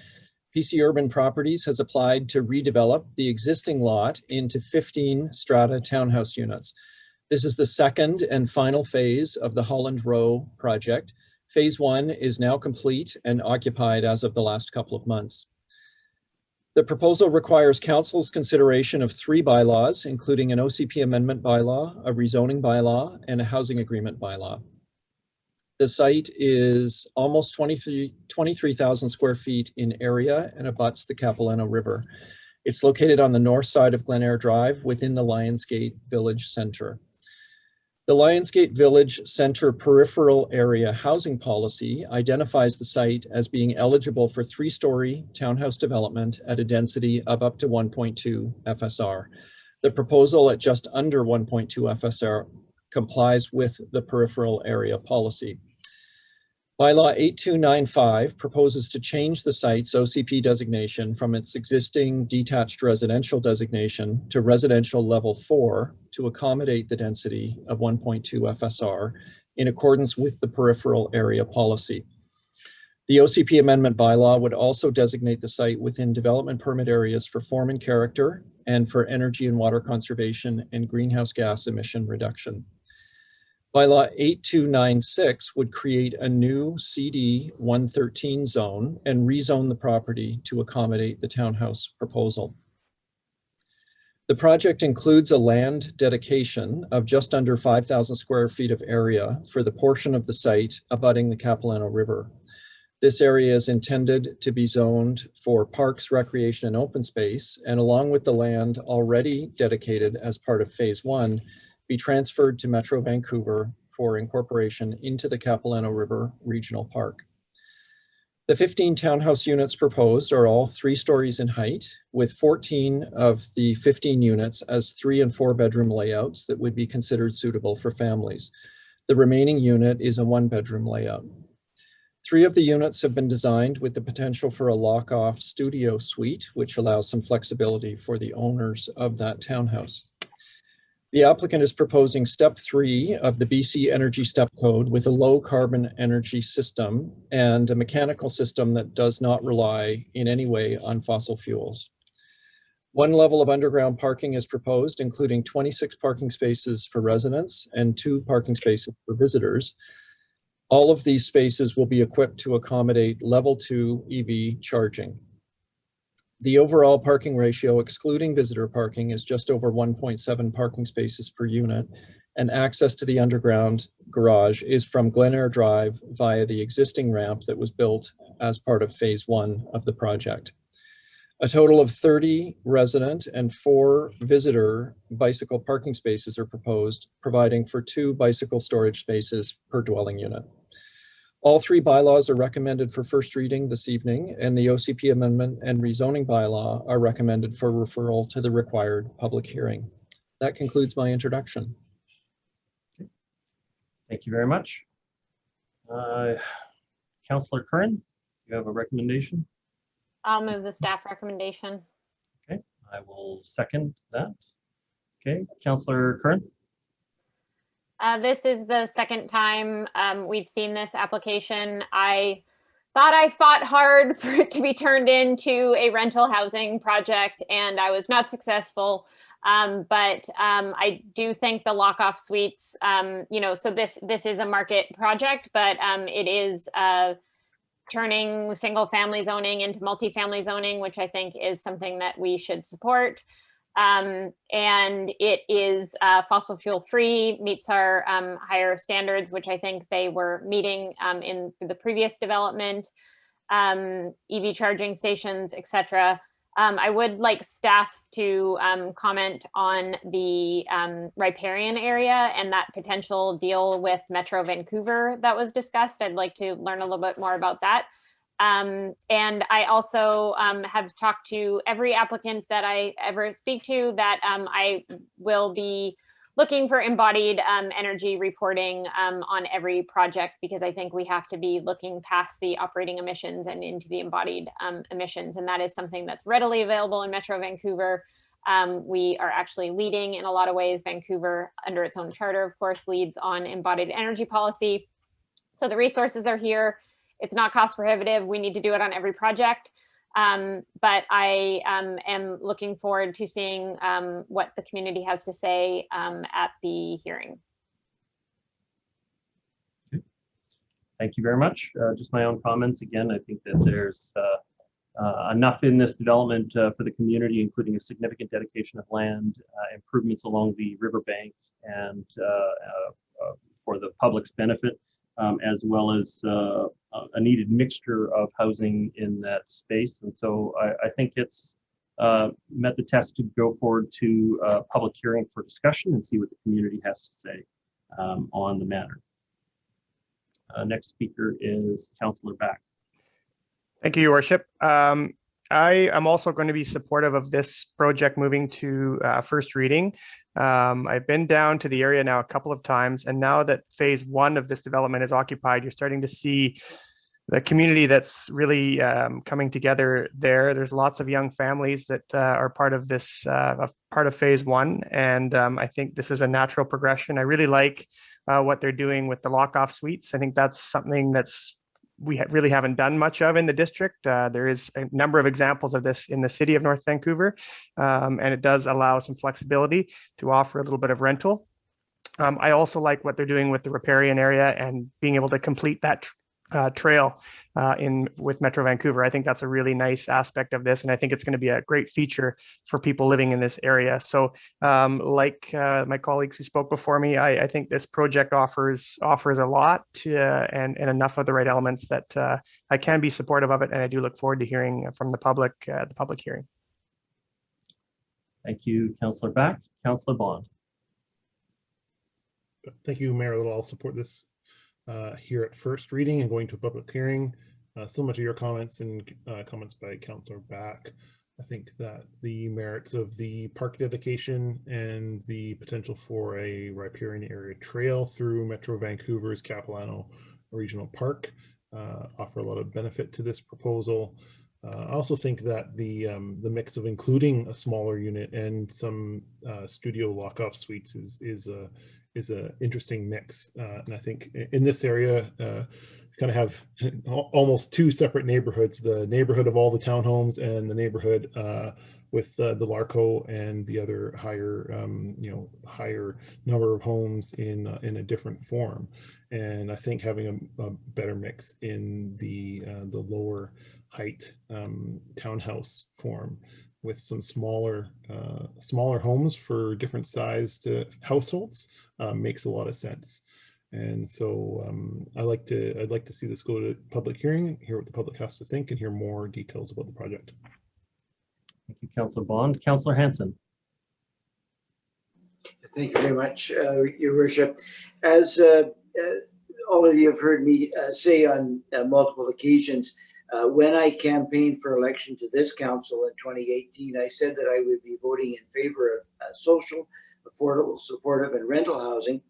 Speaker 3: PC Urban Properties has applied to redevelop the existing lot into 15 strata townhouse units. This is the second and final phase of the Holland Row project. Phase 1 is now complete and occupied as of the last couple of months. The proposal requires council's consideration of 3 bylaws, including an OCP amendment bylaw, a rezoning bylaw, and a housing agreement bylaw. The site is almost 23,000 square feet in area and abuts the Capilano River. It's located on the north side of Glen Eyre Drive within the Lionsgate Village Center. The Lionsgate Village Center peripheral area housing policy identifies the site as being eligible for 3-story townhouse development at a density of up to 1.2 FSR. The proposal at just under 1.2 FSR complies with the peripheral area policy. Bylaw 8295 proposes to change the site's OCP designation from its existing detached residential designation to residential level 4 to accommodate the density of 1.2 FSR in accordance with the peripheral area policy. The OCP amendment bylaw would also designate the site within development permit areas for form and character and for energy and water conservation and greenhouse gas emission reduction. Bylaw 8296 would create a new CD 113 zone and rezone the property to accommodate the townhouse proposal. The project includes a land dedication of just under 5,000 square feet of area for the portion of the site abutting the Capilano River. This area is intended to be zoned for parks, recreation, and open space, and along with the land already dedicated as part of Phase 1, be transferred to Metro Vancouver for incorporation into the Capilano River Regional Park. The 15 townhouse units proposed are all 3 stories in height, with 14 of the 15 units as 3- and 4-bedroom layouts that would be considered suitable for families. The remaining unit is a 1-bedroom layout. 3 of the units have been designed with the potential for a lock-off studio suite, which allows some flexibility for the owners of that townhouse. The applicant is proposing step 3 of the BC Energy Step Code with a low carbon energy system and a mechanical system that does not rely in any way on fossil fuels. 1 level of underground parking is proposed, including 26 parking spaces for residents and 2 parking spaces for visitors. All of these spaces will be equipped to accommodate level 2 EV charging. The overall parking ratio, excluding visitor parking, is just over 1.7 parking spaces per unit, and access to the underground garage is from Glen Eyre Drive via the existing ramp that was built as part of Phase 1 of the project. A total of 30 resident and 4 visitor bicycle parking spaces are proposed, providing for 2 bicycle storage spaces per dwelling unit. All 3 bylaws are recommended for first reading this evening, and the OCP amendment and rezoning bylaw are recommended for referral to the required public hearing. That concludes my introduction.
Speaker 1: Thank you very much. Councillor Curran, you have a recommendation?
Speaker 5: I'll move the staff recommendation.
Speaker 1: Okay, I will second that. Okay, Councillor Curran?
Speaker 5: This is the second time we've seen this application. I thought I fought hard for it to be turned into a rental housing project, and I was not successful. But I do think the lock-off suites, so this is a market project, but it is turning single-family zoning into multifamily zoning, which I think is something that we should support. And it is fossil fuel free, meets our higher standards, which I think they were meeting in the previous development, EV charging stations, etc. I would like staff to comment on the riparian area and that potential deal with Metro Vancouver that was discussed. I'd like to learn a little bit more about that. And I also have talked to every applicant that I ever speak to that I will be looking for embodied energy reporting on every project, because I think we have to be looking past the operating emissions and into the embodied emissions. And that is something that's readily available in Metro Vancouver. We are actually leading in a lot of ways. Vancouver, under its own charter, of course, leads on embodied energy policy. So the resources are here. It's not cost prohibitive. We need to do it on every project. But I am looking forward to seeing what the community has to say at the hearing.
Speaker 1: Thank you very much. Just my own comments. Again, I think that there's enough in this development for the community, including a significant dedication of land, improvements along the riverbank, and for the public's benefit, as well as a needed mixture of housing in that space. And so I think it's met the test to go forward to a public hearing for discussion and see what the community has to say on the matter. Next speaker is Councillor Back.
Speaker 6: Thank you, Your Worship. I am also going to be supportive of this project moving to first reading. I've been down to the area now a couple of times, and now that phase 1 of this development is occupied, you're starting to see the community that's really coming together there. There's lots of young families that are part of this, part of phase 1, and I think this is a natural progression. I really like what they're doing with the lock-off suites. I think that's something that's we really haven't done much of in the district. There is a number of examples of this in the city of North Vancouver, and it does allow some flexibility to offer a little bit of rental. I also like what they're doing with the riparian area and being able to complete that trail with Metro Vancouver. I think that's a really nice aspect of this, and I think it's going to be a great feature for people living in this area. So like my colleagues who spoke before me, I think this project offers a lot and enough of the right elements that I can be supportive of it, and I do look forward to hearing from the public hearing.
Speaker 1: Thank you, Councillor Back. Councillor Bond.
Speaker 7: Thank you, Mayor Little. I'll support this here at first reading and going to a public hearing. Similar to your comments and comments by Councillor Back, I think that the merits of the park dedication and the potential for a riparian area trail through Metro Vancouver's Capilano Regional Park offer a lot of benefit to this proposal. I also think that the mix of including a smaller unit and some studio lock-off suites is an interesting mix, and I think in this area kind of have almost two separate neighborhoods: the neighborhood of all the townhomes and the neighborhood with the Larco and the other higher higher number of homes in a different form. And I think having a better mix in the lower height townhouse form with some smaller homes for different sized households makes a lot of sense. And so I'd like to see this go to public hearing, hear what the public has to think, and hear more details about the project.
Speaker 1: Thank you, Councillor Bond. Councillor Hanson.
Speaker 4: Thank you very much, Your Worship. As all of you have heard me say on multiple occasions, when I campaigned for election to this council in 2018, I said that I would be voting in favor of social, affordable, supportive, and rental housing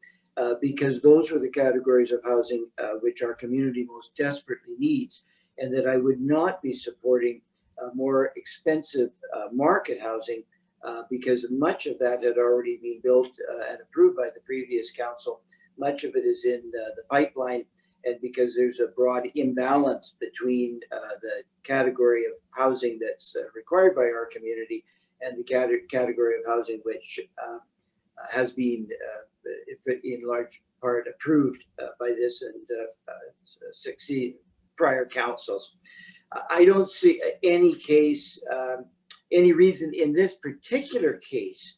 Speaker 4: because those were the categories of housing which our community most desperately needs, and that I would not be supporting more expensive market housing because much of that had already been built and approved by the previous council. Much of it is in the pipeline, and because there's a broad imbalance between the category of housing that's required by our community and the category of housing which has been in large part approved by this and succeed prior councils. I don't see any case, any reason in this particular case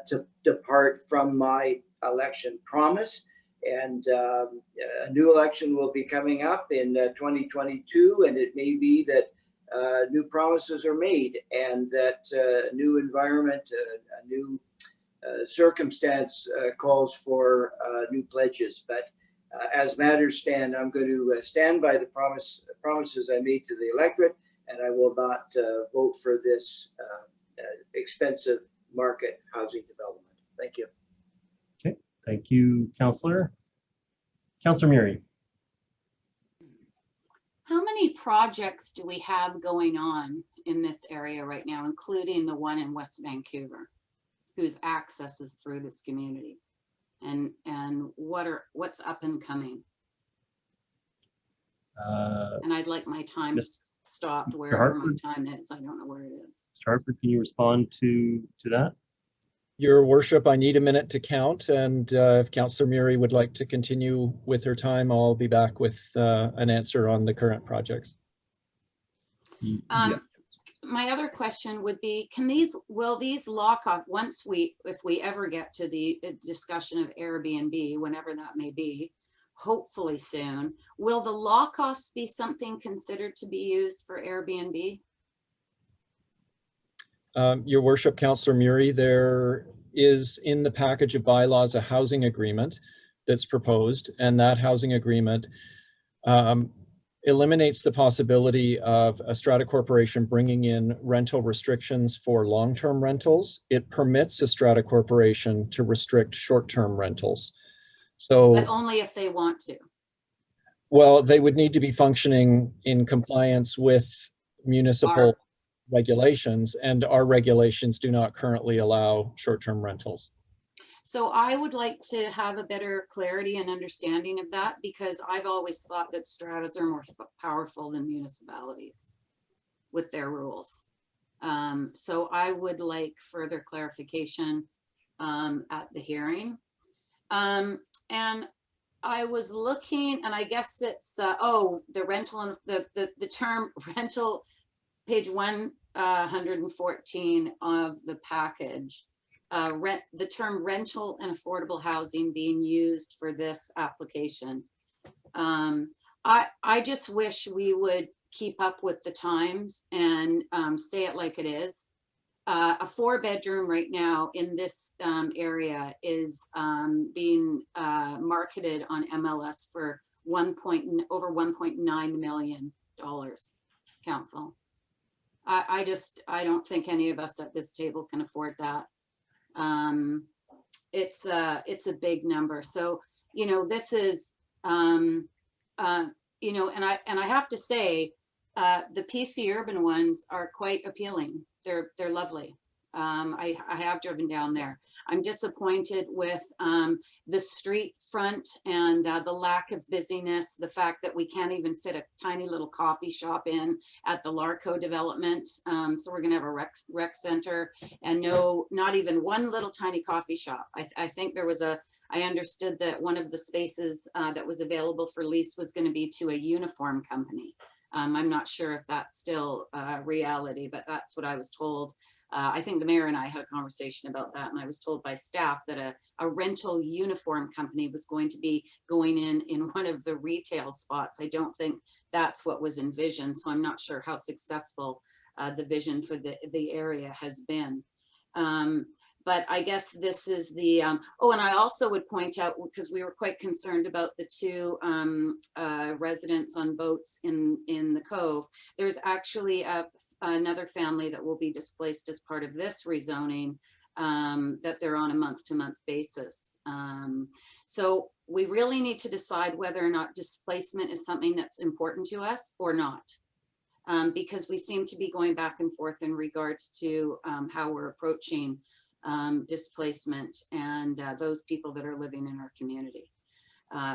Speaker 4: to depart from my election promise. And a new election will be coming up in 2022, and it may be that new promises are made and that a new environment, a new circumstance calls for new pledges. But as matters stand, I'm going to stand by the promises I made to the electorate, and I will not vote for this expensive market housing development. Thank you.
Speaker 1: Thank you, Councillor. Councillor Murray.
Speaker 8: How many projects do we have going on in this area right now, including the one in West Vancouver, whose access is through this community? And what's up and coming? And I'd like my time stopped wherever my time is. I don't know where it is.
Speaker 1: Mr. Hartford, can you respond to that?
Speaker 3: Your Worship, I need a minute to count, and if Councillor Murray would like to continue with her time, I'll be back with an answer on the current projects.
Speaker 8: My other question would be, will these lock off if we ever get to the discussion of Airbnb, whenever that may be, hopefully soon, will the lock-offs be something considered to be used for Airbnb?
Speaker 3: Your Worship, Councillor Murray, there is in the package of bylaws a housing agreement that's proposed, and that housing agreement eliminates the possibility of a strata corporation bringing in rental restrictions for long-term rentals. It permits a strata corporation to restrict short-term rentals. So,
Speaker 8: but only if they want to.
Speaker 3: Well, they would need to be functioning in compliance with municipal regulations, and our regulations do not currently allow short-term rentals.
Speaker 8: So I would like to have a better clarity and understanding of that, because I've always thought that stratas are more powerful than municipalities with their rules. So I would like further clarification at the hearing. And I was looking, and I guess it's, the rental and the term rental, page 114 of the package. The term rental and affordable housing being used for this application. I just wish we would keep up with the times and say it like it is. A 4-bedroom right now in this area is being marketed on MLS for over $1.9 million, Council. I don't think any of us at this table can afford that. It's a big number. So, you know, this is, you know, and I have to say, the PC urban ones are quite appealing. They're lovely. I have driven down there. I'm disappointed with the street front and the lack of busyness, the fact that we can't even fit a tiny little coffee shop in at the Larco development. So we're gonna have a rec center and not even one little tiny coffee shop. I think there was I understood that one of the spaces that was available for lease was gonna be to a uniform company. I'm not sure if that's still reality, but that's what I was told. I think the mayor and I had a conversation about that, and I was told by staff that a rental uniform company was going to be going in one of the retail spots. I don't think that's what was envisioned, so I'm not sure how successful the vision for the area has been. But I guess this is the, and I also would point out, because we were quite concerned about the 2 residents on boats in the Cove, there's actually another family that will be displaced as part of this rezoning, that they're on a month-to-month basis. So we really need to decide whether or not displacement is something that's important to us or not. Because we seem to be going back and forth in regards to how we're approaching displacement and those people that are living in our community.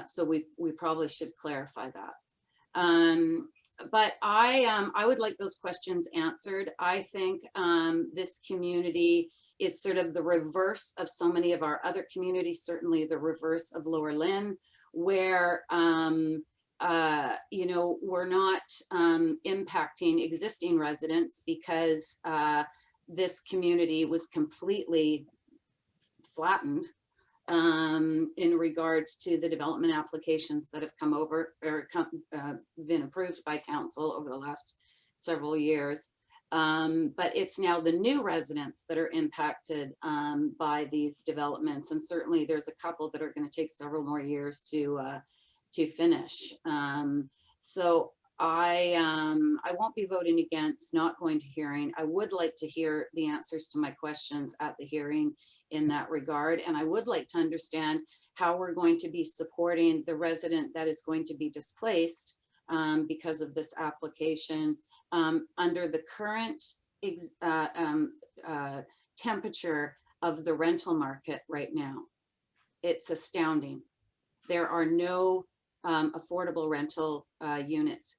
Speaker 8: So we probably should clarify that. But I would like those questions answered. I think this community is sort of the reverse of so many of our other communities, certainly the reverse of Lower Lynn, where you know, we're not impacting existing residents because this community was completely flattened in regards to the development applications that have come over or been approved by council over the last several years. But it's now the new residents that are impacted by these developments. And certainly there's a couple that are going to take several more years to finish. So I won't be voting against not going to hearing. I would like to hear the answers to my questions at the hearing in that regard. And I would like to understand how we're going to be supporting the resident that is going to be displaced because of this application under the current temperature of the rental market right now. It's astounding. There are no affordable rental units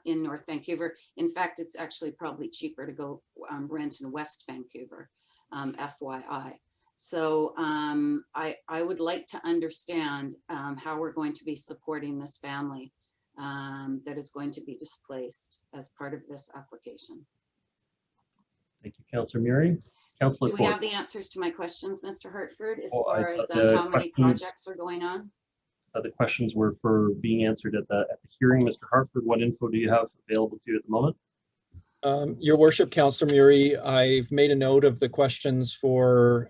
Speaker 8: in North Vancouver. In fact, it's actually probably cheaper to go rent in West Vancouver, FYI. So I would like to understand how we're going to be supporting this family that is going to be displaced as part of this application.
Speaker 1: Thank you, Councillor Murray. Councillor
Speaker 8: Do we
Speaker 1: Ford.
Speaker 8: have the answers to my questions, Mr. Hartford, as
Speaker 1: Oh,
Speaker 8: far
Speaker 1: I
Speaker 8: as
Speaker 1: thought the
Speaker 8: how many
Speaker 1: questions-
Speaker 8: projects are going on?
Speaker 1: The questions were for being answered at the hearing. Mr. Hartford, what info do you have available to you at the moment?
Speaker 3: Your Worship, Councillor Murray, I've made a note of the questions for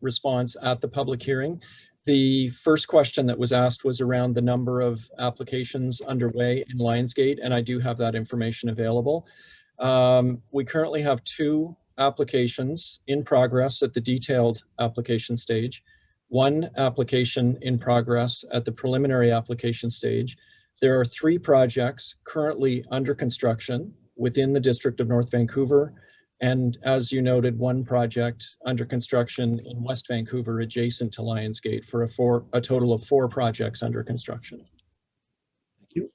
Speaker 3: response at the public hearing. The first question that was asked was around the number of applications underway in Lionsgate, and I do have that information available. We currently have 2 applications in progress at the detailed application stage, 1 application in progress at the preliminary application stage. There are 3 projects currently under construction within the District of North Vancouver, and as you noted, 1 project under construction in West Vancouver adjacent to Lionsgate for a total of 4 projects under construction.
Speaker 1: Thank you.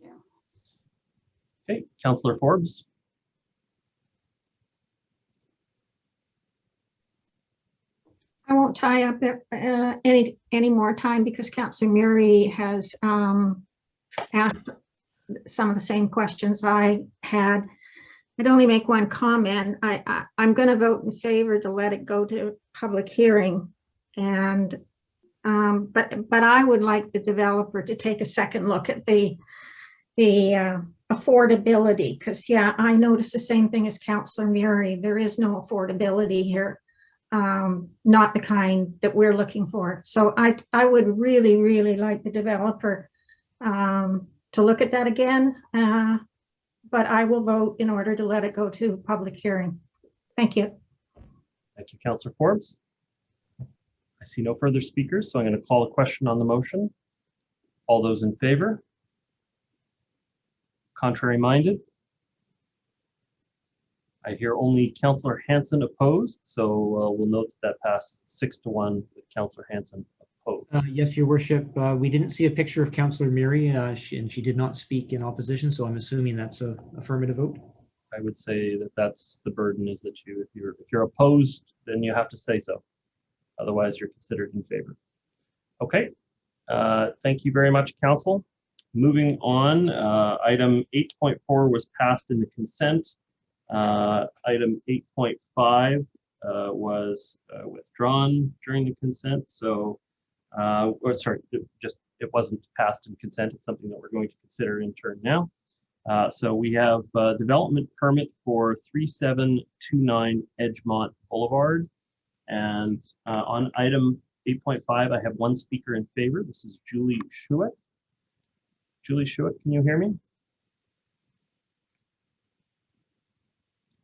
Speaker 1: Okay, Councillor Forbes.
Speaker 9: I won't tie up any more time because Councillor Murray has asked some of the same questions I had. I'd only make one comment. I'm going to vote in favor to let it go to public hearing, and but I would like the developer to take a second look at the affordability, because yeah, I noticed the same thing as Councillor Murray. There is no affordability here. Not the kind that we're looking for. So I would really like the developer to look at that again, but I will vote in order to let it go to public hearing. Thank you.
Speaker 1: Thank you, Councillor Forbes. I see no further speakers, so I'm going to call a question on the motion. All those in favor? Contrary minded? I hear only Councillor Hanson opposed, so we'll note that passed 6-1 with Councillor Hanson opposed.
Speaker 2: Yes, Your Worship. We didn't see a picture of Councillor Murray, and she did not speak in opposition, so I'm assuming that's an affirmative vote.
Speaker 1: I would say that that's the burden, is that if you're opposed, then you have to say so. Otherwise, you're considered in favor. Okay. Thank you very much, Council. Moving on, item 8.4 was passed in the consent. Item 8.5 was withdrawn during the consent, so it wasn't passed in consent. It's something that we're going to consider in turn now. So we have a development permit for 3729 Edgemont Boulevard, and on item 8.5 I have 1 speaker in favor. This is Julie Schuett. Julie Schuett, can you hear me?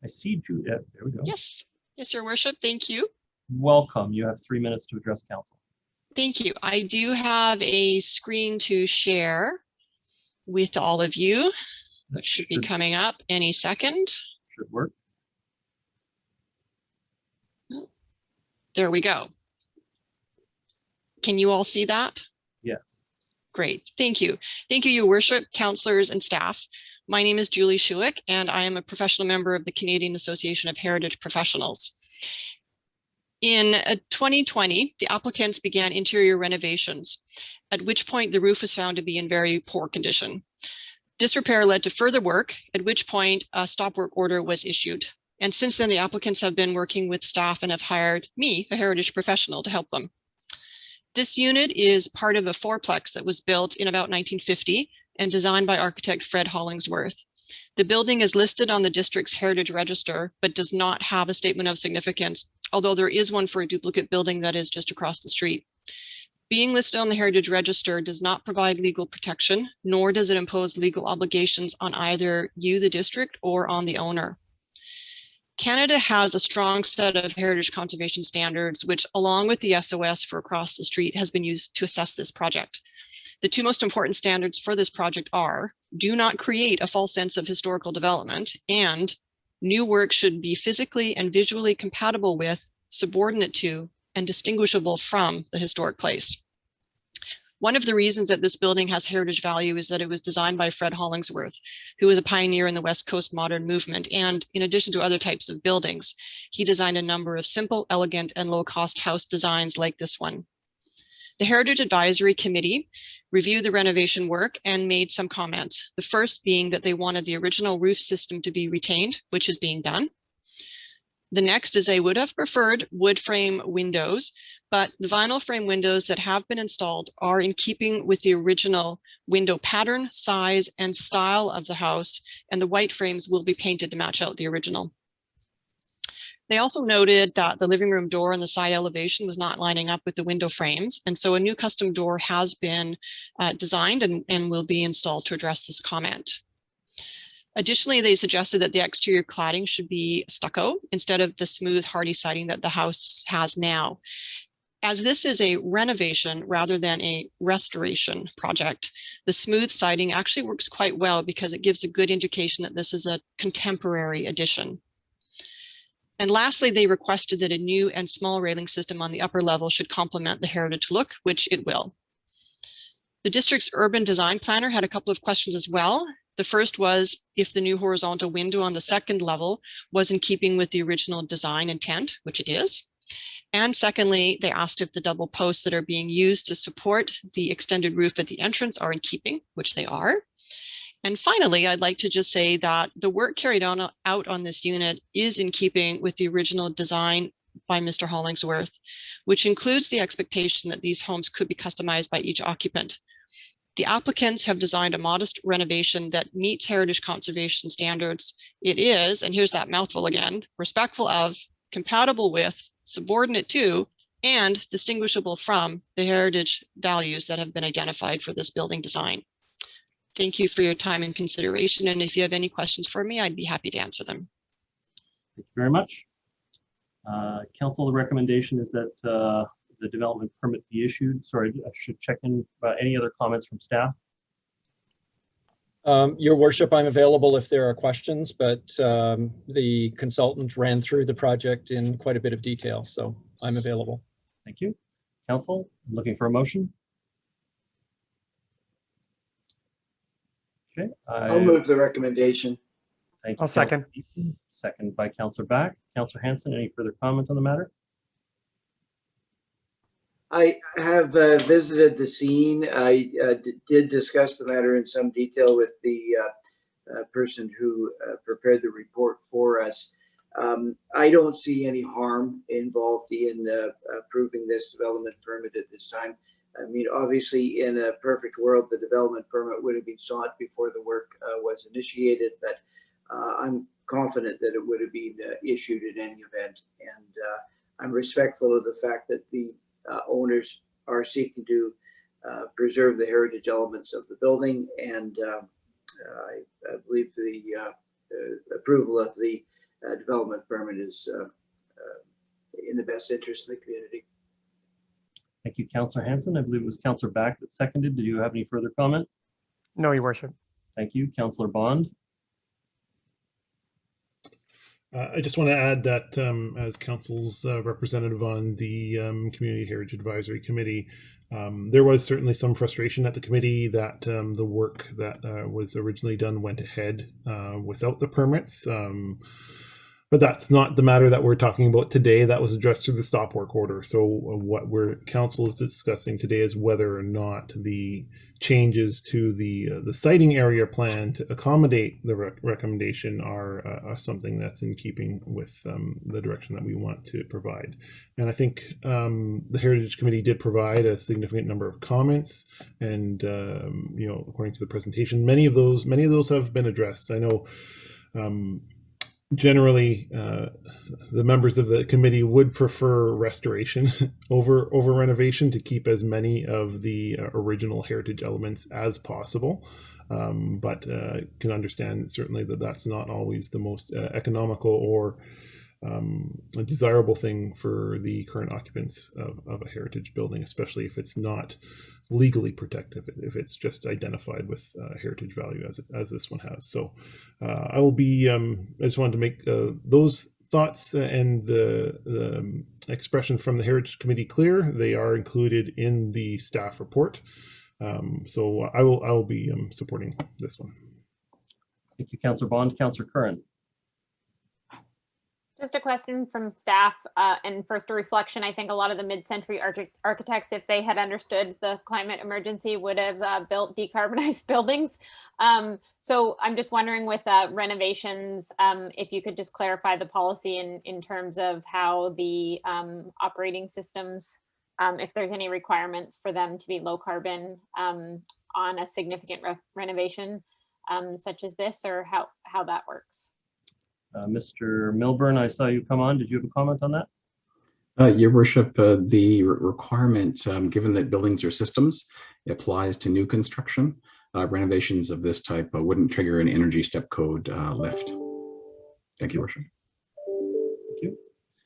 Speaker 1: I see Julie. There we go.
Speaker 10: Yes, Your Worship, thank you.
Speaker 1: Welcome. You have 3 minutes to address council.
Speaker 10: Thank you. I do have a screen to share with all of you. That should be coming up any second.
Speaker 1: Should work.
Speaker 10: There we go. Can you all see that?
Speaker 1: Yes.
Speaker 10: Great. Thank you. Thank you, Your Worship, councillors and staff. My name is Julie Schuett, and I am a professional member of the Canadian Association of Heritage Professionals. In 2020, the applicants began interior renovations, at which point the roof was found to be in very poor condition. This repair led to further work, at which point a stop work order was issued. And since then, the applicants have been working with staff and have hired me, a heritage professional, to help them. This unit is part of a fourplex that was built in about 1950 and designed by architect Fred Hollingsworth. The building is listed on the district's heritage register, but does not have a statement of significance, although there is one for a duplicate building that is just across the street. Being listed on the Heritage Register does not provide legal protection, nor does it impose legal obligations on either you, the district, or on the owner. Canada has a strong set of heritage conservation standards, which, along with the SOS for across the street, has been used to assess this project. The two most important standards for this project are: do not create a false sense of historical development, and new work should be physically and visually compatible with, subordinate to, and distinguishable from the historic place. One of the reasons that this building has heritage value is that it was designed by Fred Hollingsworth, who was a pioneer in the West Coast modern movement. And in addition to other types of buildings, he designed a number of simple, elegant, and low-cost house designs like this one. The Heritage Advisory Committee reviewed the renovation work and made some comments. The first being that they wanted the original roof system to be retained, which is being done. The next is they would have preferred wood frame windows, but the vinyl frame windows that have been installed are in keeping with the original window pattern, size, and style of the house, and the white frames will be painted to match out the original. They also noted that the living room door and the side elevation was not lining up with the window frames, and so a new custom door has been designed and will be installed to address this comment. Additionally, they suggested that the exterior cladding should be stucco instead of the smooth, hardy siding that the house has now. As this is a renovation rather than a restoration project, the smooth siding actually works quite well because it gives a good indication that this is a contemporary addition. And lastly, they requested that a new and small railing system on the upper level should complement the heritage look, which it will. The district's urban design planner had a couple of questions as well. The first was if the new horizontal window on the second level was in keeping with the original design intent, which it is. And secondly, they asked if the double posts that are being used to support the extended roof at the entrance are in keeping, which they are. And finally, I'd like to just say that the work carried out on this unit is in keeping with the original design by Mr. Hollingsworth, which includes the expectation that these homes could be customized by each occupant. The applicants have designed a modest renovation that meets heritage conservation standards. It is, and here's that mouthful again, respectful of, compatible with, subordinate to, and distinguishable from the heritage values that have been identified for this building design. Thank you for your time and consideration. And if you have any questions for me, I'd be happy to answer them.
Speaker 1: Thank you very much. Council, the recommendation is that the development permit be issued. Sorry, I should check in any other comments from staff.
Speaker 3: Your Worship, I'm available if there are questions, but the consultant ran through the project in quite a bit of detail, so I'm available.
Speaker 1: Thank you. Council, looking for a motion? Okay.
Speaker 4: I'll move the recommendation.
Speaker 1: Thank you.
Speaker 6: I'll second.
Speaker 1: Second by Councillor Back. Councillor Hanson, any further comment on the matter?
Speaker 4: I have visited the scene. I did discuss the matter in some detail with the person who prepared the report for us. I don't see any harm involved in approving this development permit at this time. I mean, obviously, in a perfect world, the development permit would have been sought before the work was initiated, but I'm confident that it would have been issued in any event. And I'm respectful of the fact that the owners are seeking to preserve the heritage elements of the building, and I believe the approval of the development permit is in the best interest of the community.
Speaker 1: Thank you, Councillor Hanson. I believe it was Councillor Back that seconded. Did you have any further comment?
Speaker 6: No, Your Worship.
Speaker 1: Thank you. Councillor Bond.
Speaker 7: I just want to add that as Council's representative on the Community Heritage Advisory Committee, there was certainly some frustration at the committee that the work that was originally done went ahead without the permits. But that's not the matter that we're talking about today. That was addressed through the stop work order. So what Council is discussing today is whether or not the changes to the siting area plan to accommodate the recommendation are something that's in keeping with the direction that we want to provide. And I think the Heritage Committee did provide a significant number of comments, and you know, according to the presentation, many of those have been addressed. I know generally, the members of the committee would prefer restoration over renovation to keep as many of the original heritage elements as possible. But can understand certainly that that's not always the most economical or a desirable thing for the current occupants of a heritage building, especially if it's not legally protected, if it's just identified with heritage value as this one has. So I will be, I just wanted to make those thoughts and the expression from the Heritage Committee clear. They are included in the staff report. So I will be supporting this one.
Speaker 1: Thank you, Councillor Bond. Councillor Curran.
Speaker 5: Just a question from staff, and first a reflection. I think a lot of the mid-century architects, if they had understood the climate emergency, would have built decarbonized buildings. So I'm just wondering with renovations, if you could just clarify the policy in terms of how the operating systems, if there's any requirements for them to be low carbon on a significant renovation such as this, or how that works.
Speaker 1: Mr. Milburn, I saw you come on. Did you have a comment on that?
Speaker 11: Your Worship, the requirement, given that buildings are systems, applies to new construction. Renovations of this type wouldn't trigger an Energy Step Code lift. Thank you, Worship.
Speaker 1: Thank you.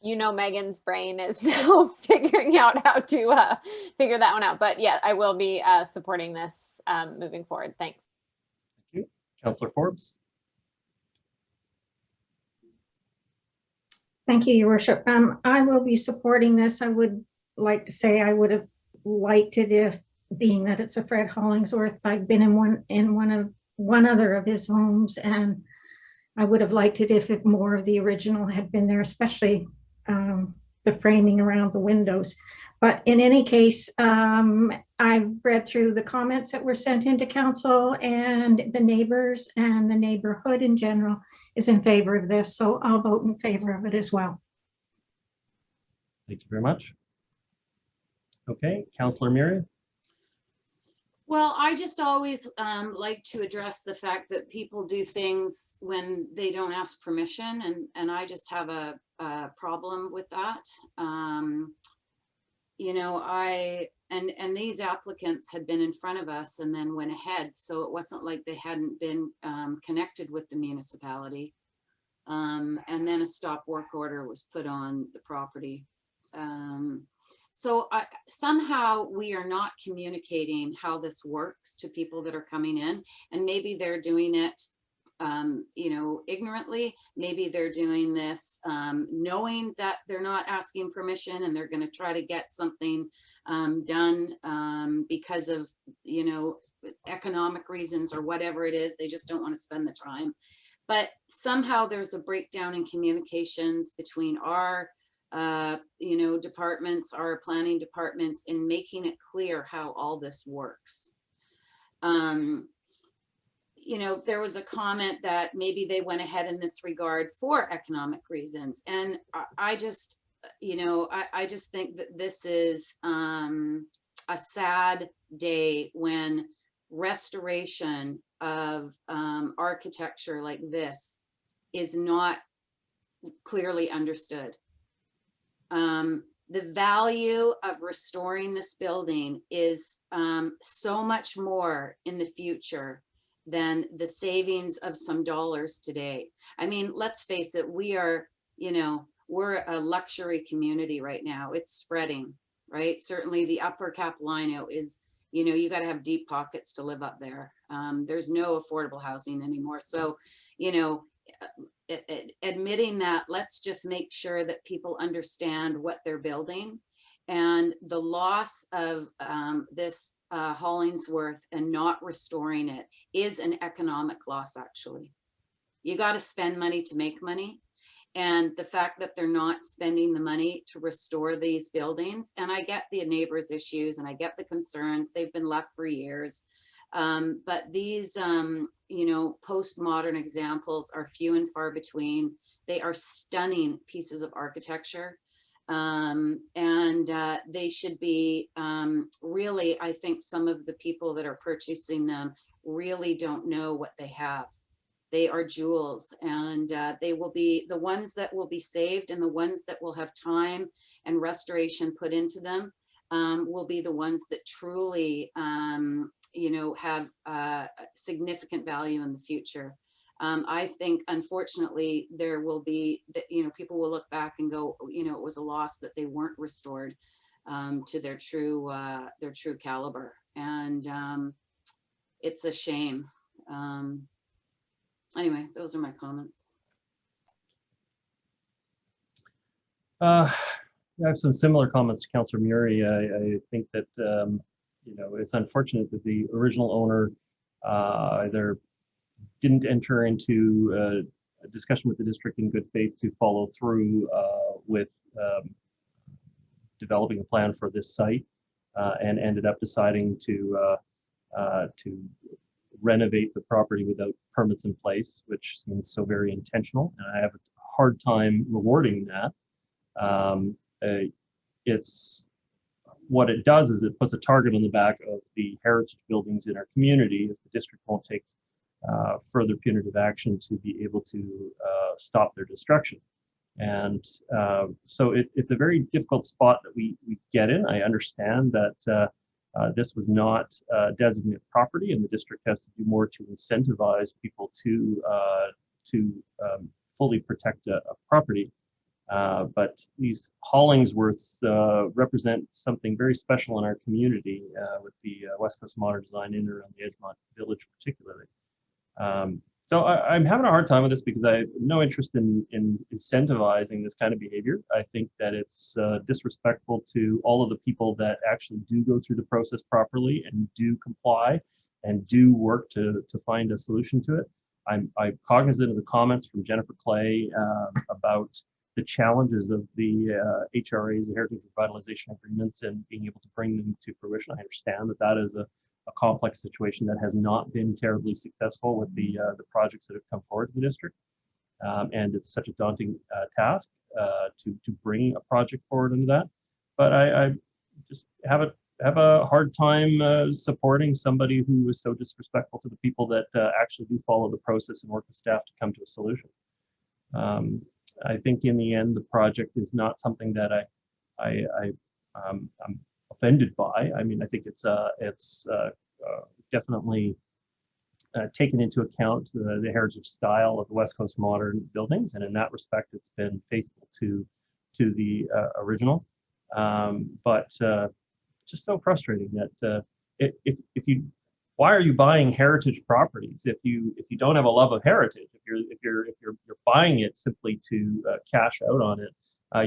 Speaker 5: You know, Megan's brain is now figuring out how to figure that one out. But yeah, I will be supporting this moving forward. Thanks.
Speaker 1: Thank you. Councillor Forbes.
Speaker 9: Thank you, Your Worship. I will be supporting this. I would like to say I would have liked it if, being that it's a Fred Hollingsworth, I've been in one other of his homes, and I would have liked it if more of the original had been there, especially the framing around the windows. But in any case, I've read through the comments that were sent into council, and the neighbors and the neighborhood in general is in favor of this. So I'll vote in favor of it as well.
Speaker 1: Thank you very much. Okay, Councillor Miri.
Speaker 8: Well, I just always like to address the fact that people do things when they don't ask permission, and I just have a problem with that. You know, and these applicants had been in front of us and then went ahead, so it wasn't like they hadn't been connected with the municipality. And then a stop work order was put on the property. So somehow we are not communicating how this works to people that are coming in, and maybe they're doing it, you know, ignorantly. Maybe they're doing this knowing that they're not asking permission, and they're going to try to get something done because of, you know, economic reasons or whatever it is. They just don't want to spend the time. But somehow there's a breakdown in communications between our you know, departments, our planning departments, in making it clear how all this works. You know, there was a comment that maybe they went ahead in this regard for economic reasons. And I just, you know, I just think that this is a sad day when restoration of architecture like this is not clearly understood. The value of restoring this building is so much more in the future than the savings of some dollars today. I mean, let's face it, we are, you know, we're a luxury community right now. It's spreading, right? Certainly the Upper Capilano is, you know, you got to have deep pockets to live up there. There's no affordable housing anymore. So, you know, admitting that, let's just make sure that people understand what they're building, and the loss of this Hollingsworth and not restoring it is an economic loss. Actually, you got to spend money to make money, and the fact that they're not spending the money to restore these buildings, and I get the neighbors' issues and I get the concerns, they've been left for years. But these, you know, postmodern examples are few and far between. They are stunning pieces of architecture, and they should be really, I think some of the people that are purchasing them really don't know what they have. They are jewels, and they will be the ones that will be saved, and the ones that will have time and restoration put into them will be the ones that truly, you know, have significant value in the future. I think, unfortunately, there will be that, you know, people will look back and go, you know, it was a loss that they weren't restored to their true caliber, and it's a shame. Anyway, those are my comments.
Speaker 1: I have some similar comments to Councillor Murray. I think that you know, it's unfortunate that the original owner either didn't enter into a discussion with the district in good faith to follow through with developing a plan for this site, and ended up deciding to renovate the property without permits in place, which seems so very intentional, and I have a hard time rewarding that. It's what it does is it puts a target on the back of the heritage buildings in our community if the district won't take further punitive action to be able to stop their destruction. And so it's a very difficult spot that we get in. I understand that this was not designated property, and the district has to do more to incentivize people to fully protect a property. But these Hollingsworths represent something very special in our community with the West Coast Modern Design in and around the Edgemont Village particularly. So I'm having a hard time with this because I have no interest in incentivizing this kind of behavior. I think that it's disrespectful to all of the people that actually do go through the process properly and do comply and do work to find a solution to it. I'm cognizant of the comments from Jennifer Clay about the challenges of the HRAs, the Heritage Revitalization Agreements, and being able to bring them to fruition. I understand that that is a complex situation that has not been terribly successful with the projects that have come forward to the district. And it's such a daunting task to bring a project forward into that. But I just have a hard time supporting somebody who is so disrespectful to the people that actually do follow the process and work with staff to come to a solution. I think in the end, the project is not something that I'm offended by. I mean, I think it's definitely taken into account the heritage style of the West Coast Modern buildings, and in that respect, it's been faithful to the original. But just so frustrating that if you, why are you buying heritage properties if you don't have a love of heritage? If you're buying it simply to cash out on it,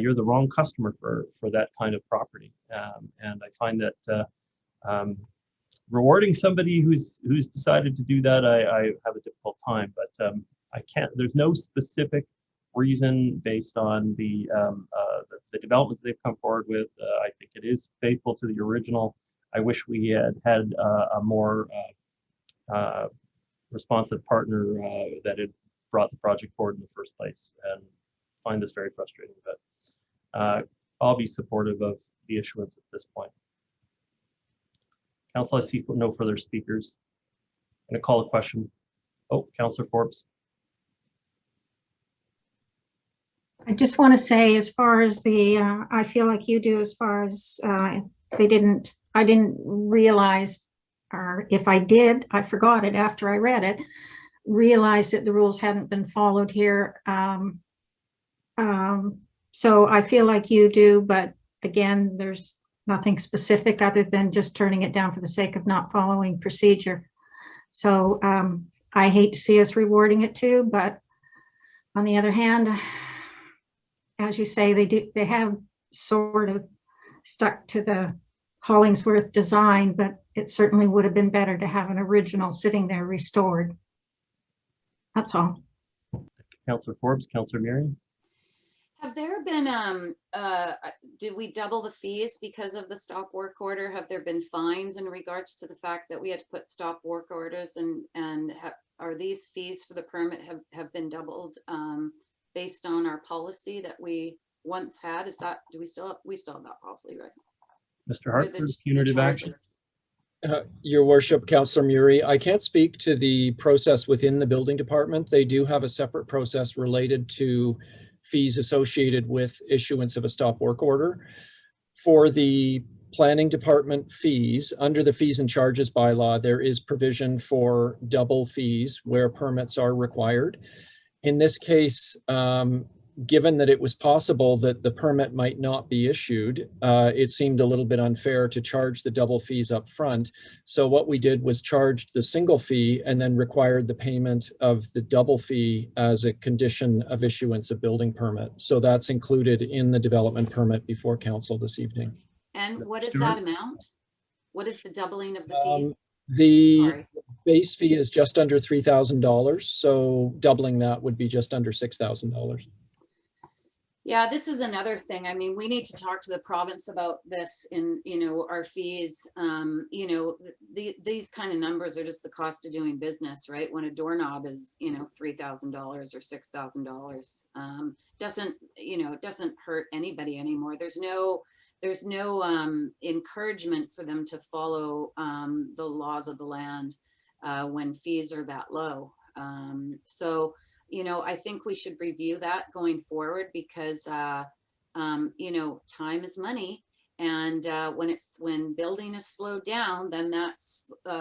Speaker 1: you're the wrong customer for that kind of property. And I find that rewarding somebody who's decided to do that, I have a difficult time. But I can't. There's no specific reason based on the development they've come forward with. I think it is faithful to the original. I wish we had a more responsive partner that had brought the project forward in the first place, and find this very frustrating. But I'll be supportive of the issuance at this point. Council, I see no further speakers. I'm going to call a question. Oh, Councillor Forbes.
Speaker 9: I just want to say, as far as the, I feel like you do, as far as I didn't realize, or if I did, I forgot it after I read it, realized that the rules hadn't been followed here. So I feel like you do, but again, there's nothing specific other than just turning it down for the sake of not following procedure. So I hate to see us rewarding it too, but on the other hand, as you say, they have sort of stuck to the Hollingsworth design, but it certainly would have been better to have an original sitting there restored. That's all.
Speaker 1: Councillor Forbes, Councillor Murray.
Speaker 8: Have there been, did we double the fees because of the stop work order? Have there been fines in regards to the fact that we had to put stop work orders, and are these fees for the permit have been doubled based on our policy that we once had? Is that, we still have that policy, right?
Speaker 1: Mr. Hart, for punitive actions.
Speaker 3: Your Worship, Councillor Murray, I can't speak to the process within the building department. They do have a separate process related to fees associated with issuance of a stop work order. For the planning department fees, under the fees and charges bylaw, there is provision for double fees where permits are required. In this case, given that it was possible that the permit might not be issued, it seemed a little bit unfair to charge the double fees up front. So what we did was charge the single fee and then required the payment of the double fee as a condition of issuance of building permit. So that's included in the development permit before council this evening.
Speaker 8: And what is that amount? What is the doubling of the fees?
Speaker 3: The base fee is just under $3,000. So doubling that would be just under $6,000.
Speaker 8: Yeah, this is another thing. I mean, we need to talk to the province about this in, our fees. These kind of numbers are just the cost of doing business, right? When a doorknob is, $3,000 or $6,000, it doesn't hurt anybody anymore. There's no encouragement for them to follow the laws of the land when fees are that low. I think we should review that going forward because, time is money. And when building is slowed down, then that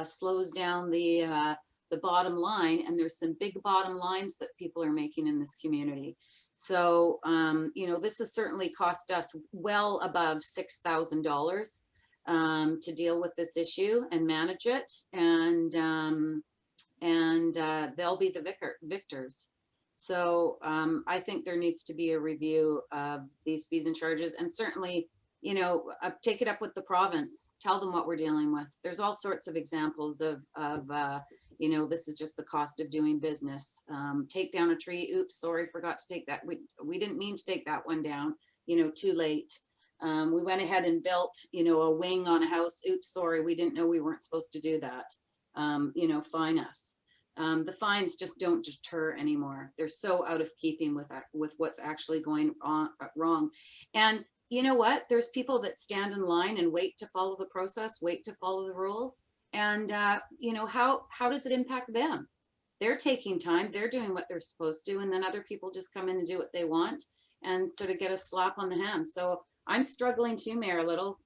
Speaker 8: slows down the bottom line. And there's some big bottom lines that people are making in this community. So, this has certainly cost us well above $6,000 to deal with this issue and manage it. And they'll be the victors. So I think there needs to be a review of these fees and charges, and certainly, take it up with the province, tell them what we're dealing with. There's all sorts of examples of this is just the cost of doing business. Take down a tree. Oops, sorry, forgot to take that. We didn't mean to take that one down, too late. We went ahead and built, a wing on a house. Oops, sorry, we didn't know we weren't supposed to do that. Fine us. The fines just don't deter anymore. They're so out of keeping with what's actually going on wrong. And you know what? There's people that stand in line and wait to follow the process, wait to follow the rules. And how does it impact them? They're taking time, they're doing what they're supposed to, and then other people just come in and do what they want and sort of get a slap on the hand. So I'm struggling too, Mayor Little.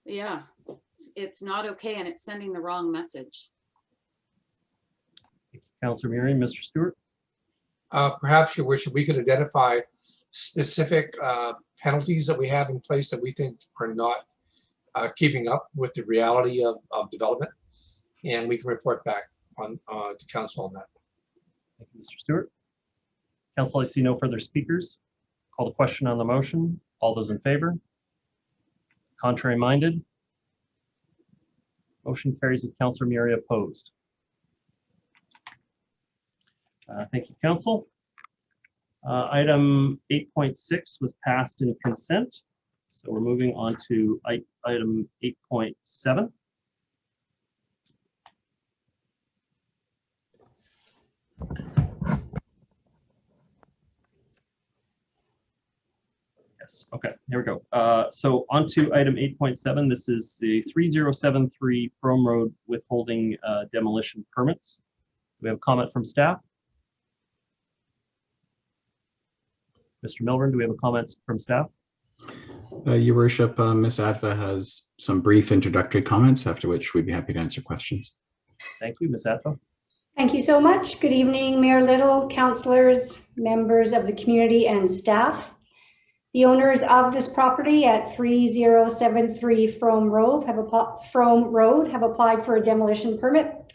Speaker 8: Yeah, it's not okay, and it's sending the wrong message.
Speaker 1: Councillor Murray, Mr. Stewart.
Speaker 21: Perhaps, Your Worship, we could identify specific penalties that we have in place that we think are not keeping up with the reality of development, and we can report back on to council on that.
Speaker 1: Thank you, Mr. Stewart. Council, I see no further speakers. Call the question on the motion. All those in favor? Contrary minded? Motion carries with Councillor Murray opposed. Thank you, Council. Item 8.6 was passed in consent. So we're moving on to item 8.7. Yes, okay, here we go. So on to item 8.7. This is the 3073 Frome Road withholding demolition permits. We have a comment from staff. Mr. Milburn, do we have a comment from staff?
Speaker 11: Your Worship, Ms. Adva has some brief introductory comments, after which we'd be happy to answer questions.
Speaker 1: Thank you, Ms. Adva.
Speaker 12: Thank you so much. Good evening, Mayor Little, councillors, members of the community, and staff. The owners of this property at 3073 Frome Road have applied for a demolition permit.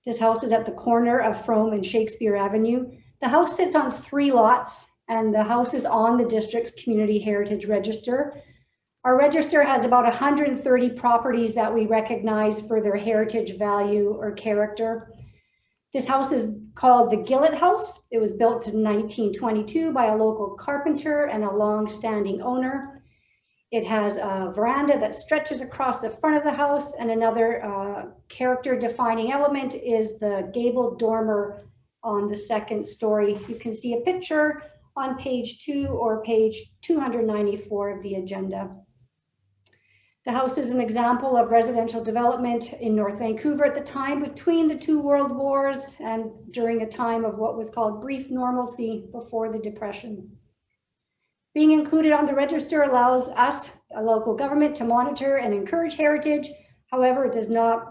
Speaker 12: This house is at the corner of Frome and Shakespeare Avenue. The house sits on 3 lots, and the house is on the district's community heritage register. Our register has about 130 properties that we recognize for their heritage value or character. This house is called the Gillett House. It was built in 1922 by a local carpenter and a long-standing owner. It has a veranda that stretches across the front of the house, and another character-defining element is the gabled dormer on the 2nd story. You can see a picture on page 2 or page 294 of the agenda. The house is an example of residential development in North Vancouver at the time between the two world wars and during a time of what was called brief normalcy before the Depression. Being included on the register allows us, a local government, to monitor and encourage heritage. However, it does not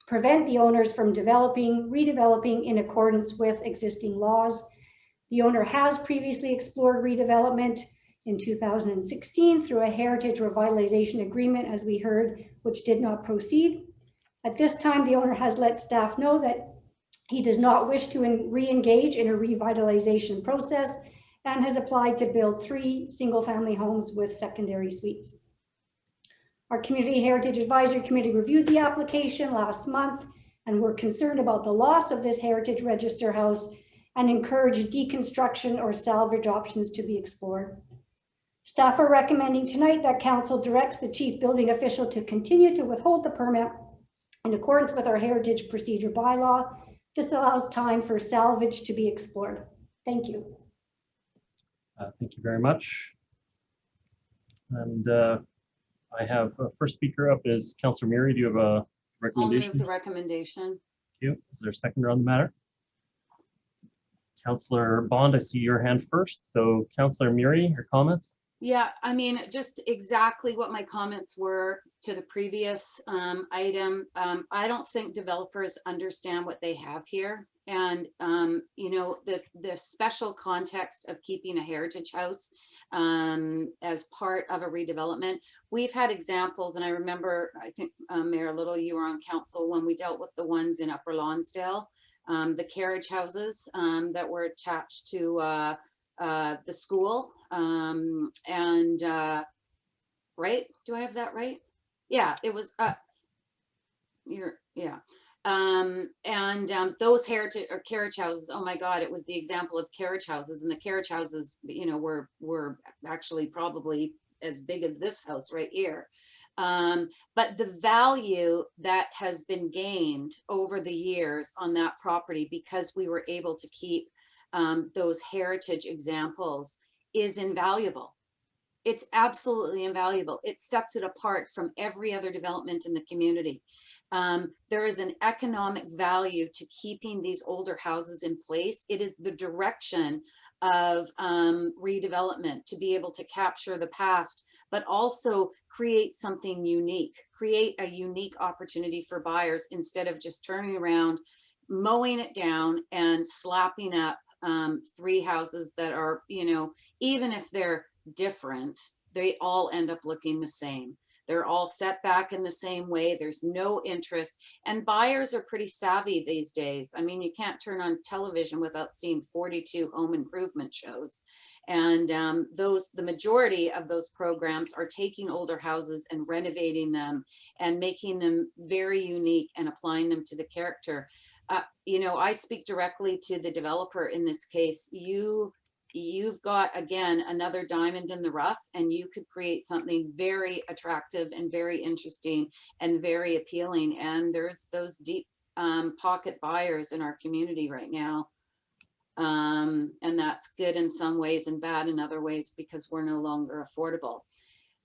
Speaker 12: prevent the owners from redeveloping in accordance with existing laws. The owner has previously explored redevelopment in 2016 through a heritage revitalization agreement, as we heard, which did not proceed. At this time, the owner has let staff know that he does not wish to re-engage in a revitalization process and has applied to build 3 single-family homes with secondary suites. Our Community Heritage Advisory Committee reviewed the application last month and were concerned about the loss of this heritage register house and encouraged deconstruction or salvage options to be explored. Staff are recommending tonight that Council directs the Chief Building Official to continue to withhold the permit in accordance with our Heritage Procedure Bylaw. This allows time for salvage to be explored. Thank you.
Speaker 1: Thank you very much. And I have first speaker up is Councillor Murray. Do you have a recommendation?
Speaker 8: I'll move the recommendation.
Speaker 1: Thank you. Is there a seconder on the matter? Councillor Bond, I see your hand first. So Councillor Murray, your comments?
Speaker 8: Yeah, I mean, just exactly what my comments were to the previous item. I don't think developers understand what they have here. And, you know, the special context of keeping a heritage house as part of a redevelopment. We've had examples, and I remember, I think, Mayor Little, you were on council when we dealt with the ones in Upper Lonsdale, the carriage houses that were attached to the school. Right? Do I have that right? Yeah, it was, those heritage or carriage houses, oh my God, it was the example of carriage houses, and the carriage houses, you know, were actually probably as big as this house right here. But the value that has been gained over the years on that property, because we were able to keep those heritage examples, is invaluable. It's absolutely invaluable. It sets it apart from every other development in the community. There is an economic value to keeping these older houses in place. It is the direction of redevelopment, to be able to capture the past, but also create something unique, create a unique opportunity for buyers instead of just turning around, mowing it down and slapping up 3 houses that are, you know, even if they're different, they all end up looking the same. They're all set back in the same way. There's no interest, and buyers are pretty savvy these days. I mean, you can't turn on television without seeing 42 home improvement shows. And the majority of those programs are taking older houses and renovating them and making them very unique and applying them to the character. You know, I speak directly to the developer in this case. You've got, again, another diamond in the rough, and you could create something very attractive and very interesting and very appealing. And there's those deep pocket buyers in our community right now. And that's good in some ways and bad in other ways, because we're no longer affordable.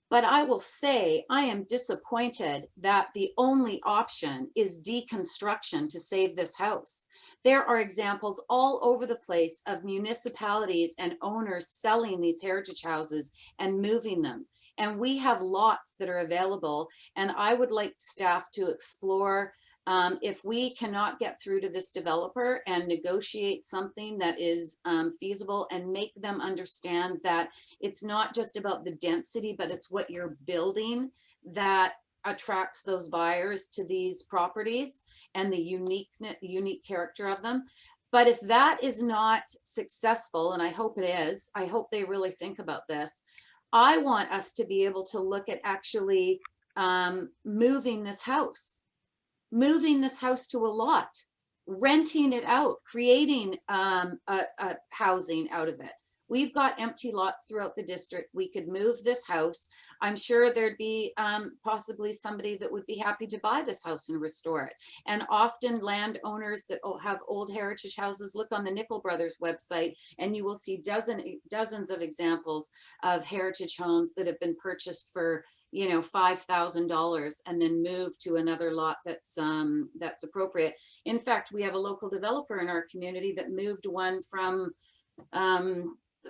Speaker 8: But I will say I am disappointed that the only option is deconstruction to save this house. There are examples all over the place of municipalities and owners selling these heritage houses and moving them. And we have lots that are available. And I would like staff to explore if we cannot get through to this developer and negotiate something that is feasible, and make them understand that it's not just about the density, but it's what you're building that attracts those buyers to these properties and the unique character of them. But if that is not successful, and I hope it is, I hope they really think about this. I want us to be able to look at actually moving this house to a lot, renting it out, creating a housing out of it. We've got empty lots throughout the district. We could move this house. I'm sure there'd be possibly somebody that would be happy to buy this house and restore it. And often landowners that have old heritage houses, look on the Nickel Brothers website and you will see dozens of examples of heritage homes that have been purchased for, you know, $5,000 and then moved to another lot that's appropriate. In fact, we have a local developer in our community that moved one from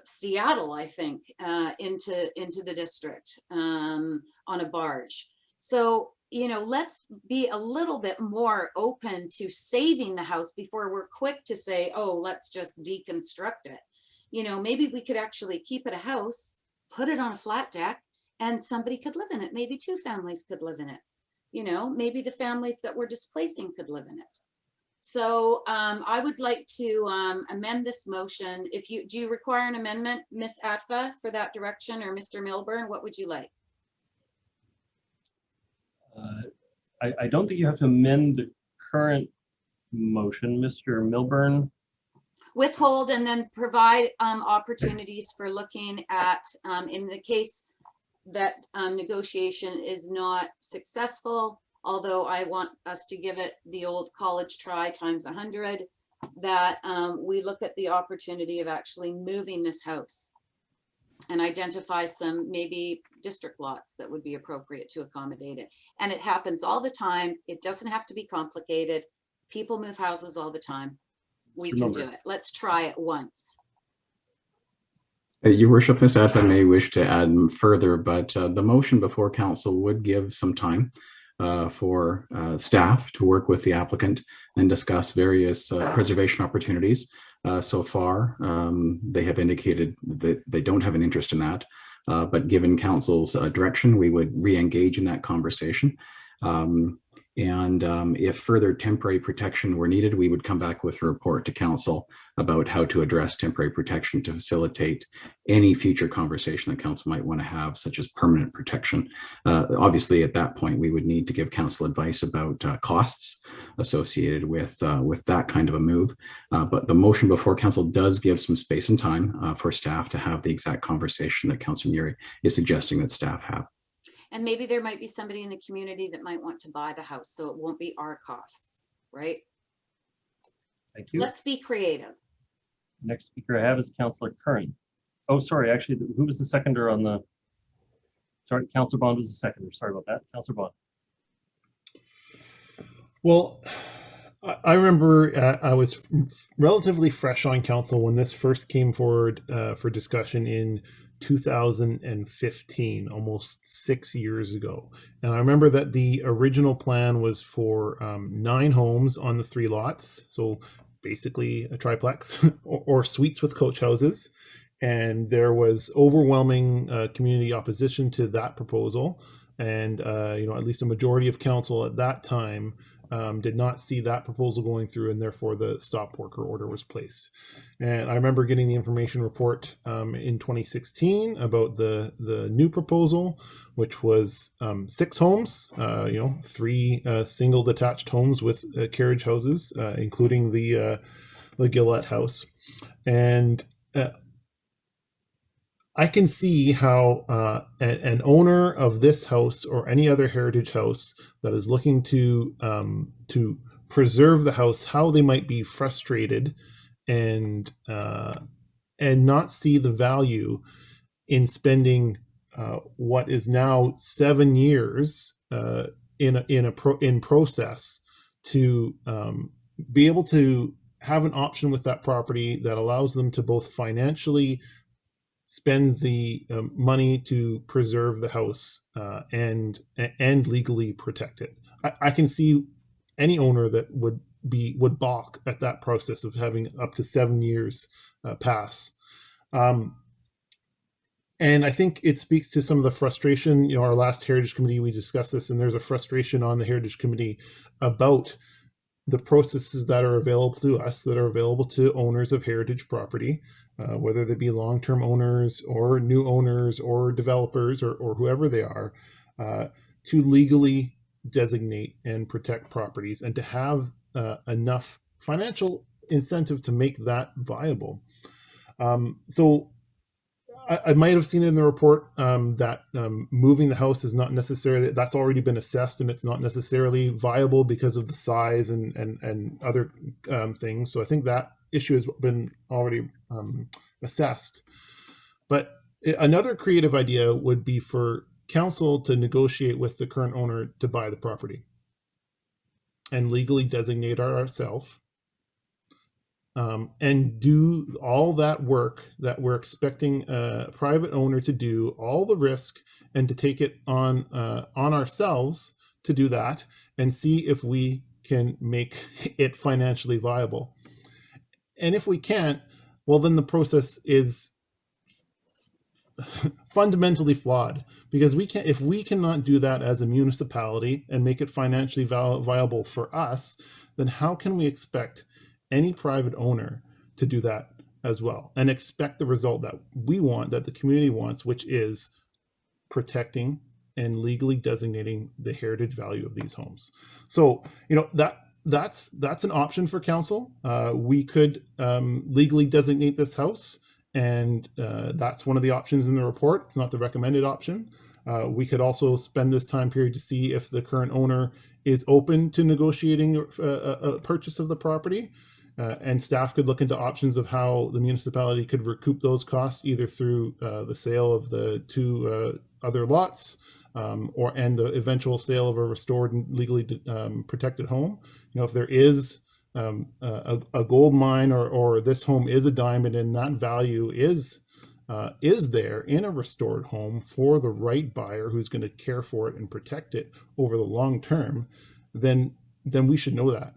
Speaker 8: Seattle, I think, into the district on a barge. So, you know, let's be a little bit more open to saving the house before we're quick to say, oh, let's just deconstruct it. You know, maybe we could actually keep it a house, put it on a flat deck, and somebody could live in it. Maybe 2 families could live in it. You know, maybe the families that we're displacing could live in it. So I would like to amend this motion. Do you require an amendment, Ms. Atfa, for that direction, or Mr. Milburn? What would you like?
Speaker 1: I don't think you have to amend the current motion, Mr. Milburn.
Speaker 8: Withhold and then provide opportunities for looking at, in the case that negotiation is not successful, although I want us to give it the old college try times 100, that we look at the opportunity of actually moving this house and identify some maybe district lots that would be appropriate to accommodate it. And it happens all the time. It doesn't have to be complicated. People move houses all the time. We can do it. Let's try it once.
Speaker 11: Your Worship, Ms. Atfa may wish to add further, but the motion before council would give some time for staff to work with the applicant and discuss various preservation opportunities. So far, they have indicated that they don't have an interest in that, but given council's direction, we would re-engage in that conversation. If further temporary protection were needed, we would come back with a report to council about how to address temporary protection to facilitate any future conversation that council might want to have, such as permanent protection. Obviously, at that point, we would need to give council advice about costs associated with that kind of a move. But the motion before council does give some space and time for staff to have the exact conversation that Councillor Muri is suggesting that staff have.
Speaker 8: And maybe there might be somebody in the community that might want to buy the house, so it won't be our costs, right?
Speaker 1: Thank you.
Speaker 8: Let's be creative.
Speaker 1: Next speaker I have is Councillor Curran. Oh, sorry, actually, who was the seconder on the, sorry, Councillor Bond was the seconder. Sorry about that. Councillor Bond.
Speaker 7: Well, I remember I was relatively fresh on council when this first came forward for discussion in 2015, almost 6 years ago. And I remember that the original plan was for 9 homes on the 3 lots. So basically a triplex or suites with coach houses. And there was overwhelming community opposition to that proposal. And, at least a majority of council at that time did not see that proposal going through, and therefore the stop work order was placed. And I remember getting the information report in 2016 about the new proposal, which was 6 homes, 3 single detached homes with carriage houses, including the Gillette house. And I can see how an owner of this house or any other heritage house that is looking to preserve the house, how they might be frustrated and not see the value in spending what is now 7 years in process to be able to have an option with that property that allows them to both financially spend the money to preserve the house and legally protect it. I can see any owner that would balk at that process of having up to 7 years pass. And I think it speaks to some of the frustration. Our last Heritage Committee, we discussed this, and there's a frustration on the Heritage Committee about the processes that are available to us, that are available to owners of heritage property, whether they be long-term owners or new owners or developers or whoever they are, to legally designate and protect properties and to have enough financial incentive to make that viable. So I might have seen it in the report that moving the house is not necessarily, that's already been assessed and it's not necessarily viable because of the size and other things. So I think that issue has been already assessed. But another creative idea would be for council to negotiate with the current owner to buy the property and legally designate ourselves. And do all that work that we're expecting a private owner to do, all the risk, and to take it on ourselves to do that, and see if we can make it financially viable. And if we can't, well, then the process is fundamentally flawed, because if we cannot do that as a municipality and make it financially viable for us, then how can we expect any private owner to do that as well and expect the result that we want, that the community wants, which is protecting and legally designating the heritage value of these homes? So, you know, that's an option for council. We could legally designate this house, and that's one of the options in the report. It's not the recommended option. We could also spend this time period to see if the current owner is open to negotiating a purchase of the property. And staff could look into options of how the municipality could recoup those costs, either through the sale of the two other lots, and the eventual sale of a restored and legally protected home. You know, if there is a gold mine, or this home is a diamond and that value is there in a restored home for the right buyer who's going to care for it and protect it over the long term, then we should know that.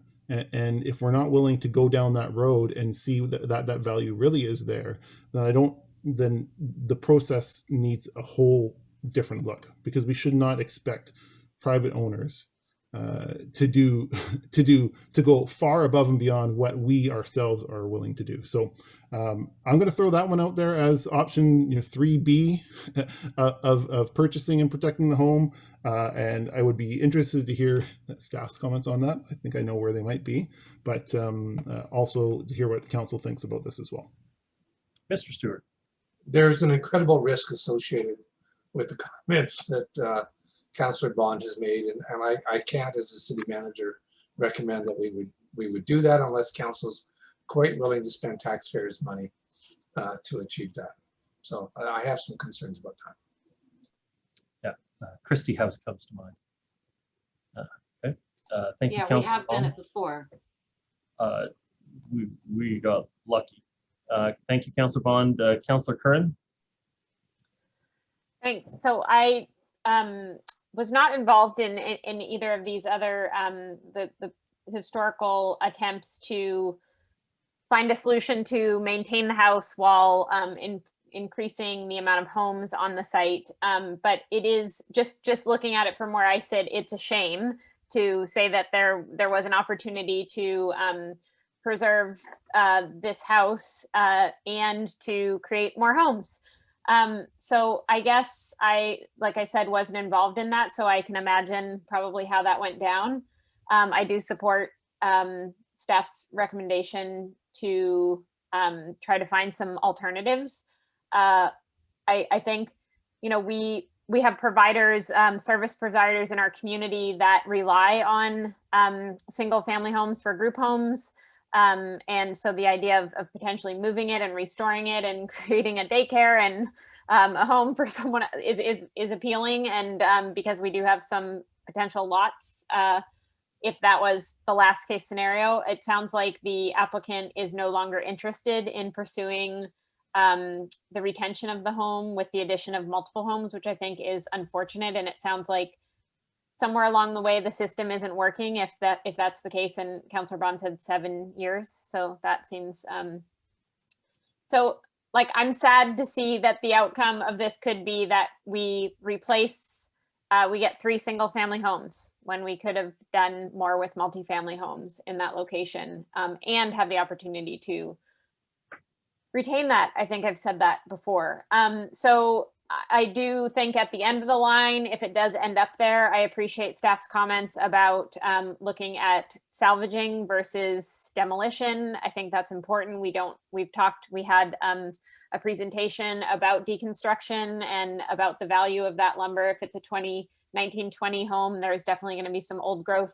Speaker 7: And if we're not willing to go down that road and see that value really is there, then the process needs a whole different look, because we should not expect private owners to go far above and beyond what we ourselves are willing to do. So I'm going to throw that one out there as option 3B of purchasing and protecting the home. And I would be interested to hear staff's comments on that. I think I know where they might be, but also to hear what council thinks about this as well.
Speaker 1: Mr. Stewart.
Speaker 21: There's an incredible risk associated with the comments that Councillor Bond has made, and I can't, as a city manager, recommend that we would do that unless council's quite willing to spend taxpayers' money to achieve that. So I have some concerns about that.
Speaker 1: Christie House comes to mind. Okay. Thank you,
Speaker 8: Yeah, we have done it before.
Speaker 1: We got lucky. Thank you, Councillor Bond. Councillor Curran.
Speaker 5: Thanks. So I was not involved in either of these other the historical attempts to find a solution to maintain the house while increasing the amount of homes on the site. But it is just looking at it from where I sit, it's a shame to say that there was an opportunity to preserve this house and to create more homes. So I guess like I said, wasn't involved in that, so I can imagine probably how that went down. I do support staff's recommendation to try to find some alternatives. I think, you know, we have providers, service providers in our community that rely on single family homes for group homes. And so the idea of potentially moving it and restoring it and creating a daycare and a home for someone is appealing. And because we do have some potential lots, if that was the last case scenario, it sounds like the applicant is no longer interested in pursuing the retention of the home with the addition of multiple homes, which I think is unfortunate. And it sounds like somewhere along the way the system isn't working if that's the case. And Councillor Bond said 7 years, so that seems so like I'm sad to see that the outcome of this could be that we replace we get 3 single family homes when we could have done more with multifamily homes in that location, and have the opportunity to retain that. I think I've said that before. So I do think at the end of the line, if it does end up there, I appreciate staff's comments about looking at salvaging versus demolition. I think that's important. We had a presentation about deconstruction and about the value of that lumber. If it's a 1920 home, there's definitely going to be some old growth,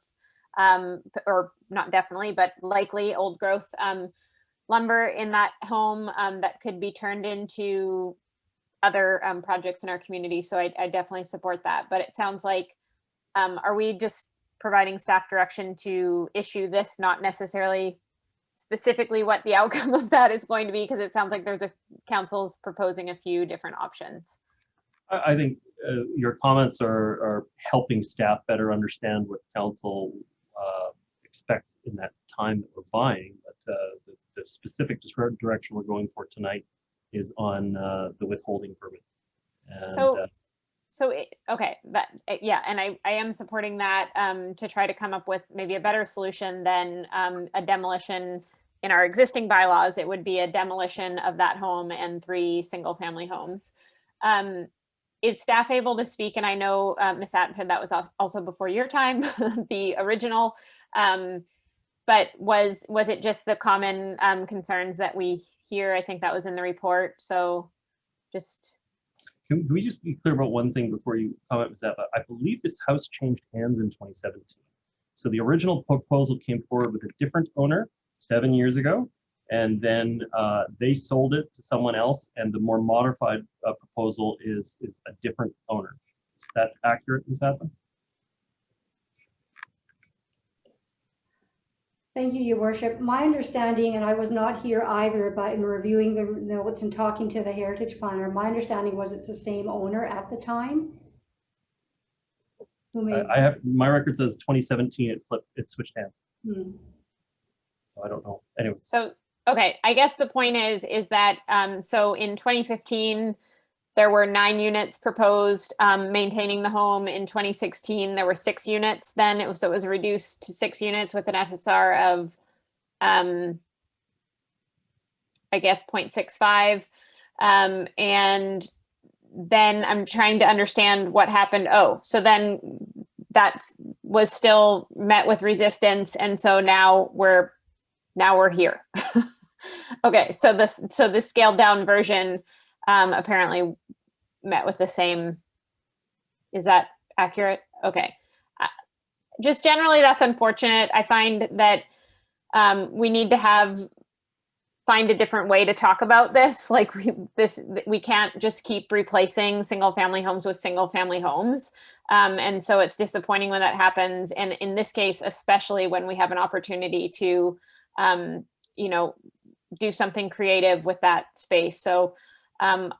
Speaker 5: or not definitely, but likely old growth lumber in that home that could be turned into other projects in our community. So I definitely support that. But it sounds like, are we just providing staff direction to issue this, not necessarily specifically what the outcome of that is going to be? Because it sounds like there's council's proposing a few different options.
Speaker 1: I think your comments are helping staff better understand what council expects in that time that we're buying. But the specific direction we're going for tonight is on the withholding permit. And,
Speaker 5: okay, that yeah, and I am supporting that to try to come up with maybe a better solution than a demolition. In our existing bylaws, it would be a demolition of that home and 3 single-family homes. Is staff able to speak? And I know Ms. Atwood, that was also before your time, the original. But was it just the common concerns that we hear? I think that was in the report. So just.
Speaker 1: Can we just be clear about one thing before you comment, Ms. Atwood? I believe this house changed hands in 2017. So the original proposal came forward with a different owner 7 years ago, and then they sold it to someone else, and the more modified proposal is a different owner. Is that accurate, Ms. Atwood?
Speaker 12: Thank you, Your Worship. My understanding, and I was not here either, but in reviewing the notes and talking to the heritage planner, my understanding was it's the same owner at the time.
Speaker 1: I have, my record says 2017 it switched hands. So I don't know. Anyway.
Speaker 5: So okay, I guess the point is that so in 2015 there were 9 units proposed maintaining the home. In 2016 there were 6 units. Then it was reduced to 6 units with an FSR of I guess 0.65, and then I'm trying to understand what happened. Oh, so then that was still met with resistance, and so now we're here. Okay, so the scaled down version apparently met with the same. Is that accurate? Okay. Just generally, that's unfortunate. I find that we need to find a different way to talk about this. Like we can't just keep replacing single family homes with single family homes. And so it's disappointing when that happens. And in this case, especially when we have an opportunity to, do something creative with that space. So I'm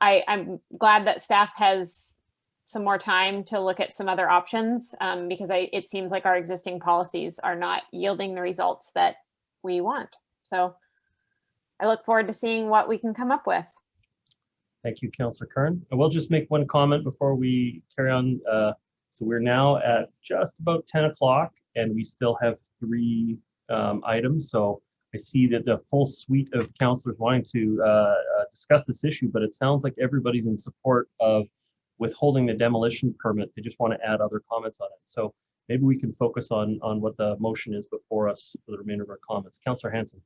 Speaker 5: glad that staff has some more time to look at some other options because it seems like our existing policies are not yielding the results that we want. So I look forward to seeing what we can come up with.
Speaker 1: Thank you, Councillor Curran. I will just make one comment before we carry on. So we're now at just about 10 o'clock and we still have 3 items. So I see that the full suite of councillors wanting to discuss this issue, but it sounds like everybody's in support of withholding the demolition permit. They just want to add other comments on it. So maybe we can focus on what the motion is before us for the remainder of our comments. Councillor Hanson.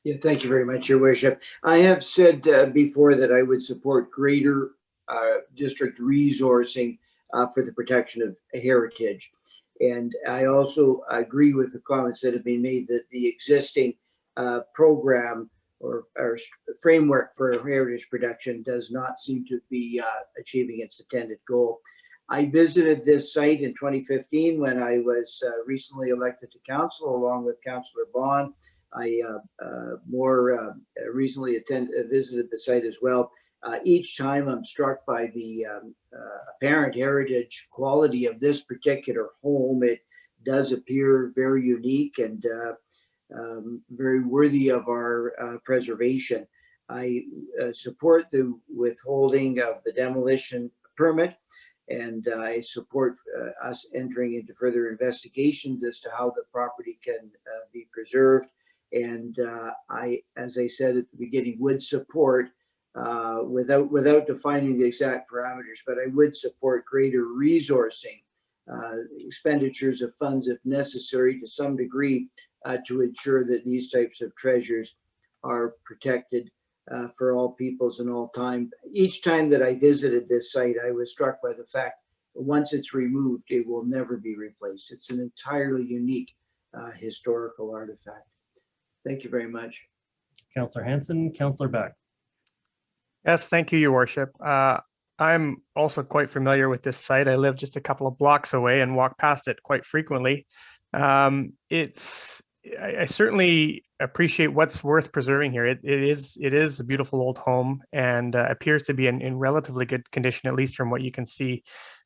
Speaker 4: Yeah, thank you very much, Your Worship. I have said before that I would support greater district resourcing for the protection of heritage. And I also agree with the comments that have been made that the existing program or framework for heritage protection does not seem to be achieving its intended goal. I visited this site in 2015 when I was recently elected to council along with Councillor Bond. I more recently visited the site as well. Each time I'm struck by the apparent heritage quality of this particular home. It does appear very unique and very worthy of our preservation. I support the withholding of the demolition permit, and I support us entering into further investigations as to how the property can be preserved. And as I said at the beginning, would support without defining the exact parameters, but I would support greater resourcing, expenditures of funds if necessary to some degree to ensure that these types of treasures are protected for all peoples and all time. Each time that I visited this site, I was struck by the fact that once it's removed, it will never be replaced. It's an entirely unique historical artifact. Thank you very much.
Speaker 1: Councillor Hanson, Councillor Beck.
Speaker 6: Yes, thank you, Your Worship. I'm also quite familiar with this site. I live just a couple of blocks away and walk past it quite frequently. I certainly appreciate what's worth preserving here. It is a beautiful old home and appears to be in relatively good condition, at least from what you can see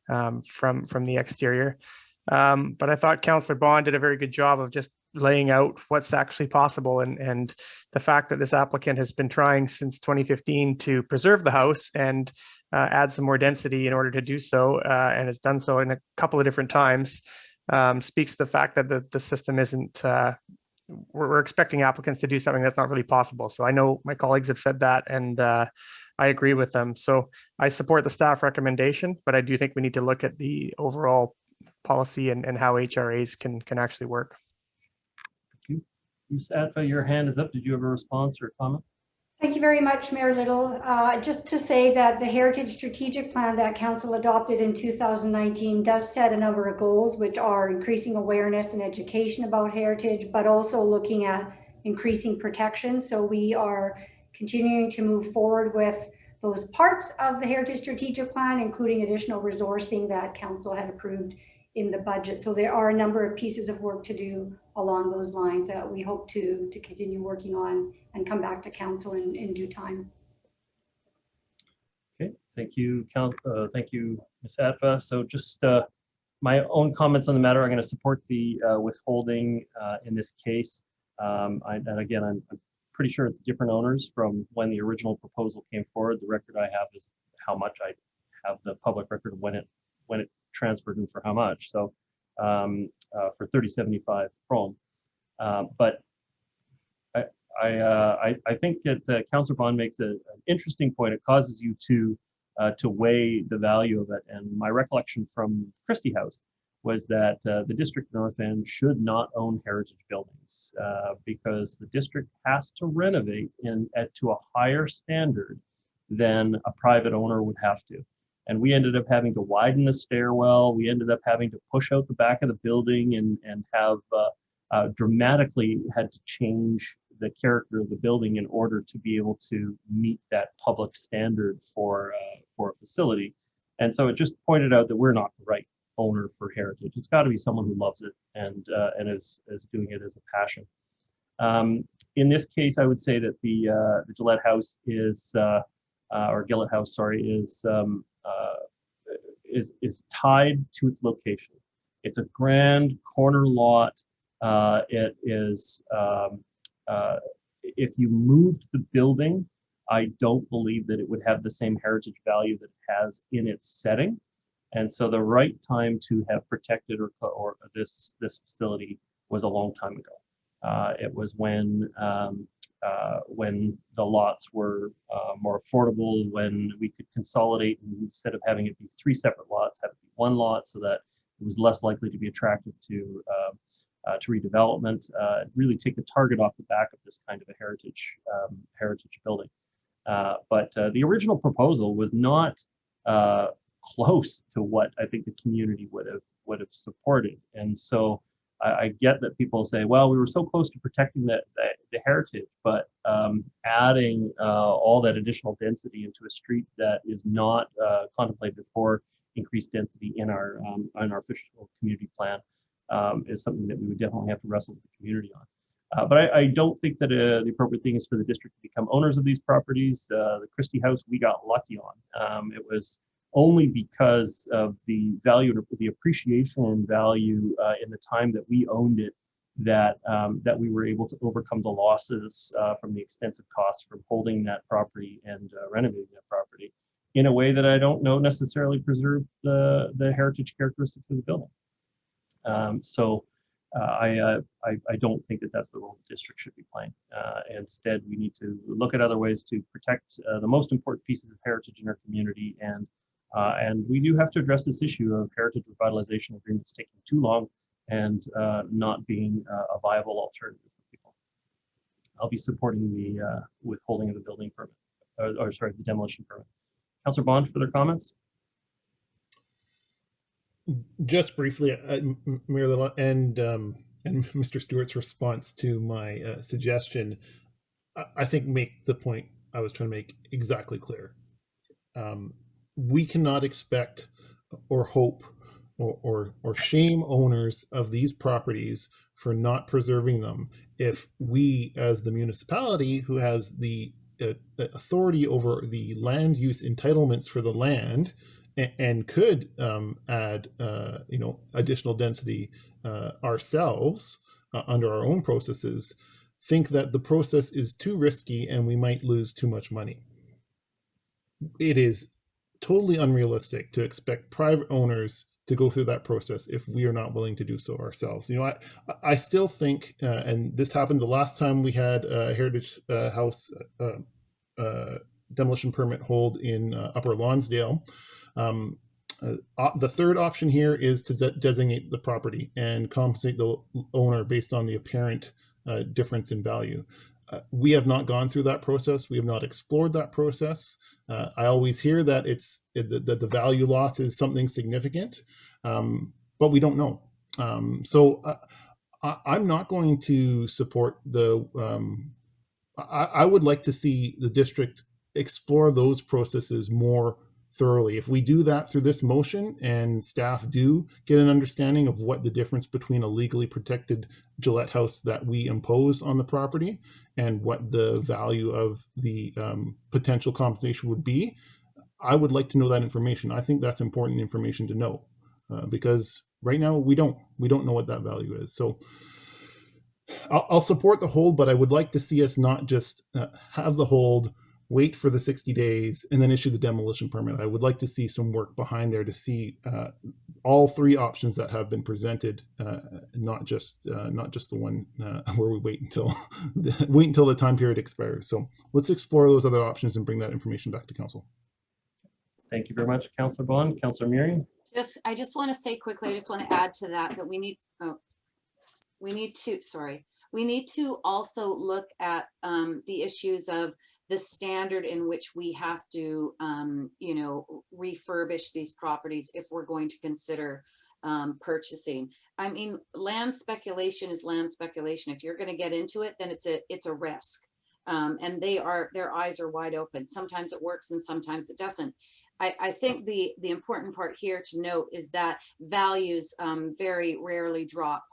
Speaker 6: from the exterior. But I thought Councillor Bond did a very good job of just laying out what's actually possible, and the fact that this applicant has been trying since 2015 to preserve the house and add some more density in order to do so, and has done so in a couple of different times, speaks to the fact that the system isn't, we're expecting applicants to do something that's not really possible. So I know my colleagues have said that, and I agree with them. So I support the staff recommendation, but I do think we need to look at the overall policy and how HRAs can actually work.
Speaker 1: Ms. Atva, your hand is up. Did you have a response or comment?
Speaker 12: Thank you very much, Mayor Little. Just to say that the Heritage Strategic Plan that Council adopted in 2019 does set a number of goals, which are increasing awareness and education about heritage, but also looking at increasing protection. So we are continuing to move forward with those parts of the Heritage Strategic Plan, including additional resourcing that Council had approved in the budget. So there are a number of pieces of work to do along those lines that we hope to continue working on and come back to Council in due time.
Speaker 1: Okay, thank you, thank you, Ms. Atva. So just my own comments on the matter. I'm going to support the withholding in this case. And again, I'm pretty sure it's different owners from when the original proposal came forward. The record I have is how much I have the public record when it transferred and for how much. So for 3075 Chrome. But I think that Councillor Bond makes an interesting point. It causes you to weigh the value of it. And my recollection from Christie House was that the district North End should not own heritage buildings because the district has to renovate to a higher standard than a private owner would have to. And we ended up having to widen the stairwell. We ended up having to push out the back of the building and have dramatically had to change the character of the building in order to be able to meet that public standard for a facility. And so it just pointed out that we're not the right owner for heritage. It's got to be someone who loves it and is doing it as a passion. In this case, I would say that the Gillette House is, or Gillette House, sorry, is tied to its location. It's a grand corner lot. It is, if you moved the building, I don't believe that it would have the same heritage value that it has in its setting. And so the right time to have protected or this facility was a long time ago. It was when the lots were more affordable, when we could consolidate, and instead of having it be 3 separate lots, have it be 1 lot, so that it was less likely to be attractive to redevelopment. Really take the target off the back of this kind of a heritage building. But the original proposal was not close to what I think the community would have supported, and so I get that people say, well, we were so close to protecting the heritage, but adding all that additional density into a street that is not contemplated for increased density in our official community plan is something that we would definitely have to wrestle with the community on. But I don't think that the appropriate thing is for the district to become owners of these properties. The Christie House, we got lucky on. It was only because of the value, the appreciation and value in the time that we owned it, that we were able to overcome the losses from the extensive costs from holding that property and renovating that property in a way that I don't know necessarily preserved the heritage characteristics of the building. I don't think that that's the role the district should be playing. Instead, we need to look at other ways to protect the most important pieces of heritage in our community, and we do have to address this issue of heritage revitalization agreements taking too long and not being a viable alternative for people. I'll be supporting the withholding of the building permit, or sorry, the demolition permit. Councillor Bond, further comments?
Speaker 7: Just briefly, Mayor Little and Mr. Stewart's response to my suggestion, I think make the point I was trying to make exactly clear. We cannot expect or hope or shame owners of these properties for not preserving them if we, as the municipality who has the authority over the land use entitlements for the land and could add additional density ourselves under our own processes, think that the process is too risky and we might lose too much money. It is totally unrealistic to expect private owners to go through that process if we are not willing to do so ourselves. I still think, and this happened the last time we had a Heritage House demolition permit hold in Upper Lonsdale. The third option here is to designate the property and compensate the owner based on the apparent difference in value. We have not gone through that process. We have not explored that process. I always hear that that the value loss is something significant, but we don't know. So I'm not going to support the. I would like to see the district explore those processes more thoroughly. If we do that through this motion and staff do get an understanding of what the difference between a legally protected Gillette house that we impose on the property and what the value of the potential compensation would be, I would like to know that information. I think that's important information to know because right now we don't know what that value is. So I'll support the hold, but I would like to see us not just have the hold, wait for the 60 days, and then issue the demolition permit. I would like to see some work behind there to see all three options that have been presented, not just the one where we wait until the time period expires. So let's explore those other options and bring that information back to council.
Speaker 1: Thank you very much, Councillor Bond. Councillor Murian.
Speaker 8: I just want to say quickly, I just want to add to that we need to also look at the issues of the standard in which we have to, refurbish these properties if we're going to consider purchasing. I mean, land speculation is land speculation. If you're going to get into it, then it's a risk. And their eyes are wide open. Sometimes it works and sometimes it doesn't. I think the important part here to note is that values very rarely drop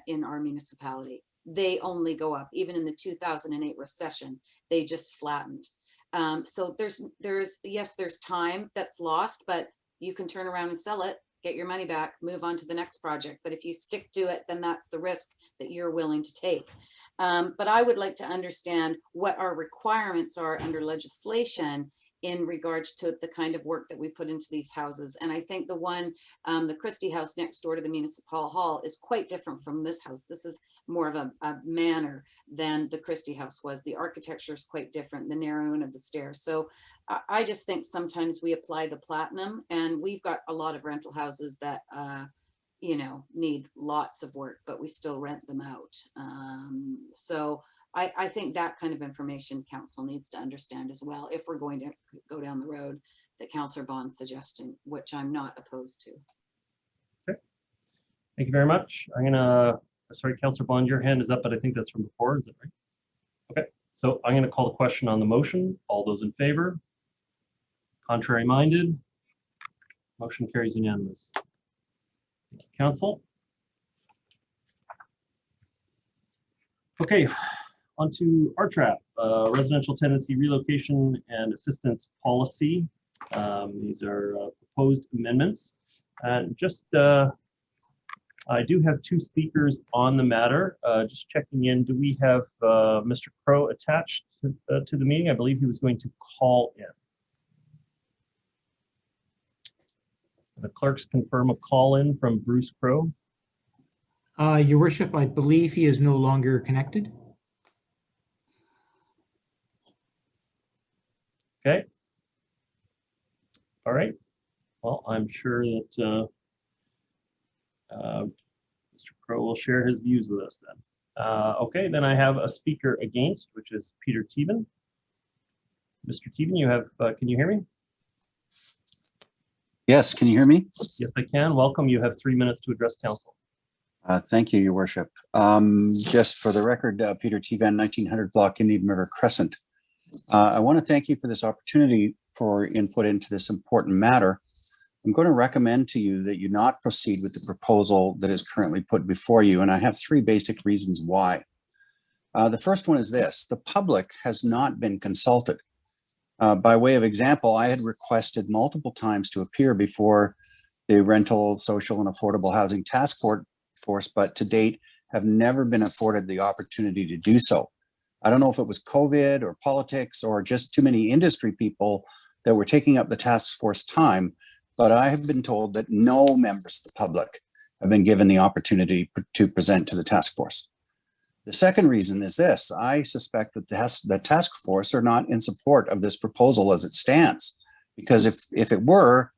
Speaker 8: in our municipality. They only go up. Even in the 2008 recession, they just flattened. So there's time that's lost, but you can turn around and sell it, get your money back, move on to the next project. But if you stick to it, then that's the risk that you're willing to take. But I would like to understand what our requirements are under legislation in regards to the kind of work that we put into these houses. And I think the Christie House next door to the Municipal Hall is quite different from this house. This is more of a manor than the Christie House was. The architecture is quite different, the narrowing of the stairs. So I just think sometimes we apply the platinum, and we've got a lot of rental houses that need lots of work, but we still rent them out. So I think that kind of information council needs to understand as well if we're going to go down the road that Councillor Bond's suggesting, which I'm not opposed to.
Speaker 1: Okay, thank you very much. Sorry, Councillor Bond, your hand is up, but I think that's from before, is that right? Okay, so I'm going to call the question on the motion. All those in favor? Contrary minded? Motion carries unanimous. Thank you, Council. Okay, on to RTRAP, Residential Tenancy Relocation and Assistance Policy. These are proposed amendments. And I do have two speakers on the matter. Just checking in, do we have Mr. Crow attached to the meeting? I believe he was going to call in. The clerks confirm a call in from Bruce Crow.
Speaker 2: Your worship, I believe he is no longer connected.
Speaker 1: Okay. All right. Well, I'm sure that Mr. Crow will share his views with us then. Okay, then I have a speaker against, which is Peter Teven. Mr. Teven, you have, can you hear me?
Speaker 13: Yes, can you hear me?
Speaker 1: Yes, I can. Welcome. You have 3 minutes to address council.
Speaker 13: Thank you, Your Worship. Just for the record, Peter Tevan, 1900 Block, Indian River Crescent. I want to thank you for this opportunity for input into this important matter. I'm going to recommend to you that you not proceed with the proposal that is currently put before you, and I have 3 basic reasons why. The first one is this: the public has not been consulted. By way of example, I had requested multiple times to appear before the Rental, Social, and Affordable Housing Task Force, but to date have never been afforded the opportunity to do so. I don't know if it was COVID or politics or just too many industry people that were taking up the task force time, but I have been told that no members of the public have been given the opportunity to present to the task force. The second reason is this: I suspect that the task force are not in support of this proposal as it stands, because if it were,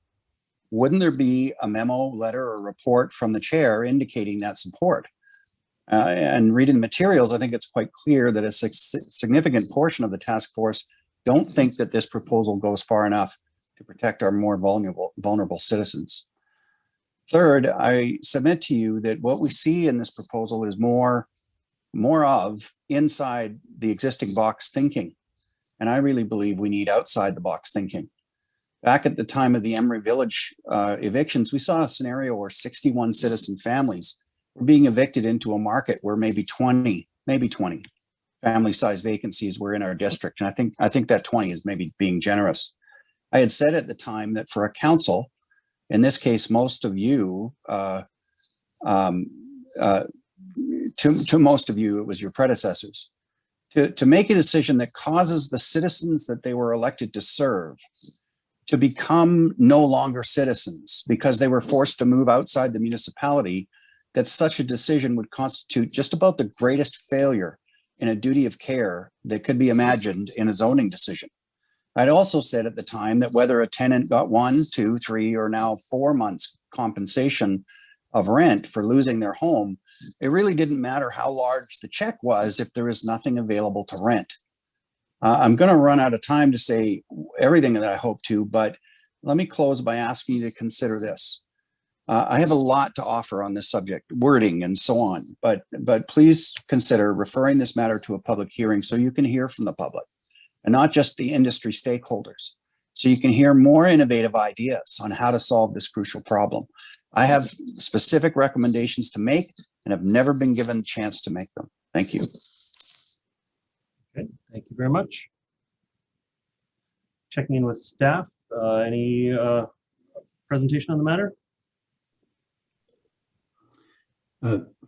Speaker 13: wouldn't there be a memo, letter, or report from the chair indicating that support? And reading the materials, I think it's quite clear that a significant portion of the task force don't think that this proposal goes far enough to protect our more vulnerable citizens. Third, I submit to you that what we see in this proposal is more of inside the existing box thinking. And I really believe we need outside the box thinking. Back at the time of the Emery Village evictions, we saw a scenario where 61 citizen families were being evicted into a market where maybe 20 family-sized vacancies were in our district. And I think that 20 is maybe being generous. I had said at the time that for a council, in this case, most of you, to most of you, it was your predecessors, to make a decision that causes the citizens that they were elected to serve to become no longer citizens because they were forced to move outside the municipality, that such a decision would constitute just about the greatest failure in a duty of care that could be imagined in a zoning decision. I'd also said at the time that whether a tenant got 1, 2, 3, or now 4 months compensation of rent for losing their home, it really didn't matter how large the check was if there was nothing available to rent. I'm going to run out of time to say everything that I hope to, but let me close by asking you to consider this. I have a lot to offer on this subject, wording and so on, but please consider referring this matter to a public hearing so you can hear from the public and not just the industry stakeholders, so you can hear more innovative ideas on how to solve this crucial problem. I have specific recommendations to make and have never been given the chance to make them. Thank you.
Speaker 1: Okay, thank you very much. Checking in with staff. Any presentation on the matter?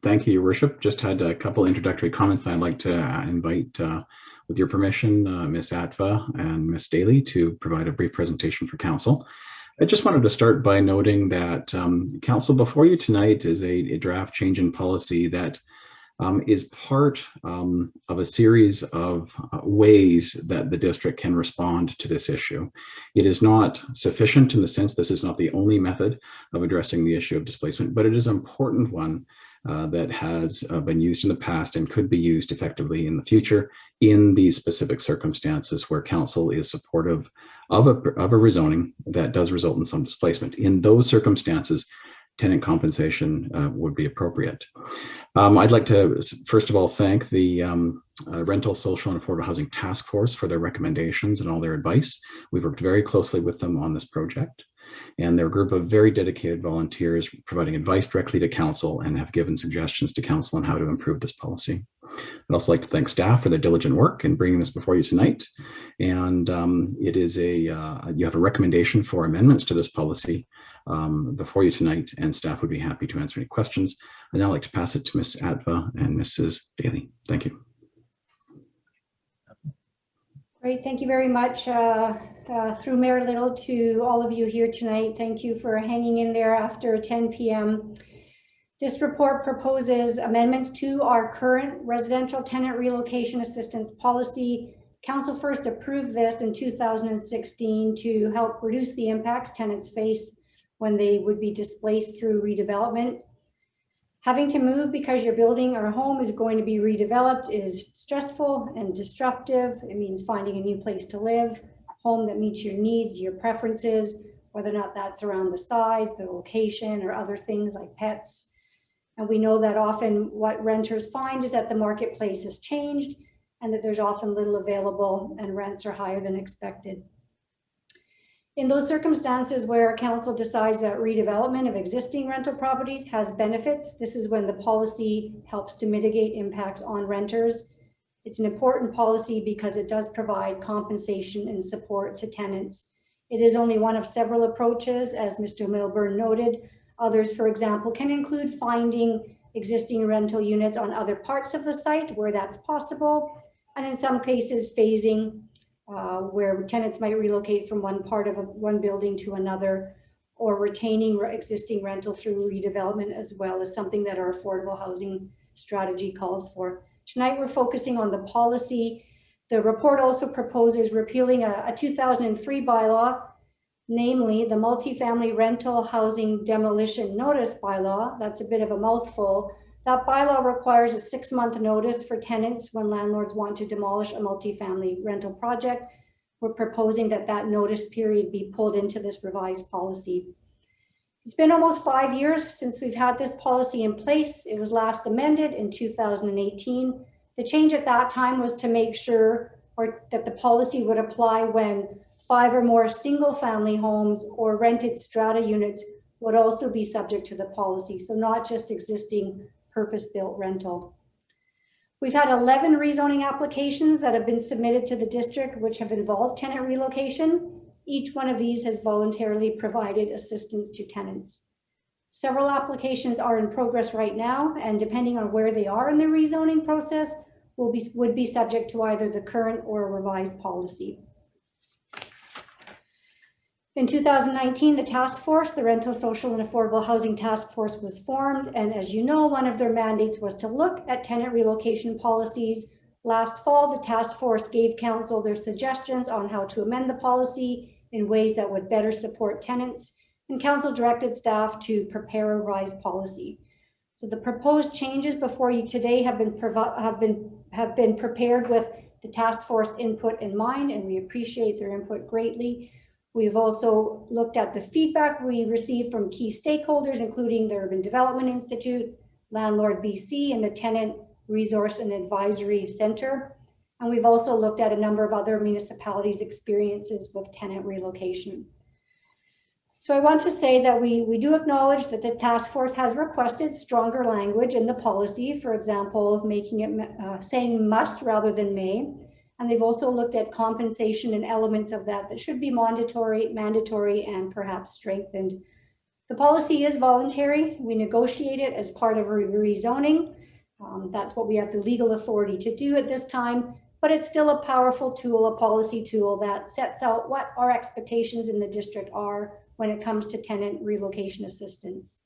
Speaker 11: Thank you, Your Worship. Just had a couple introductory comments I'd like to invite, with your permission, Ms. Atva and Ms. Daly to provide a brief presentation for Council. I just wanted to start by noting that Council before you tonight is a draft change in policy that is part of a series of ways that the district can respond to this issue. It is not sufficient in the sense this is not the only method of addressing the issue of displacement, but it is an important one that has been used in the past and could be used effectively in the future in these specific circumstances where council is supportive of a rezoning that does result in some displacement. In those circumstances, tenant compensation would be appropriate. I'd like to, first of all, thank the Rental, Social, and Affordable Housing Task Force for their recommendations and all their advice. We've worked very closely with them on this project, and they're a group of very dedicated volunteers providing advice directly to council and have given suggestions to council on how to improve this policy. I'd also like to thank staff for their diligent work in bringing this before you tonight. And it is you have a recommendation for amendments to this policy before you tonight, and staff would be happy to answer any questions. I'd now like to pass it to Ms. Atva and Mrs. Daly. Thank you.
Speaker 12: Great, thank you very much. Through Mayor Little to all of you here tonight, thank you for hanging in there after 10 p.m. This report proposes amendments to our current residential tenant relocation assistance policy. Council first approved this in 2016 to help reduce the impacts tenants face when they would be displaced through redevelopment. Having to move because your building or home is going to be redeveloped is stressful and disruptive. It means finding a new place to live, home that meets your needs, your preferences, whether or not that's around the size, the location, or other things like pets. And we know that often what renters find is that the marketplace has changed and that there's often little available and rents are higher than expected. In those circumstances where a council decides that redevelopment of existing rental properties has benefits, this is when the policy helps to mitigate impacts on renters. It's an important policy because it does provide compensation and support to tenants. It is only one of several approaches, as Mr. Milburn noted. Others, for example, can include finding existing rental units on other parts of the site where that's possible, and in some cases phasing, where tenants might relocate from one part of one building to another, or retaining existing rental through redevelopment as well as something that our affordable housing strategy calls for. Tonight we're focusing on the policy. The report also proposes repealing a 2003 bylaw, namely the multifamily rental housing demolition notice bylaw. That's a bit of a mouthful. That bylaw requires a 6-month notice for tenants when landlords want to demolish a multifamily rental project. We're proposing that that notice period be pulled into this revised policy. It's been almost 5 years since we've had this policy in place. It was last amended in 2018. The change at that time was to make sure that the policy would apply when 5 or more single family homes or rented strata units would also be subject to the policy. So not just existing purpose-built rental. We've had 11 rezoning applications that have been submitted to the district, which have involved tenant relocation. Each one of these has voluntarily provided assistance to tenants. Several applications are in progress right now, and depending on where they are in the rezoning process, would be subject to either the current or revised policy. In 2019, the task force, the Rental, Social and Affordable Housing Task Force, was formed. And as you know, one of their mandates was to look at tenant relocation policies. Last fall, the task force gave council their suggestions on how to amend the policy in ways that would better support tenants. And council directed staff to prepare a revised policy. So the proposed changes before you today have been prepared with the task force input in mind, and we appreciate their input greatly. We've also looked at the feedback we received from key stakeholders, including the Urban Development Institute, Landlord BC, and the Tenant Resource and Advisory Center. And we've also looked at a number of other municipalities' experiences with tenant relocation. So I want to say that we do acknowledge that the task force has requested stronger language in the policy, for example, making it saying must rather than may. And they've also looked at compensation and elements of that should be mandatory, and perhaps strengthened. The policy is voluntary. We negotiate it as part of rezoning. That's what we have the legal authority to do at this time, but it's still a powerful tool, a policy tool that sets out what our expectations in the district are when it comes to tenant relocation assistance.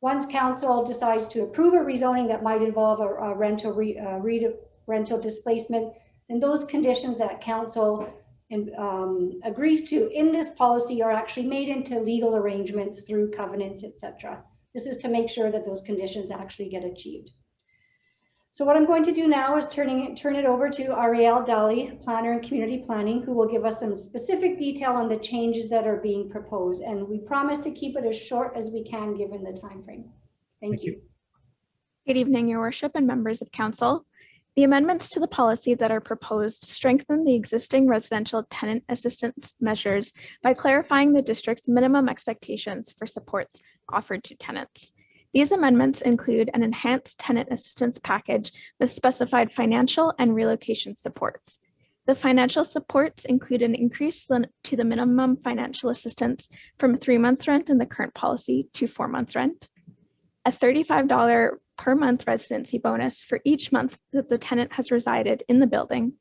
Speaker 12: Once council decides to approve a rezoning that might involve a rental displacement, and those conditions that council agrees to in this policy are actually made into legal arrangements through covenants, etc. This is to make sure that those conditions actually get achieved. So what I'm going to do now is turn it over to Ariel Dali, Planner and Community Planning, who will give us some specific detail on the changes that are being proposed. And we promise to keep it as short as we can given the time frame. Thank you.
Speaker 14: Good evening, Your Worship and members of Council. The amendments to the policy that are proposed strengthen the existing residential tenant assistance measures by clarifying the district's minimum expectations for supports offered to tenants. These amendments include an enhanced tenant assistance package with specified financial and relocation supports. The financial supports include an increase to the minimum financial assistance from 3 months rent in the current policy to 4 months rent, a $35 per month residency bonus for each month that the tenant has resided in the building,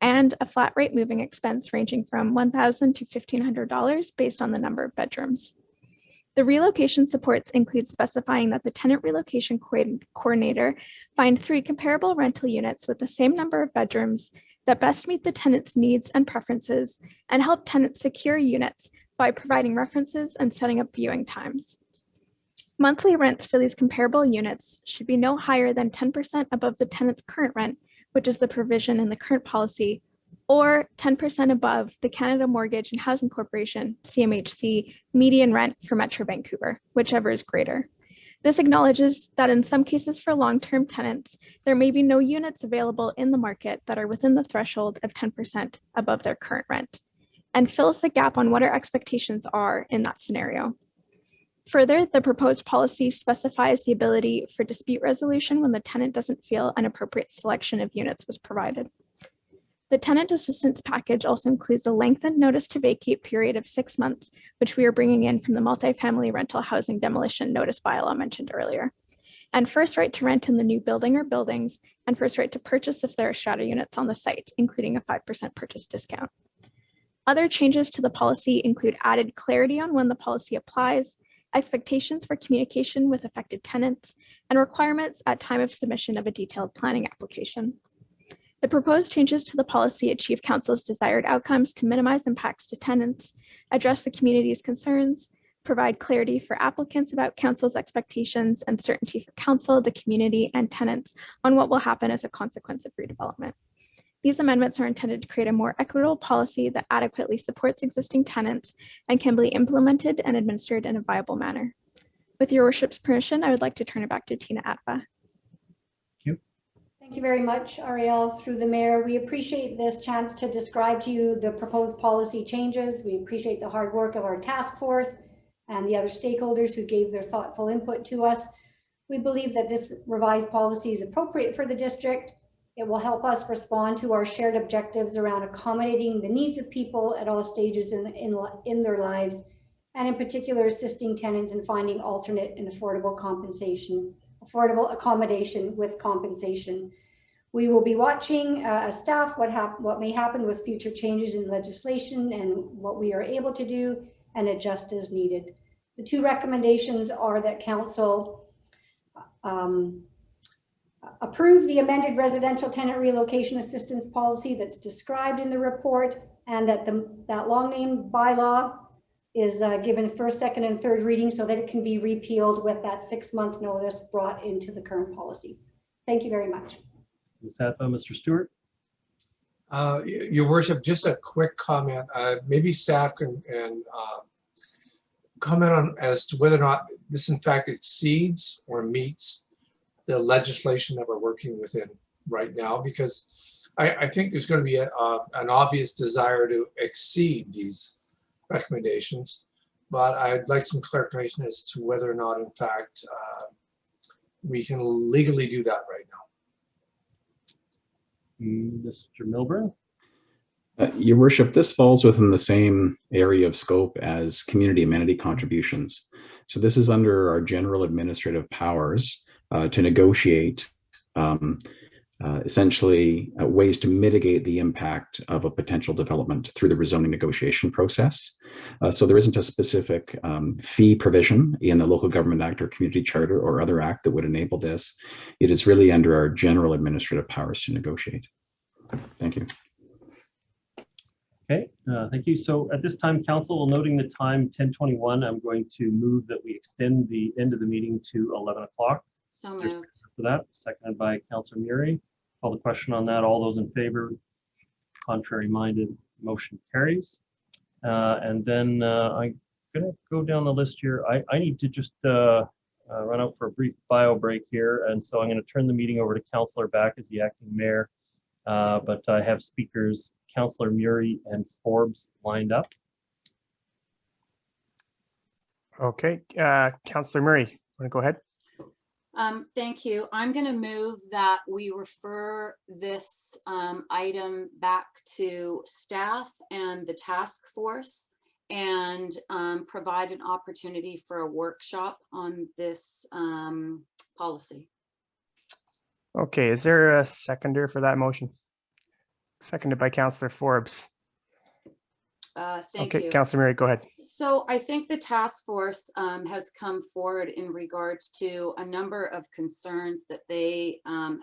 Speaker 14: and a flat rate moving expense ranging from $1,000 to $1,500 based on the number of bedrooms. The relocation supports include specifying that the tenant relocation coordinator find 3 comparable rental units with the same number of bedrooms that best meet the tenant's needs and preferences and help tenants secure units by providing references and setting up viewing times. Monthly rents for these comparable units should be no higher than 10% above the tenant's current rent, which is the provision in the current policy, or 10% above the Canada Mortgage and Housing Corporation, CMHC, median rent for Metro Vancouver, whichever is greater. This acknowledges that in some cases for long-term tenants, there may be no units available in the market that are within the threshold of 10% above their current rent, and fills the gap on what our expectations are in that scenario. Further, the proposed policy specifies the ability for dispute resolution when the tenant doesn't feel an appropriate selection of units was provided. The tenant assistance package also includes a lengthened notice to vacate period of 6 months, which we are bringing in from the multifamily rental housing demolition notice bylaw mentioned earlier, and first right to rent in the new building or buildings, and first right to purchase if there are shadow units on the site, including a 5% purchase discount. Other changes to the policy include added clarity on when the policy applies, expectations for communication with affected tenants, and requirements at time of submission of a detailed planning application. The proposed changes to the policy achieve Council's desired outcomes to minimize impacts to tenants, address the community's concerns, provide clarity for applicants about Council's expectations, and certainty for Council, the community, and tenants on what will happen as a consequence of redevelopment. These amendments are intended to create a more equitable policy that adequately supports existing tenants and can be implemented and administered in a viable manner. With your worship's permission, I would like to turn it back to Tina Atva.
Speaker 12: Thank you very much, Ariel. Through the mayor, we appreciate this chance to describe to you the proposed policy changes. We appreciate the hard work of our task force and the other stakeholders who gave their thoughtful input to us. We believe that this revised policy is appropriate for the district. It will help us respond to our shared objectives around accommodating the needs of people at all stages in their lives, and in particular assisting tenants in finding alternate and affordable accommodation with compensation. We will be watching as staff what may happen with future changes in legislation and what we are able to do and adjust as needed. The two recommendations are that Council approve the amended residential tenant relocation assistance policy that's described in the report, and that that long name bylaw is given first, second, and third reading so that it can be repealed with that 6-month notice brought into the current policy. Thank you very much.
Speaker 1: Ms. Atha, Mr. Stewart.
Speaker 21: Your worship, just a quick comment. Maybe staff can comment on as to whether or not this in fact exceeds or meets the legislation that we're working within right now, because I think there's going to be an obvious desire to exceed these recommendations, but I'd like some clarification as to whether or not in fact we can legally do that right now.
Speaker 1: Mr. Milburn.
Speaker 11: Your worship, this falls within the same area of scope as community amenity contributions. So this is under our general administrative powers to negotiate essentially ways to mitigate the impact of a potential development through the rezoning negotiation process. So there isn't a specific fee provision in the Local Government Act or Community Charter or other act that would enable this. It is really under our general administrative powers to negotiate. Thank you.
Speaker 1: Okay, thank you. So at this time, Council, noting the time 10:21, I'm going to move that we extend the end of the meeting to 11 o'clock.
Speaker 8: So moved.
Speaker 1: For that, seconded by Councillor Murray. Call the question on that. All those in favor? Contrary minded, motion carries. And then I'm going to go down the list here. I need to just run out for a brief bio break here. And so I'm going to turn the meeting over to Councillor Back as the acting mayor. But I have speakers Councillor Murray and Forbes lined up.
Speaker 6: Okay, Councillor Murray, want to go ahead?
Speaker 8: Thank you. I'm going to move that we refer this item back to staff and the task force and provide an opportunity for a workshop on this policy.
Speaker 6: Okay, is there a seconder for that motion? Seconded by Councillor Forbes.
Speaker 8: Thank
Speaker 6: Okay,
Speaker 8: you.
Speaker 6: Councillor Murray, go ahead.
Speaker 8: So I think the task force has come forward in regards to a number of concerns that they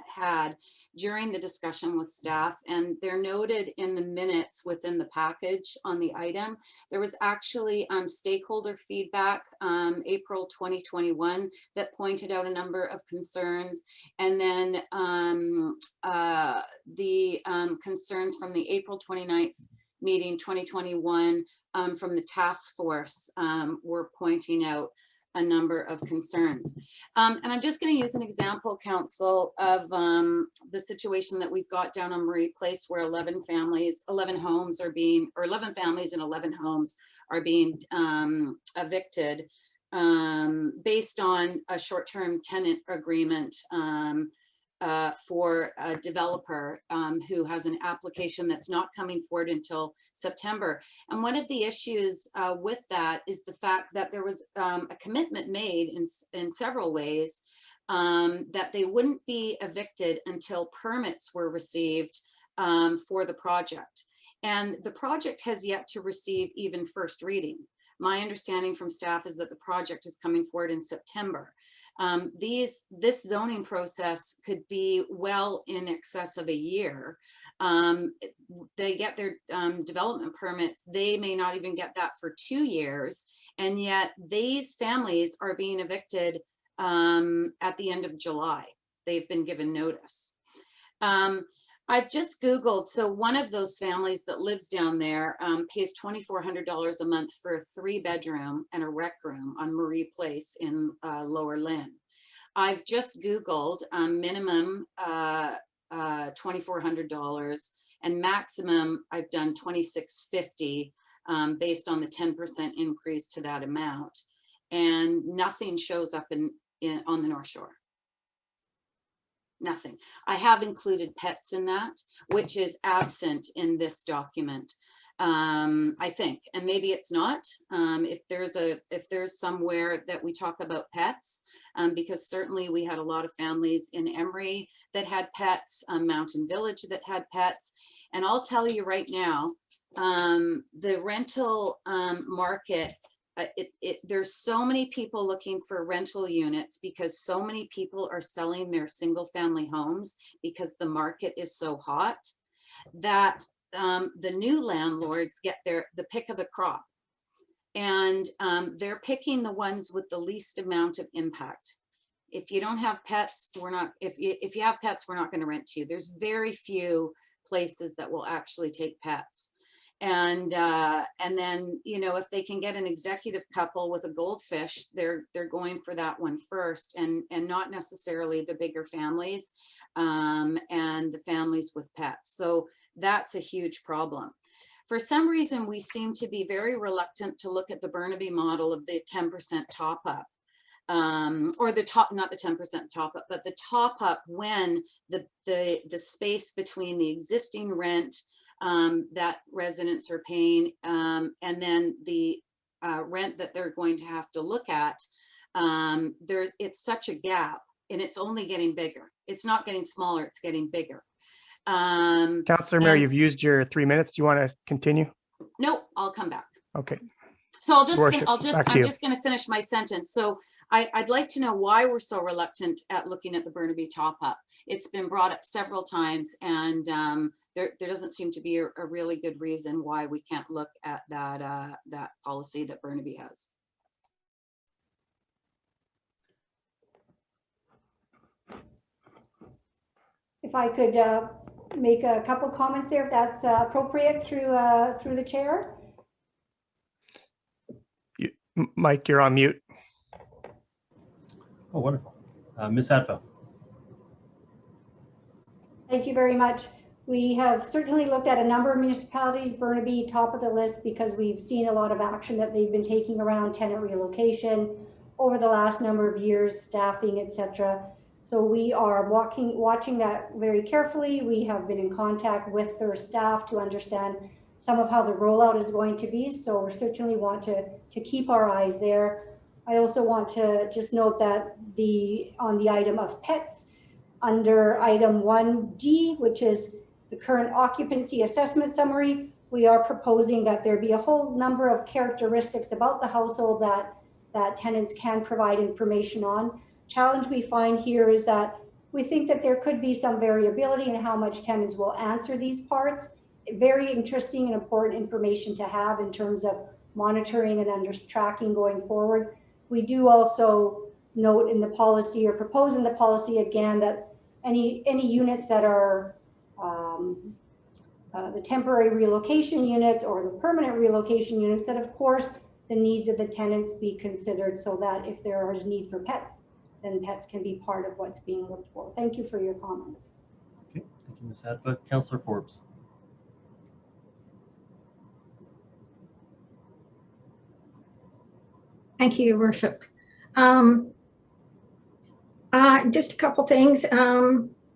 Speaker 8: had during the discussion with staff, and they're noted in the minutes within the package on the item. There was actually stakeholder feedback April 2021 that pointed out a number of concerns, and then the concerns from the April 29th meeting 2021 from the task force were pointing out a number of concerns. And I'm just going to use an example, Council, of the situation that we've got down on Marie Place, where 11 families and 11 homes are being evicted based on a short-term tenant agreement for a developer who has an application that's not coming forward until September. And one of the issues with that is the fact that there was a commitment made in several ways that they wouldn't be evicted until permits were received for the project. And the project has yet to receive even first reading. My understanding from staff is that the project is coming forward in September. This zoning process could be well in excess of a year. They get their development permits. They may not even get that for 2 years. And yet these families are being evicted at the end of July. They've been given notice. I've just Googled, so one of those families that lives down there pays $2,400 a month for a 3-bedroom and a rec room on Marie Place in Lower Lynn. I've just Googled minimum $2,400 and maximum I've done $2,650 based on the 10% increase to that amount. And nothing shows up on the North Shore. Nothing. I have included pets in that, which is absent in this document, I think, and maybe it's not. If there's somewhere that we talk about pets, because certainly we had a lot of families in Emery that had pets, Mountain Village that had pets, and I'll tell you right now, the rental market. There's so many people looking for rental units because so many people are selling their single family homes because the market is so hot that the new landlords get the pick of the crop, and they're picking the ones with the least amount of impact. If you don't have pets, if you have pets, we're not going to rent to you. There's very few places that will actually take pets. And then, you know, if they can get an executive couple with a goldfish, they're going for that one first, and not necessarily the bigger families and the families with pets. So that's a huge problem. For some reason, we seem to be very reluctant to look at the Burnaby model of the 10% top up. Or the top, not the 10% top up, but the top up when the space between the existing rent that residents are paying and then the rent that they're going to have to look at, it's such a gap, and it's only getting bigger. It's not getting smaller, it's getting bigger.
Speaker 6: Councillor Mary, you've used your 3 minutes. Do you want to continue?
Speaker 8: No, I'll come back.
Speaker 6: Okay.
Speaker 8: So I'm just going to finish my sentence. So I'd like to know why we're so reluctant at looking at the Burnaby top up. It's been brought up several times, and there doesn't seem to be a really good reason why we can't look at that policy that Burnaby has.
Speaker 12: If I could make a couple comments there, if that's appropriate through the chair.
Speaker 6: Mike, you're on mute.
Speaker 1: Oh, wonderful. Ms. Hadfield.
Speaker 12: Thank you very much. We have certainly looked at a number of municipalities, Burnaby top of the list, because we've seen a lot of action that they've been taking around tenant relocation over the last number of years, staffing, etc. So we are watching that very carefully. We have been in contact with their staff to understand some of how the rollout is going to be. So we certainly want to keep our eyes there. I also want to just note that on the item of pets, under item 1G, which is the current occupancy assessment summary, we are proposing that there be a whole number of characteristics about the household that tenants can provide information on. Challenge we find here is that we think that there could be some variability in how much tenants will answer these parts. Very interesting and important information to have in terms of monitoring and tracking going forward. We do also note in the policy, or propose in the policy again, that any units that are the temporary relocation units or the permanent relocation units, that of course the needs of the tenants be considered, so that if there is a need for pets, then pets can be part of what's being looked for. Thank you for your comments.
Speaker 1: Okay, thank you, Ms. Hadba. Councillor Forbes.
Speaker 9: Thank you, Your Worship. Just a couple things.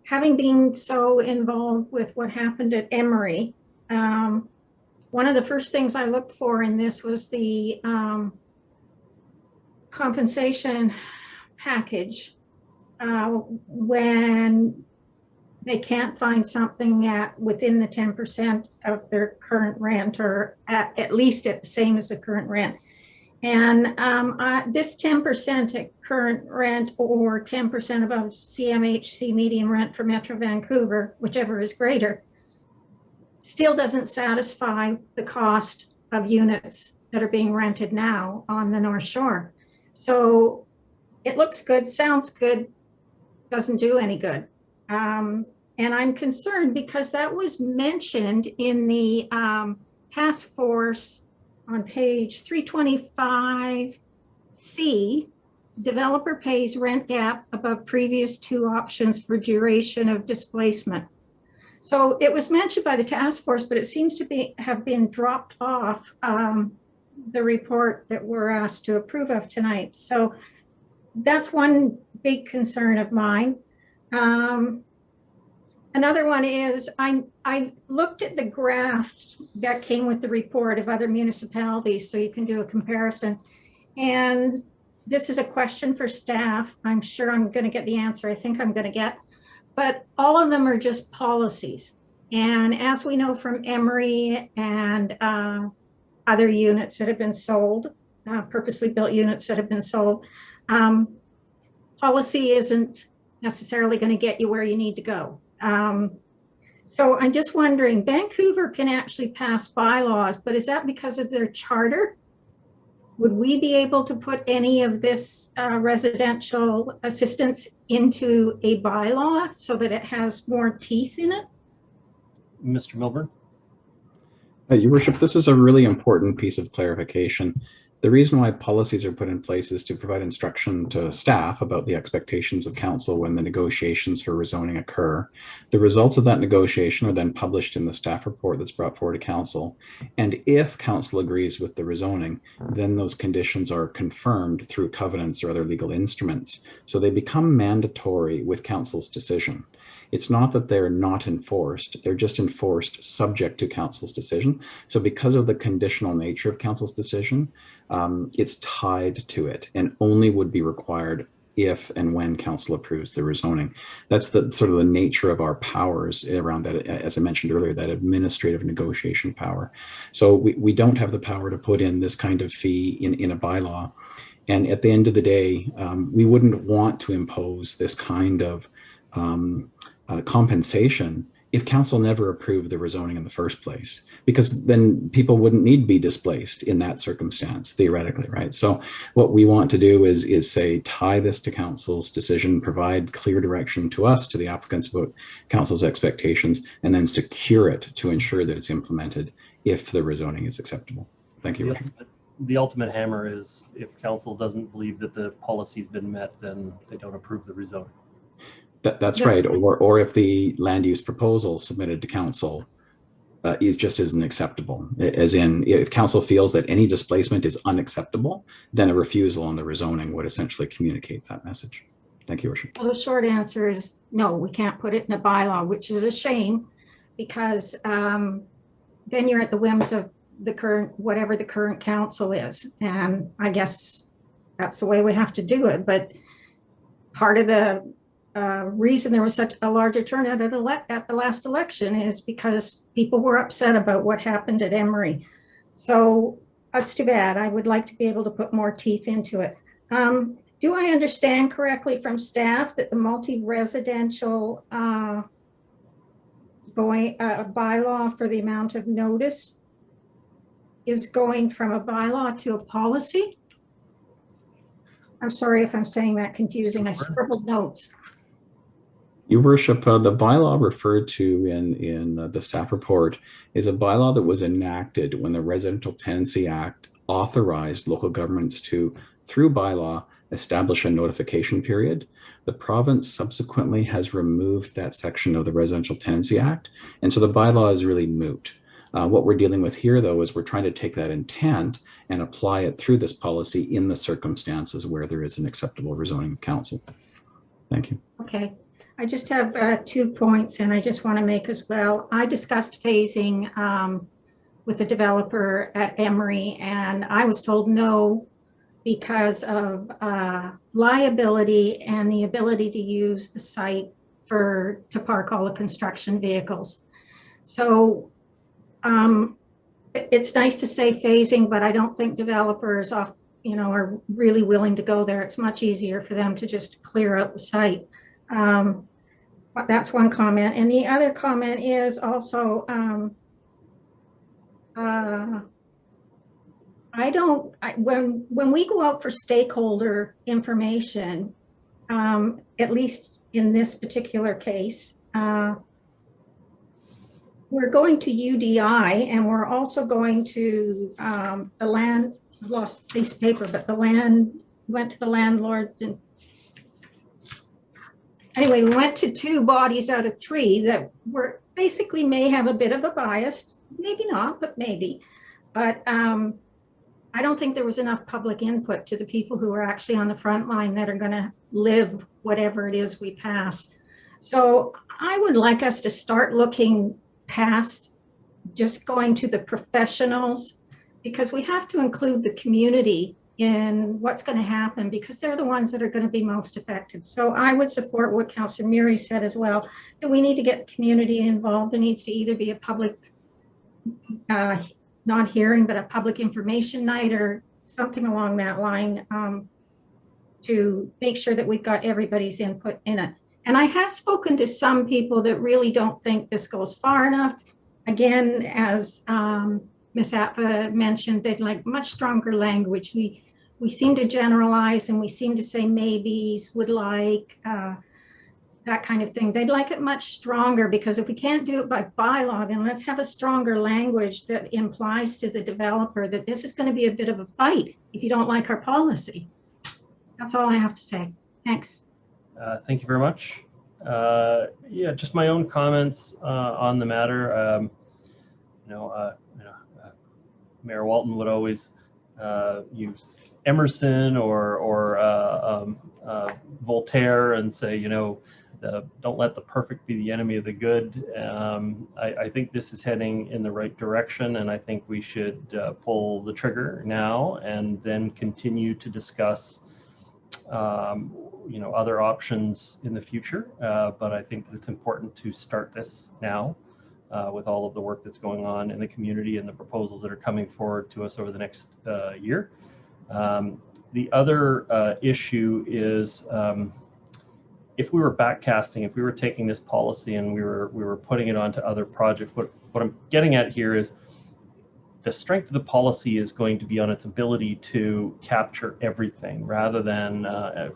Speaker 9: Having been so involved with what happened at Emory, one of the first things I looked for in this was the compensation package when they can't find something within the 10% of their current rent, or at least at the same as the current rent. And this 10% at current rent, or 10% above CMHC median rent for Metro Vancouver, whichever is greater, still doesn't satisfy the cost of units that are being rented now on the North Shore. So it looks good, sounds good, doesn't do any good. And I'm concerned because that was mentioned in the task force on page 325C. Developer pays rent gap above previous two options for duration of displacement. So it was mentioned by the task force, but it seems to have been dropped off the report that we're asked to approve of tonight. So that's one big concern of mine. Another one is I looked at the graph that came with the report of other municipalities, so you can do a comparison. And this is a question for staff. I'm sure I'm going to get the answer I think I'm going to get, but all of them are just policies. And as we know from Emory and other units that have been sold, purposely built units that have been sold, policy isn't necessarily going to get you where you need to go. So I'm just wondering, Vancouver can actually pass bylaws, but is that because of their charter? Would we be able to put any of this residential assistance into a bylaw so that it has more teeth in it?
Speaker 1: Mr. Milburn.
Speaker 11: Your Worship, this is a really important piece of clarification. The reason why policies are put in place is to provide instruction to staff about the expectations of council when the negotiations for rezoning occur. The results of that negotiation are then published in the staff report that's brought forward to council. And if council agrees with the rezoning, then those conditions are confirmed through covenants or other legal instruments. So they become mandatory with council's decision. It's not that they're not enforced, they're just enforced subject to council's decision. So because of the conditional nature of council's decision, it's tied to it and only would be required if and when council approves the rezoning. That's the sort of the nature of our powers around that, as I mentioned earlier, that administrative negotiation power. So we don't have the power to put in this kind of fee in a bylaw. And at the end of the day, we wouldn't want to impose this kind of compensation if council never approved the rezoning in the first place, because then people wouldn't need to be displaced in that circumstance, theoretically, right? So what we want to do is say, tie this to council's decision, provide clear direction to us, to the applicants about council's expectations, and then secure it to ensure that it's implemented if the rezoning is acceptable. Thank you.
Speaker 1: The ultimate hammer is if council doesn't believe that the policy's been met, then they don't approve the rezoning.
Speaker 11: That's right. Or if the land use proposal submitted to council isn't acceptable, as in if council feels that any displacement is unacceptable, then a refusal on the rezoning would essentially communicate that message. Thank you, Worship.
Speaker 9: Well, the short answer is no, we can't put it in a bylaw, which is a shame, because then you're at the whims of the current, whatever the current council is. And I guess that's the way we have to do it. But part of the reason there was such a larger turnout at the last election is because people were upset about what happened at Emery. So that's too bad. I would like to be able to put more teeth into it. Do I understand correctly from staff that the multi-residential bylaw for the amount of notice is going from a bylaw to a policy? I'm sorry if I'm saying that confusing. I scribbled notes.
Speaker 11: Your Worship, the bylaw referred to in the staff report is a bylaw that was enacted when the Residential Tenancy Act authorized local governments to, through bylaw, establish a notification period. The province subsequently has removed that section of the Residential Tenancy Act, and so the bylaw is really moot. What we're dealing with here, though, is we're trying to take that intent and apply it through this policy in the circumstances where there is an acceptable rezoning of council. Thank you.
Speaker 9: Okay. I just have 2 points, and I just want to make as well. I discussed phasing with the developer at Emery, and I was told no because of liability and the ability to use the site to park all the construction vehicles. So it's nice to say phasing, but I don't think developers are really willing to go there. It's much easier for them to just clear out the site. That's one comment. And the other comment is also, when we go out for stakeholder information, at least in this particular case, we're going to UDI, and we're also going to the land, I lost a piece of paper, but went to the landlord. And anyway, we went to 2 bodies out of 3 that were basically may have a bit of a bias, maybe not, but maybe. But I don't think there was enough public input to the people who are actually on the front line that are going to live whatever it is we pass. So I would like us to start looking past just going to the professionals, because we have to include the community in what's going to happen, because they're the ones that are going to be most affected. So I would support what Councillor Murray said as well, that we need to get the community involved. There needs to either be a public, not hearing, but a public information night or something along that line to make sure that we've got everybody's input in it. And I have spoken to some people that really don't think this goes far enough. Again, as Ms. Appa mentioned, they'd like much stronger language. We seem to generalize, and we seem to say maybes, would like, that kind of thing. They'd like it much stronger, because if we can't do it by bylaw, then let's have a stronger language that implies to the developer that this is going to be a bit of a fight if you don't like our policy. That's all I have to say. Thanks.
Speaker 1: Thank you very much. Yeah, just my own comments on the matter. Mayor Walton would always use Emerson or Voltaire and say, don't let the perfect be the enemy of the good. I think this is heading in the right direction, and I think we should pull the trigger now and then continue to discuss other options in the future. But I think it's important to start this now with all of the work that's going on in the community and the proposals that are coming forward to us over the next year. The other issue is if we were backcasting, if we were taking this policy and we were putting it onto other projects, what I'm getting at here is the strength of the policy is going to be on its ability to capture everything rather than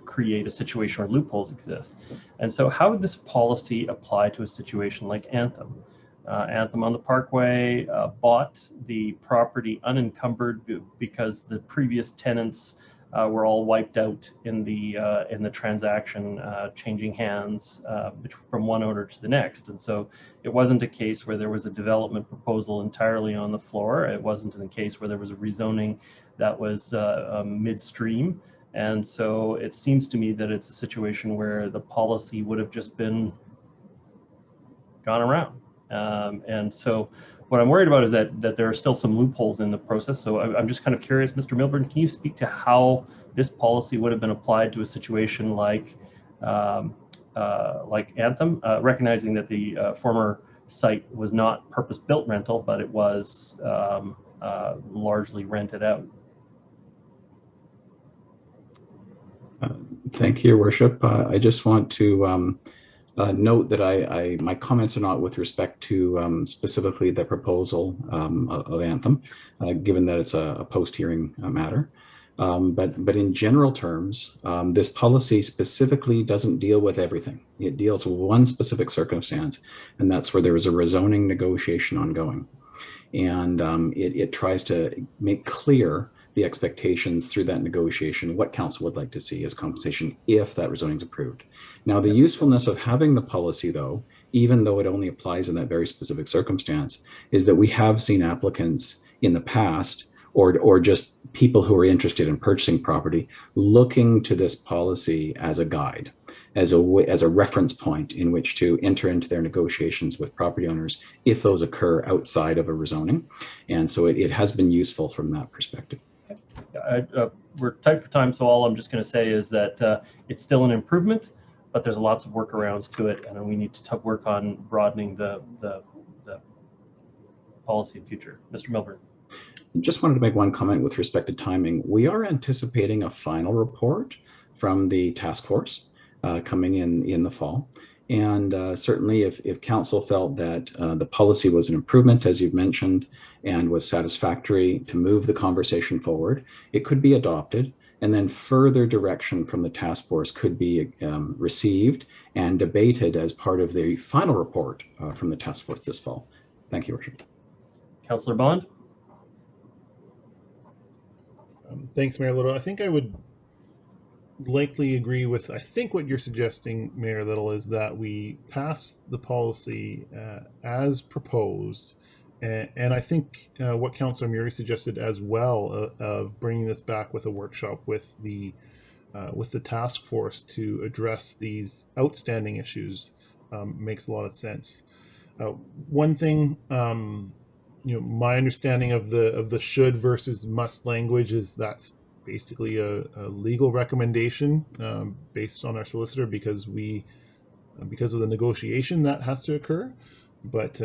Speaker 1: create a situation where loopholes exist. And so how would this policy apply to a situation like Anthem? Anthem on the Parkway bought the property unencumbered because the previous tenants were all wiped out in the transaction, changing hands from one owner to the next. And so it wasn't a case where there was a development proposal entirely on the floor. It wasn't in a case where there was a rezoning that was midstream. And so it seems to me that it's a situation where the policy would have just been gone around. And so what I'm worried about is that there are still some loopholes in the process. So I'm just kind of curious, Mr. Milburn, can you speak to how this policy would have been applied to a situation like like Anthem, recognizing that the former site was not purpose-built rental, but it was largely rented out.
Speaker 11: Thank you, Your Worship. I just want to note that my comments are not with respect to specifically the proposal of Anthem, given that it's a post-hearing matter. But in general terms, this policy specifically doesn't deal with everything. It deals with one specific circumstance, and that's where there is a rezoning negotiation ongoing. And it tries to make clear the expectations through that negotiation, what council would like to see as compensation if that rezoning is approved. Now, the usefulness of having the policy, though, even though it only applies in that very specific circumstance, is that we have seen applicants in the past or just people who are interested in purchasing property looking to this policy as a guide, as a reference point in which to enter into their negotiations with property owners if those occur outside of a rezoning. And so it has been useful from that perspective.
Speaker 1: We're tight for time, so all I'm just going to say is that it's still an improvement, but there's lots of workarounds to it, and we need to work on broadening the policy in future. Mr. Milburn.
Speaker 11: Just wanted to make one comment with respect to timing. We are anticipating a final report from the task force coming in the fall. And certainly if council felt that the policy was an improvement, as you've mentioned, and was satisfactory to move the conversation forward, it could be adopted, and then further direction from the task force could be received and debated as part of the final report from the task force this fall. Thank you, Worship.
Speaker 1: Councillor Bond.
Speaker 7: Thanks, Mayor Little. I think I would likely agree with, I think what you're suggesting, Mayor Little, is that we pass the policy as proposed. And I think what Councillor Murray suggested as well of bringing this back with a workshop with the task force to address these outstanding issues makes a lot of sense. One thing, my understanding of the should versus must language is that's basically a legal recommendation based on our solicitor because of the negotiation that has to occur. But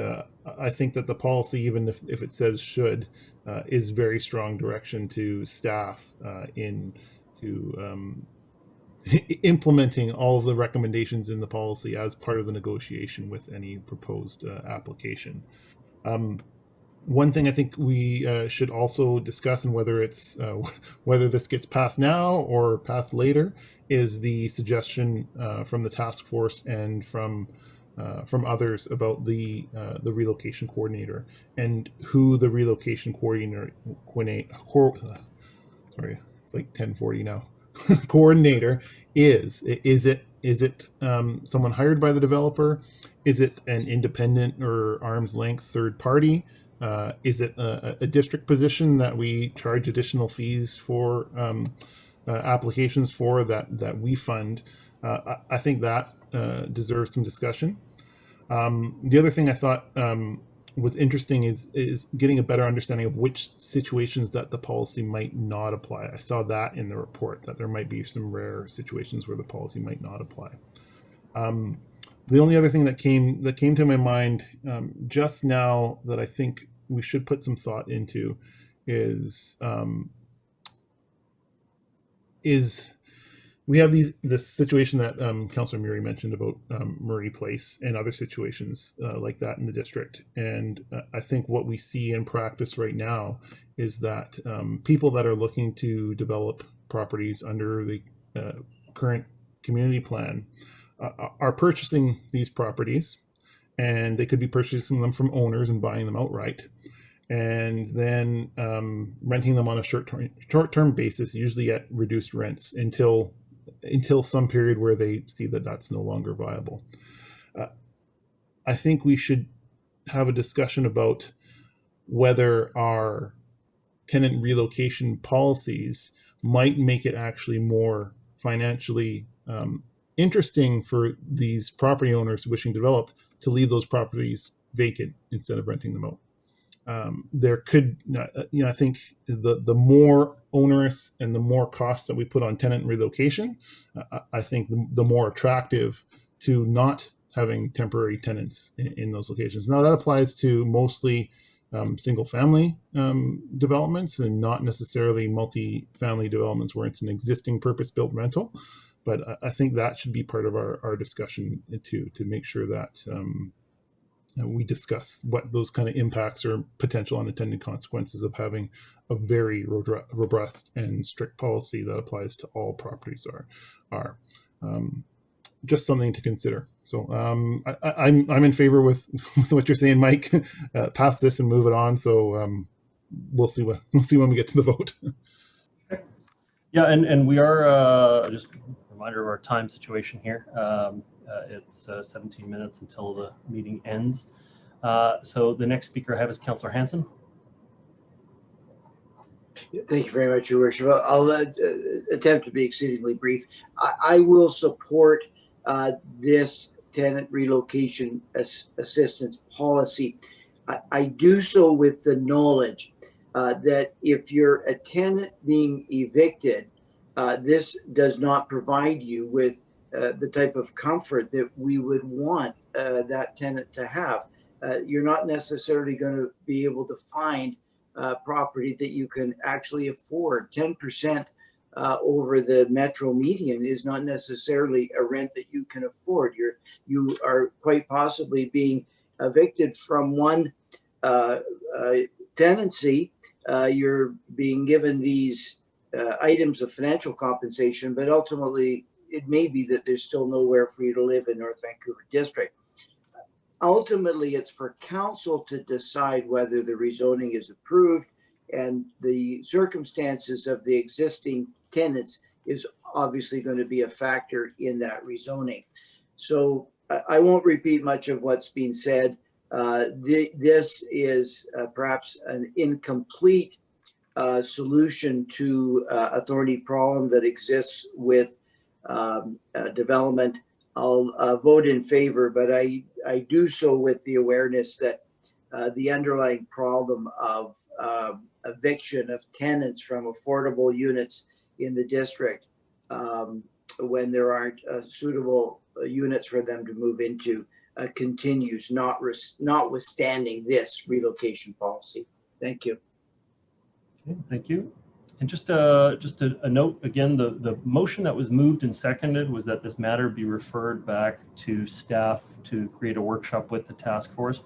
Speaker 7: I think that the policy, even if it says should, is very strong direction to staff implementing all of the recommendations in the policy as part of the negotiation with any proposed application. One thing I think we should also discuss, and whether this gets passed now or passed later, is the suggestion from the task force and from others about the relocation coordinator and who the relocation coordinator. Sorry, it's like 10:40 now. Coordinator is. Is it someone hired by the developer? Is it an independent or arm's length third party? Is it a district position that we charge additional fees for applications for that we fund? I think that deserves some discussion. The other thing I thought was interesting is getting a better understanding of which situations that the policy might not apply. I saw that in the report, that there might be some rare situations where the policy might not apply. The only other thing that came to my mind just now that I think we should put some thought into is we have this situation that Councillor Murray mentioned about Murray Place and other situations like that in the district. And I think what we see in practice right now is that people that are looking to develop properties under the current community plan are purchasing these properties, and they could be purchasing them from owners and buying them outright, and then renting them on a short-term basis, usually at reduced rents until some period where they see that that's no longer viable. I think we should have a discussion about whether our tenant relocation policies might make it actually more financially interesting for these property owners wishing to develop to leave those properties vacant instead of renting them out. There could, I think the more onerous and the more costs that we put on tenant relocation, I think the more attractive to not having temporary tenants in those locations. Now that applies to mostly single family developments and not necessarily multi-family developments where it's an existing purpose-built rental. But I think that should be part of our discussion too, to make sure that we discuss what those kind of impacts or potential unintended consequences of having a very robust and strict policy that applies to all properties are. Just something to consider. So I'm in favor with what you're saying, Mike. Pass this and move it on. So we'll see when we get to the vote.
Speaker 1: Yeah, and we are just a reminder of our time situation here. It's 17 minutes until the meeting ends. So the next speaker I have is Councillor Hanson.
Speaker 4: Thank you very much, Your Worship. I'll attempt to be exceedingly brief. I will support this tenant relocation assistance policy. I do so with the knowledge that if you're a tenant being evicted, this does not provide you with the type of comfort that we would want that tenant to have. You're not necessarily going to be able to find property that you can actually afford. 10% over the metro median is not necessarily a rent that you can afford. You are quite possibly being evicted from one tenancy. You're being given these items of financial compensation, but ultimately it may be that there's still nowhere for you to live in North Vancouver District. Ultimately, it's for council to decide whether the rezoning is approved, and the circumstances of the existing tenants is obviously going to be a factor in that rezoning. So I won't repeat much of what's been said. This is perhaps an incomplete solution to a thorny problem that exists with development. I'll vote in favor, but I do so with the awareness that the underlying problem of eviction of tenants from affordable units in the district when there aren't suitable units for them to move into continues, notwithstanding this relocation policy. Thank you.
Speaker 1: Okay, thank you. And just a note, again, the motion that was moved and seconded was that this matter be referred back to staff to create a workshop with the task force.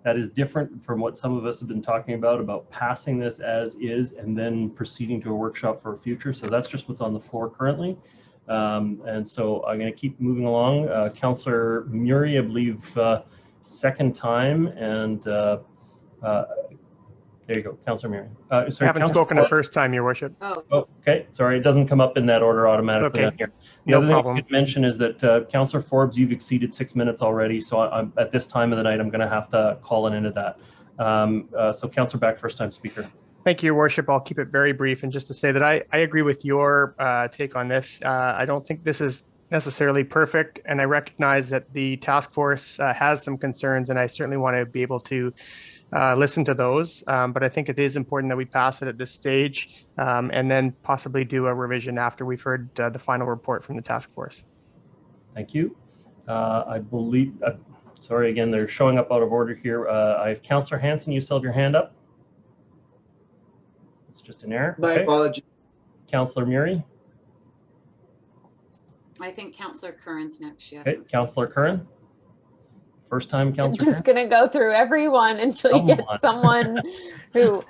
Speaker 1: That is different from what some of us have been talking about passing this as is and then proceeding to a workshop for a future. So that's just what's on the floor currently. And so I'm going to keep moving along. Councillor Murray, I believe, second time, and there you go, Councillor Murray.
Speaker 6: I haven't spoken the first time, Your Worship.
Speaker 1: Oh, okay. Sorry, it doesn't come up in that order automatically on here. The other thing I could mention is that Councillor Forbes, you've exceeded 6 minutes already, so I'm at this time of the night, I'm going to have to call it into that. So Councillor Back, first time speaker.
Speaker 6: Thank you, Your Worship. I'll keep it very brief, and just to say that I agree with your take on this. I don't think this is necessarily perfect, and I recognize that the task force has some concerns, and I certainly want to be able to listen to those, but I think it is important that we pass it at this stage and then possibly do a revision after we've heard the final report from the task force.
Speaker 1: Thank you. I believe, sorry, again, they're showing up out of order here. I have Councillor Hanson, you still have your hand up? It's just an error.
Speaker 4: My apologies.
Speaker 1: Councillor Murray?
Speaker 8: I think Councillor Curran's next, yes.
Speaker 1: Okay, Councillor Curran? First time, Councillor.
Speaker 5: I'm just going to go through everyone until you get someone who,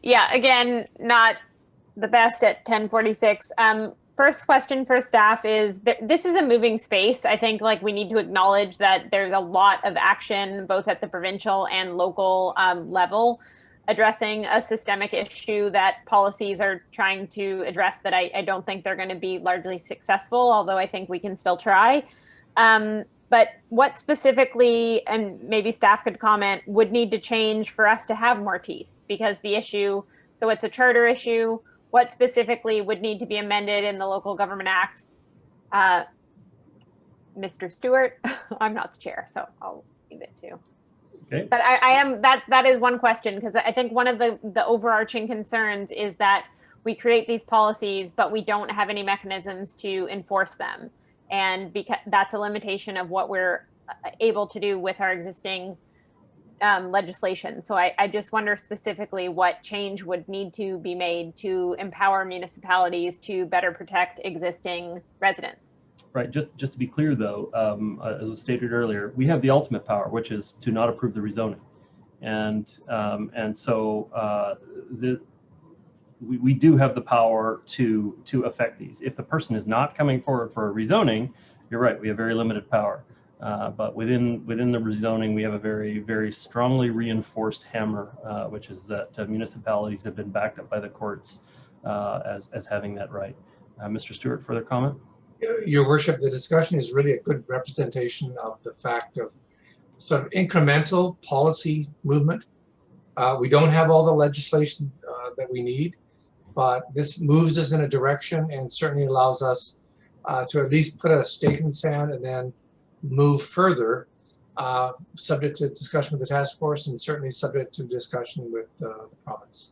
Speaker 5: yeah, again, not the best at 10:46. First question for staff is, this is a moving space. I think like we need to acknowledge that there's a lot of action both at the provincial and local level addressing a systemic issue that policies are trying to address that I don't think they're going to be largely successful, although I think we can still try. But what specifically, and maybe staff could comment, would need to change for us to have more teeth? Because the issue, so it's a charter issue, what specifically would need to be amended in the Local Government Act? Mr. Stewart, I'm not the chair, so I'll leave it to.
Speaker 1: Okay.
Speaker 5: But I am, that is one question, because I think one of the overarching concerns is that we create these policies, but we don't have any mechanisms to enforce them. And because that's a limitation of what we're able to do with our existing legislation. So I just wonder specifically what change would need to be made to empower municipalities to better protect existing residents.
Speaker 1: Right. Just to be clear, though, as was stated earlier, we have the ultimate power, which is to not approve the rezoning, and so we do have the power to affect these. If the person is not coming forward for a rezoning, you're right. We have very limited power. But within the rezoning, we have a very strongly reinforced hammer, which is that municipalities have been backed up by the courts as having that right. Mr. Stewart, further comment?
Speaker 21: Your Worship, the discussion is really a good representation of the fact of sort of incremental policy movement. We don't have all the legislation that we need, but this moves us in a direction and certainly allows us to at least put a stake in the sand and then move further, subject to discussion with the task force and certainly subject to discussion with the province.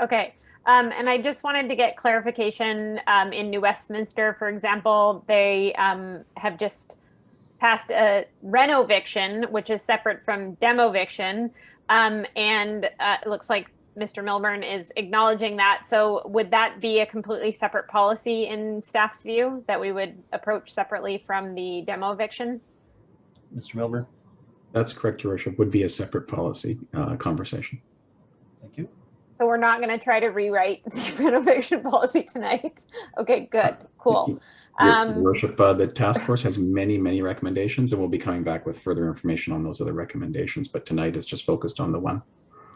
Speaker 5: Okay. And I just wanted to get clarification in New Westminster, for example, they have just passed a renoviction, which is separate from demoviction. And it looks like Mr. Milburn is acknowledging that. So would that be a completely separate policy in staff's view that we would approach separately from the demoviction?
Speaker 1: Mr. Milburn?
Speaker 11: That's correct, Your Worship. Would be a separate policy conversation.
Speaker 1: Thank you.
Speaker 5: So we're not going to try to rewrite the renovation policy tonight. Okay, good, cool.
Speaker 11: Your Worship, the task force has many recommendations, and we'll be coming back with further information on those other recommendations. But tonight is just focused on the one.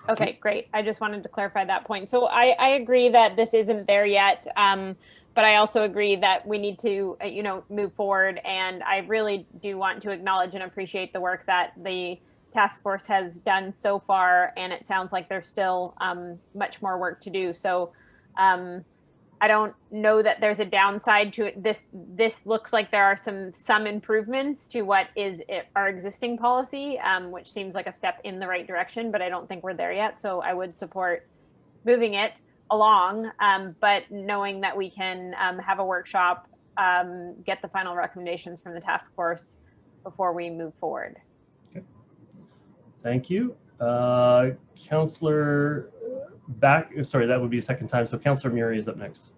Speaker 5: Okay, great. I just wanted to clarify that point. So I agree that this isn't there yet, but I also agree that we need to, move forward. And I really do want to acknowledge and appreciate the work that the task force has done so far, and it sounds like there's still much more work to do. So I don't know that there's a downside to it. This looks like there are some improvements to what is our existing policy, which seems like a step in the right direction, but I don't think we're there yet. So I would support moving it along, but knowing that we can have a workshop, get the final recommendations from the task force before we move forward.
Speaker 1: Thank you. Councillor that would be a second time. So Councillor Murray is up next.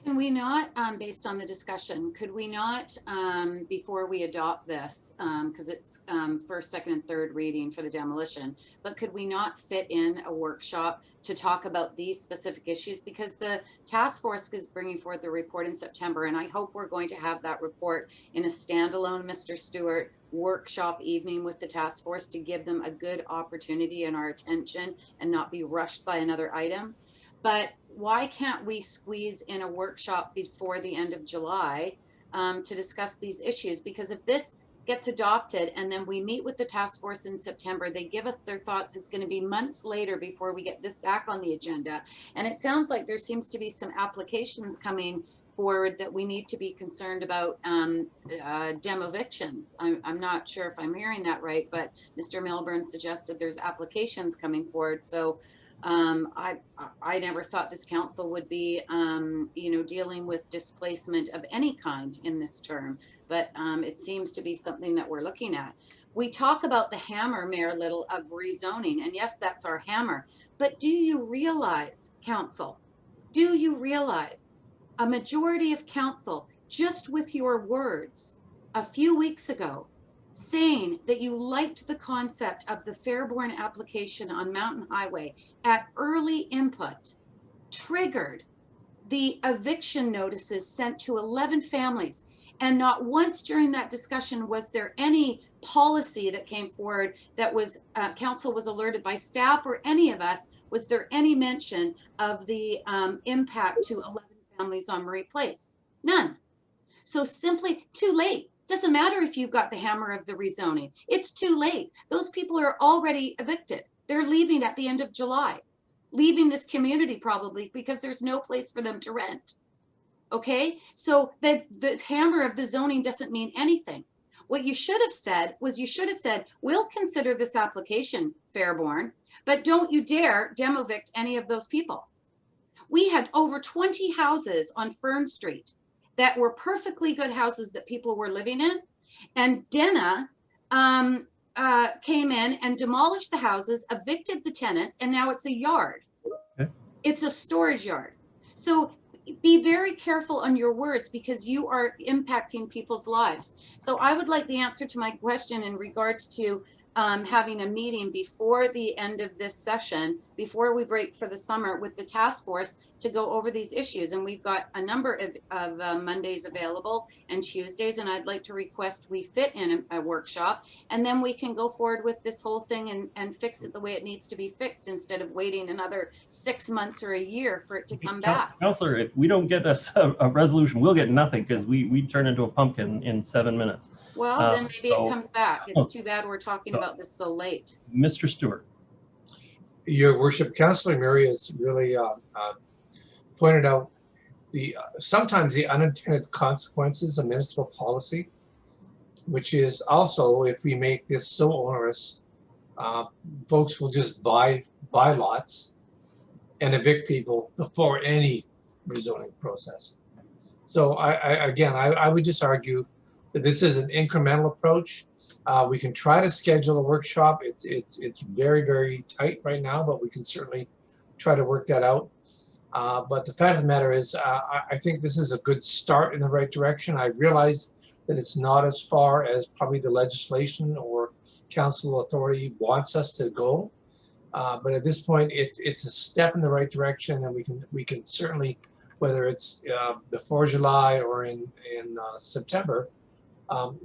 Speaker 8: Can we not, based on the discussion, could we not, before we adopt this, because it's first, second, and third reading for the demolition, but could we not fit in a workshop to talk about these specific issues? Because the task force is bringing forth the report in September, and I hope we're going to have that report in a standalone, Mr. Stewart, workshop evening with the task force to give them a good opportunity and our attention and not be rushed by another item. But why can't we squeeze in a workshop before the end of July to discuss these issues? Because if this gets adopted and then we meet with the task force in September, they give us their thoughts, it's going to be months later before we get this back on the agenda. And it sounds like there seems to be some applications coming forward that we need to be concerned about demovictions. I'm not sure if I'm hearing that right, but Mr. Milburn suggested there's applications coming forward. So I never thought this council would be, dealing with displacement of any kind in this term, but it seems to be something that we're looking at. We talk about the hammer, Mayor Little, of rezoning, and yes, that's our hammer. But do you realize, council, do you realize a majority of council, just with your words a few weeks ago, saying that you liked the concept of the Fairborn application on Mountain Highway at early input, triggered the eviction notices sent to 11 families. And not once during that discussion was there any policy that came forward that was council was alerted by staff or any of us. Was there any mention of the impact to 11 families on Murray Place? None. So simply too late. Doesn't matter if you've got the hammer of the rezoning. It's too late. Those people are already evicted. They're leaving at the end of July, leaving this community probably because there's no place for them to rent. Okay, so the hammer of the zoning doesn't mean anything. What you should have said was we'll consider this application, Fairborn, but don't you dare demovict any of those people. We had over 20 houses on Fern Street that were perfectly good houses that people were living in. And Denna came in and demolished the houses, evicted the tenants, and now it's a yard.
Speaker 1: Okay.
Speaker 8: It's a storage yard. So be very careful on your words because you are impacting people's lives. So I would like the answer to my question in regards to having a meeting before the end of this session, before we break for the summer with the task force to go over these issues. And we've got a number of Mondays available and Tuesdays, and I'd like to request we fit in a workshop, and then we can go forward with this whole thing and fix it the way it needs to be fixed instead of waiting another 6 months or a year for it to come back.
Speaker 1: Councillor, if we don't get a resolution, we'll get nothing because we turn into a pumpkin in 7 minutes.
Speaker 8: Well, then maybe it comes back. It's too bad we're talking about this so late.
Speaker 1: Mr. Stewart.
Speaker 21: Your Worship, Councillor Murray has really pointed out sometimes the unintended consequences of municipal policy, which is also if we make this so onerous, folks will just buy lots and evict people before any rezoning process. So I would just argue that this is an incremental approach. We can try to schedule a workshop. It's very, very tight right now, but we can certainly try to work that out. But the fact of the matter is, I think this is a good start in the right direction. I realize that it's not as far as probably the legislation or council authority wants us to go. But at this point, it's a step in the right direction, and we can certainly, whether it's before July or in September,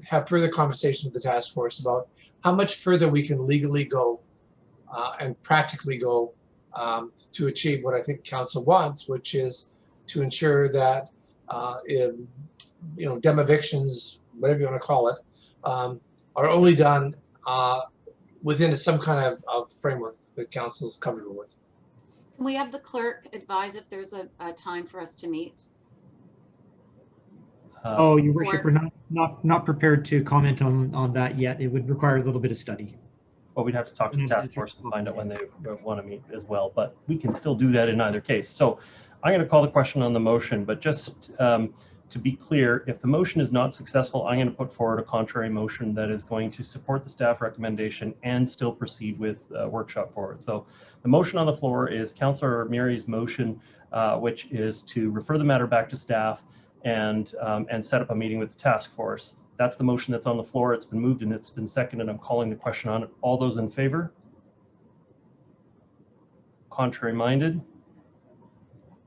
Speaker 21: have further conversation with the task force about how much further we can legally go and practically go to achieve what I think council wants, which is to ensure that dem evictions, whatever you want to call it, are only done within some kind of framework that council is comfortable with.
Speaker 8: Can we have the clerk advise if there's a time for us to meet?
Speaker 2: Oh, Your Worship, we're not prepared to comment on that yet. It would require a little bit of study.
Speaker 1: Well, we'd have to talk to the task force and find out when they want to meet as well, but we can still do that in either case. So I'm going to call the question on the motion, but just to be clear, if the motion is not successful, I'm going to put forward a contrary motion that is going to support the staff recommendation and still proceed with workshop forward. So the motion on the floor is Councillor Murray's motion, which is to refer the matter back to staff and set up a meeting with the task force. That's the motion that's on the floor. It's been moved and it's been seconded. I'm calling the question on it. All those in favor? Contrary minded?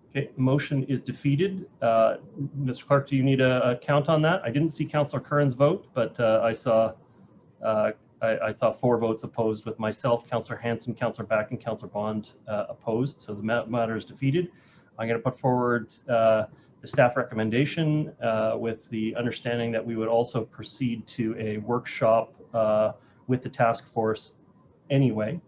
Speaker 1: Okay, motion is defeated. Mr. Clerk, do you need a count on that? I didn't see Councillor Curran's vote, but I saw 4 votes opposed with myself, Councillor Hanson, Councillor Back, and Councillor Bond opposed. So the matter is defeated. I'm going to put forward the staff recommendation with the understanding that we would also proceed to a workshop with the task force anyway.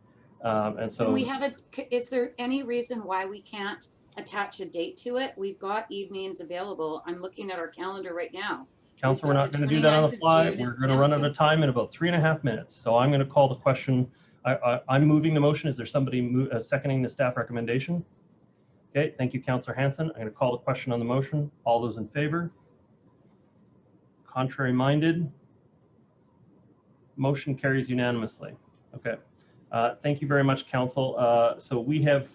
Speaker 1: And so
Speaker 8: we have is there any reason why we can't attach a date to it? We've got evenings available. I'm looking at our calendar right now.
Speaker 1: Council, we're not going to do that on the fly. We're going to run out of time in about 3.5 minutes. So I'm going to call the question. I'm moving the motion. Is there somebody seconding the staff recommendation? Okay, thank you, Councillor Hanson. I'm going to call the question on the motion. All those in favor? Contrary minded? Motion carries unanimously. Okay, thank you very much, Council. So we have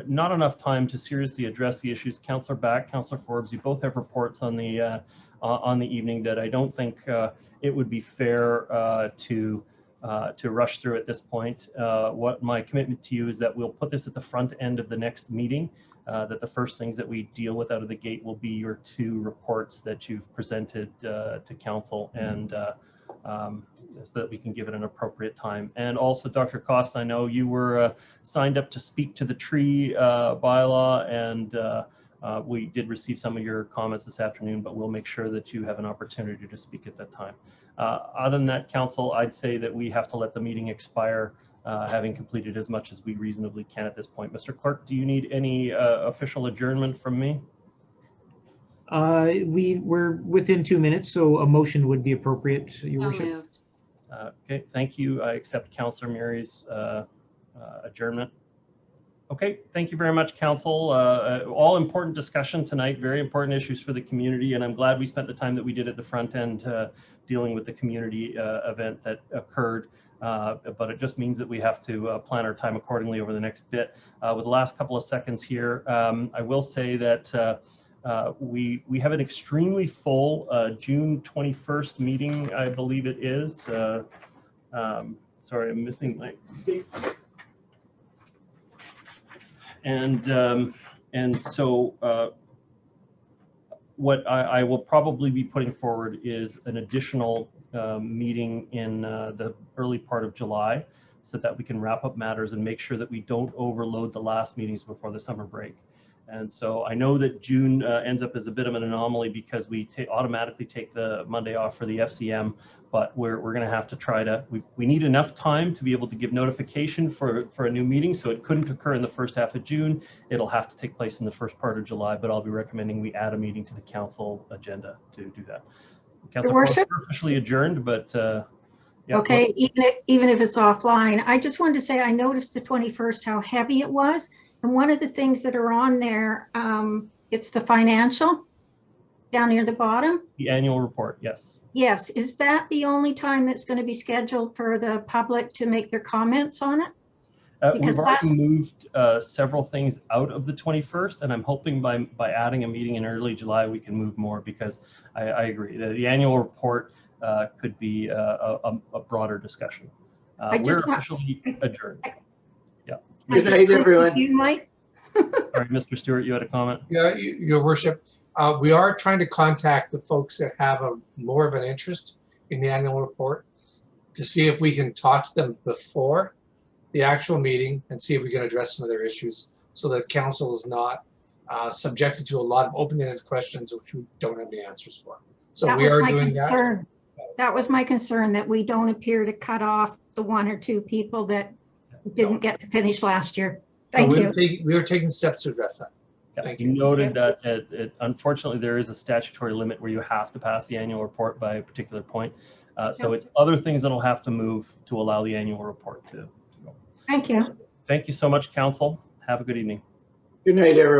Speaker 1: not enough time to seriously address the issues. Councillor Back, Councillor Forbes, you both have reports on the evening that I don't think it would be fair to rush through at this point. What my commitment to you is that we'll put this at the front end of the next meeting, that the first things that we deal with out of the gate will be your 2 reports that you've presented to council, and so that we can give it an appropriate time. And also, Dr. Costa, I know you were signed up to speak to the tree bylaw, and we did receive some of your comments this afternoon, but we'll make sure that you have an opportunity to speak at that time. Other than that, Council, I'd say that we have to let the meeting expire, having completed as much as we reasonably can at this point. Mr. Clerk, do you need any official adjournment from me?
Speaker 2: We're within 2 minutes, so a motion would be appropriate, Your Worship.
Speaker 1: Okay, thank you. I accept Councillor Murray's adjournment. Okay, thank you very much, Council. All important discussion tonight, very important issues for the community, and I'm glad we spent the time that we did at the front end dealing with the community event that occurred. But it just means that we have to plan our time accordingly over the next bit. With the last couple of seconds here, I will say that we have an extremely full June 21st meeting, I believe it is. Sorry, I'm missing my dates. And so what I will probably be putting forward is an additional meeting in the early part of July, so that we can wrap up matters and make sure that we don't overload the last meetings before the summer break. And so I know that June ends up as a bit of an anomaly because we automatically take the Monday off for the FCM, but we're going to have to try to, we need enough time to be able to give notification for a new meeting, so it couldn't occur in the first half of June. It'll have to take place in the first part of July, but I'll be recommending we add a meeting to the council agenda to do that. Council, we're officially adjourned, but yeah,
Speaker 9: okay, even if it's offline, I just wanted to say I noticed the 21st how heavy it was, and one of the things that are on there, it's the financial down near the bottom.
Speaker 1: The annual report, yes.
Speaker 9: Yes, is that the only time that's going to be scheduled for the public to make their comments on it?
Speaker 1: We've already moved several things out of the 21st, and I'm hoping by adding a meeting in early July we can move more, because I agree the annual report could be a broader discussion. We're officially adjourned. Yeah.
Speaker 4: Good night, everyone.
Speaker 9: You, Mike.
Speaker 1: Sorry, Mr. Stewart, you had a comment?
Speaker 21: Yeah, Your Worship. We are trying to contact the folks that have more of an interest in the annual report to see if we can talk to them before the actual meeting and see if we can address some of their issues, so that council is not subjected to a lot of open-ended questions which we don't have the answers for. So we are doing that.
Speaker 9: That was my concern, that we don't appear to cut off the one or two people that didn't get to finish last year. Thank you.
Speaker 21: We are taking steps to address that. Thank you.
Speaker 1: You noted that unfortunately there is a statutory limit where you have to pass the annual report by a particular point. So it's other things that'll have to move to allow the annual report to go.
Speaker 9: Thank you.
Speaker 1: Thank you so much, Council. Have a good evening.
Speaker 4: Good night, everyone.